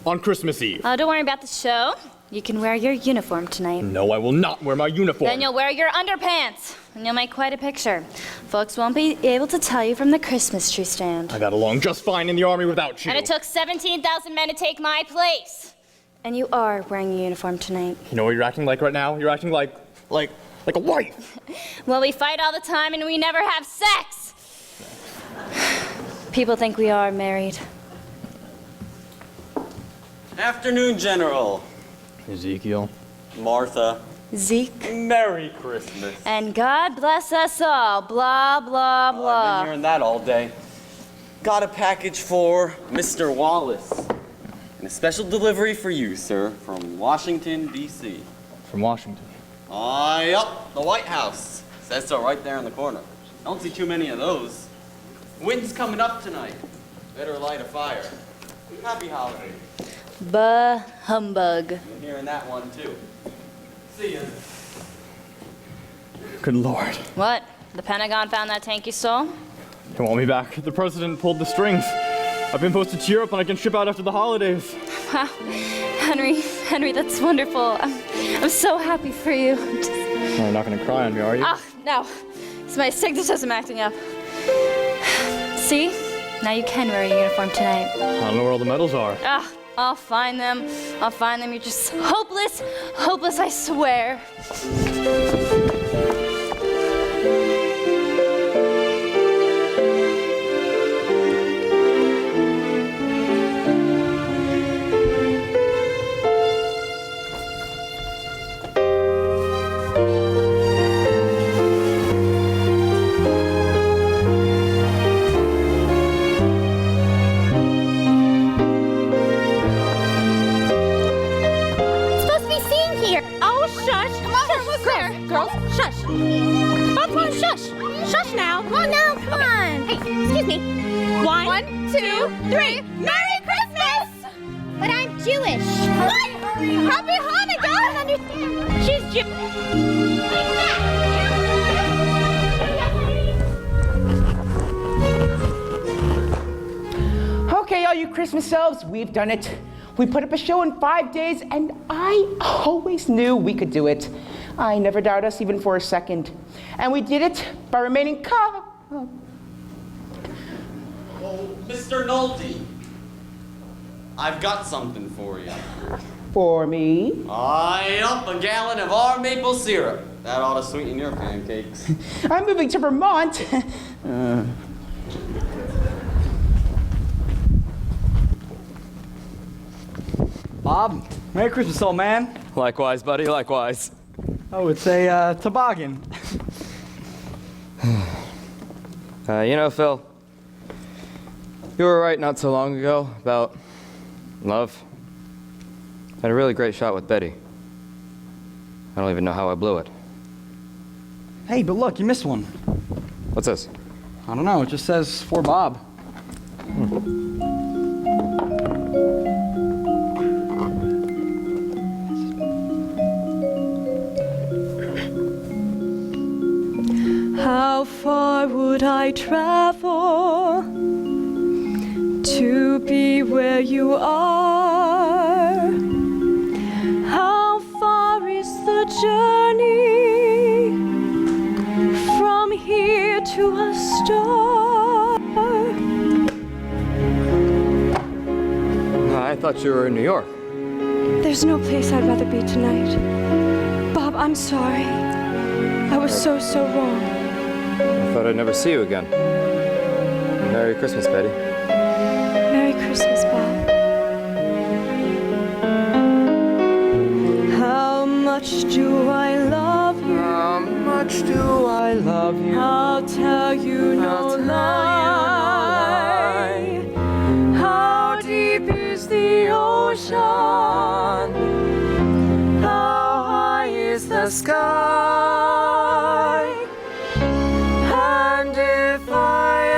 On Christmas Eve. Oh, don't worry about the show. You can wear your uniform tonight. No, I will not wear my uniform. Then you'll wear your underpants, and you'll make quite a picture. Folks won't be able to tell you from the Christmas tree stand. I got along just fine in the army without you. And it took 17,000 men to take my place. And you are wearing a uniform tonight. You know what you're acting like right now? You're acting like a wife. Well, we fight all the time and we never have sex. People think we are married. Afternoon, General. Ezekiel. Martha. Zeke. Merry Christmas. And God bless us all. Blah, blah, I've blah. been hearing that all day. Got a package for Mr. Wallace. And a special delivery for you, sir, from Washington, D.C. From Washington? Yup, the White House. Says so right there in the corner. Don't see too many of those. Wind's coming up tonight. Better light a fire. Happy holiday. Bah humbug. I'm hearing that one, too. See ya. Good Lord. What? The Pentagon found that tank you stole? They want me back. The president pulled the strings. I've been posted to Europe and I can ship out after the holidays. Wow. Henry, that's wonderful. I'm so happy for you. You're not gonna cry on me, are you? Ah, no. It's my sickness system acting up. See? Now you can wear a uniform tonight. I don't know where all the medals are. Ah, I'll find them. You're just hopeless, I swear. Girls, shush. Both of you, shush. Shush now. Oh, no, come on. Hey, excuse me. One, two, three. Merry Christmas! But I'm Jewish. What? Happy Hanukkah! I don't understand. She's Okay, all you Christmas elves, we've done it. We put up a show in 5 days, and I always knew we could do it. I never doubted us even for a second. And we did it by remaining calm. Oh, Mr. Nolte, I've got something for you. For me? Yup, a gallon of our maple syrup. That ought to sweeten your pancakes. I'm moving to Vermont. Bob, Merry Christmas, old man. Likewise, buddy, likewise. Oh, it's a toboggan. You know, Phil, you were right not so long ago about love. I had a really great shot with Betty. I don't even know how I blew it. Hey, but look, you missed one. What's this? I don't know, it just says for Bob. How far would I travel to be where you are? How far is the journey from here to a star? I thought you were in New York. There's no place I'd rather be tonight. Bob, I'm sorry. I was so wrong. I thought I'd never see you again. Merry Christmas, Betty. Merry Christmas, Bob. How much do I love you? How much do I love you? I'll tell you no lie. How deep is the ocean? How high is the sky? And if I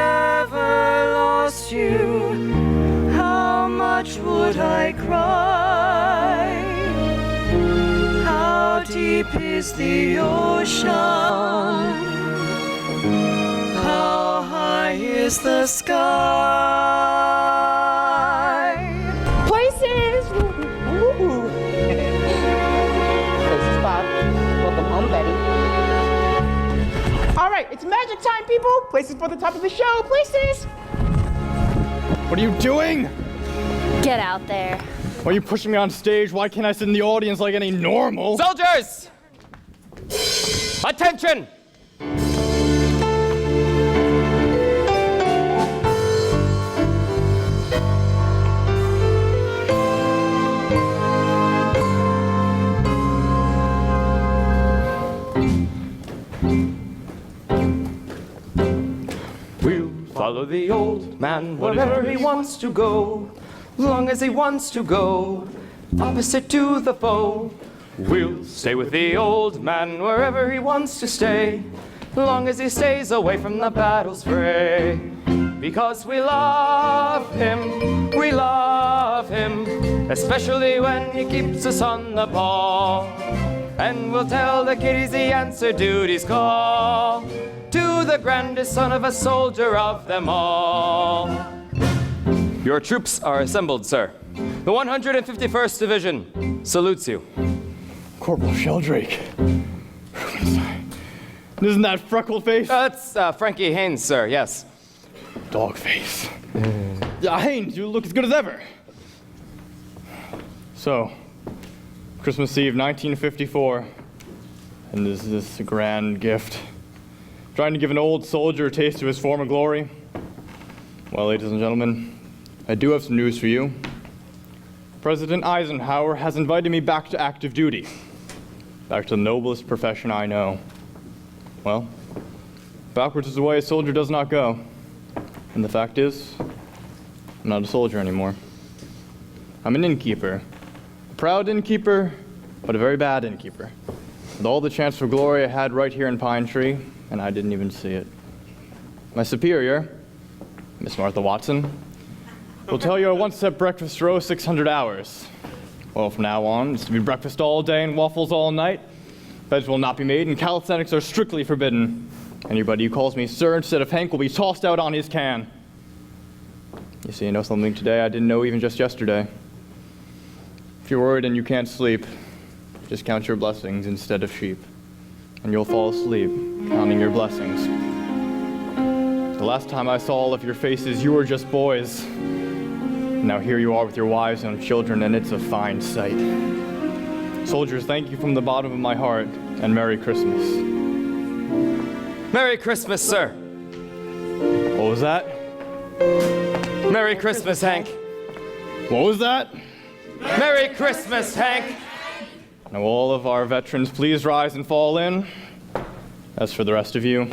ever lost you, how much would I cry? How deep is the ocean? kiss the sky. Places! Ooh. Places, Bob. Welcome home, Betty. All right, it's magic time, people. Places for the top of the show. Places! What are you doing? Get out there. Why are you pushing me on stage? Why can't I sit in the audience like any normal? Soldiers! Attention! We'll follow the old man wherever he wants to go, long as he wants to go, opposite to the foe. We'll stay with the old man wherever he wants to stay, long as he stays away from the battle's fray. Because we love him, especially when he keeps us on the ball. And we'll tell the kiddies he answered duty's call to the grandest son of a soldier of them all. Your troops are assembled, sir. The 151st Division salutes you. Corporal Sheldrake. Isn't that freckled face? That's Frankie Haynes, sir, yes. Dog face. Haynes, you look as good as ever. So, Christmas Eve, 1954. And is this a grand gift? Trying to give an old soldier a taste of his former glory? Well, ladies and gentlemen, I do have some news for you. President Eisenhower has invited me back to active duty. Back to the noblest profession I know. Well, backwards is the way a soldier does not go. And the fact is, I'm not a soldier anymore. I'm an innkeeper. A proud innkeeper, but a very bad innkeeper. With all the chance for glory I had right here in Pine Tree, and I didn't even see it. My superior, Miss Martha Watson, will tell you I once set breakfast for 600 hours. Well, from now on, it's to be breakfast all day and waffles all night. Beds will not be made, and calisthenics are strictly forbidden. Anybody who calls me sir instead of Hank will be tossed out on his can. You see, I know something today I didn't know even just yesterday. If you're worried and you can't sleep, just count your blessings instead of sheep, and you'll fall asleep counting your blessings. The last time I saw all of your faces, you were just boys. Now here you are with your wives and children, and it's a fine sight. Soldiers, thank you from the bottom of my heart, and Merry Christmas. Merry Christmas, sir. What was that? Merry Christmas, Hank. What was that? Merry Christmas, Hank. Now all of our veterans, please rise and fall in. As for the rest of you,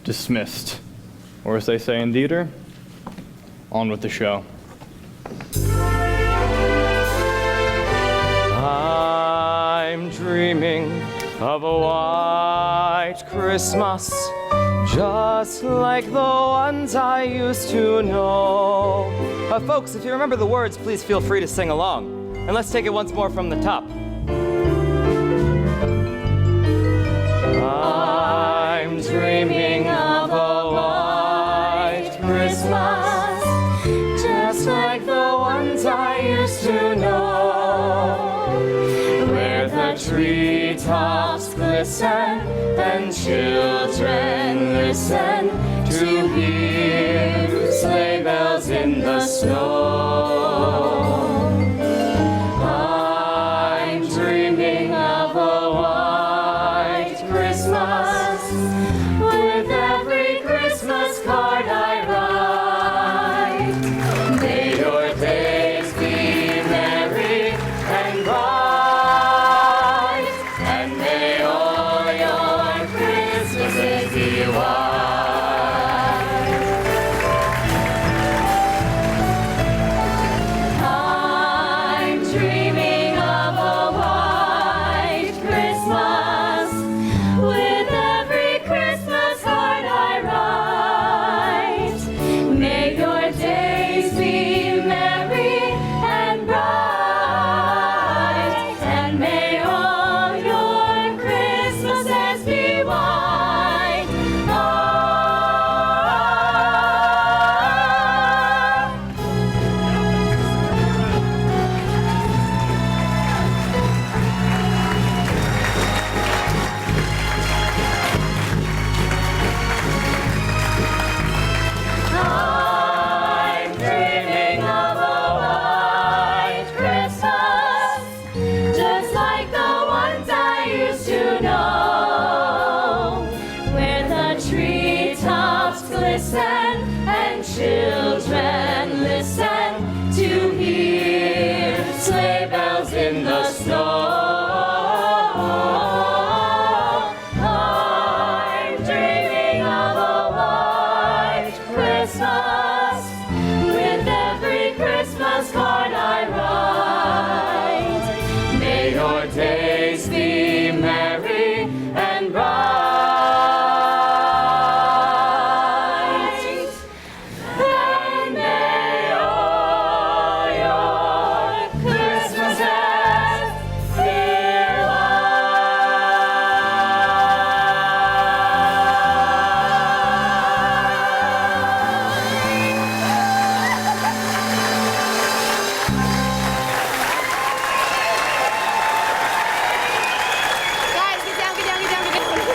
dismissed. Or as they say in theater, on with the show. I'm dreaming of a white Christmas, just like the ones I used to know. Folks, if you remember the words, please feel free to sing along. And let's take it once more from the top. I'm dreaming of a white Christmas, just like the ones I used to know, where the treetops glisten and children listen to hear sleigh bells in the snow. I'm dreaming of a white Christmas, with every Christmas card I write. May your days be merry and bright, and may all your Christmases be white. I'm dreaming of a white Christmas, with every Christmas card I write. May your days be merry and bright, and may all your Christmases be white. listen, and children listen to hear sleigh bells in the snow. I'm dreaming of a white Christmas with every Christmas card I write. May your days be merry and bright. And may all your Christmases be Guys, get down, get down, get down, get down.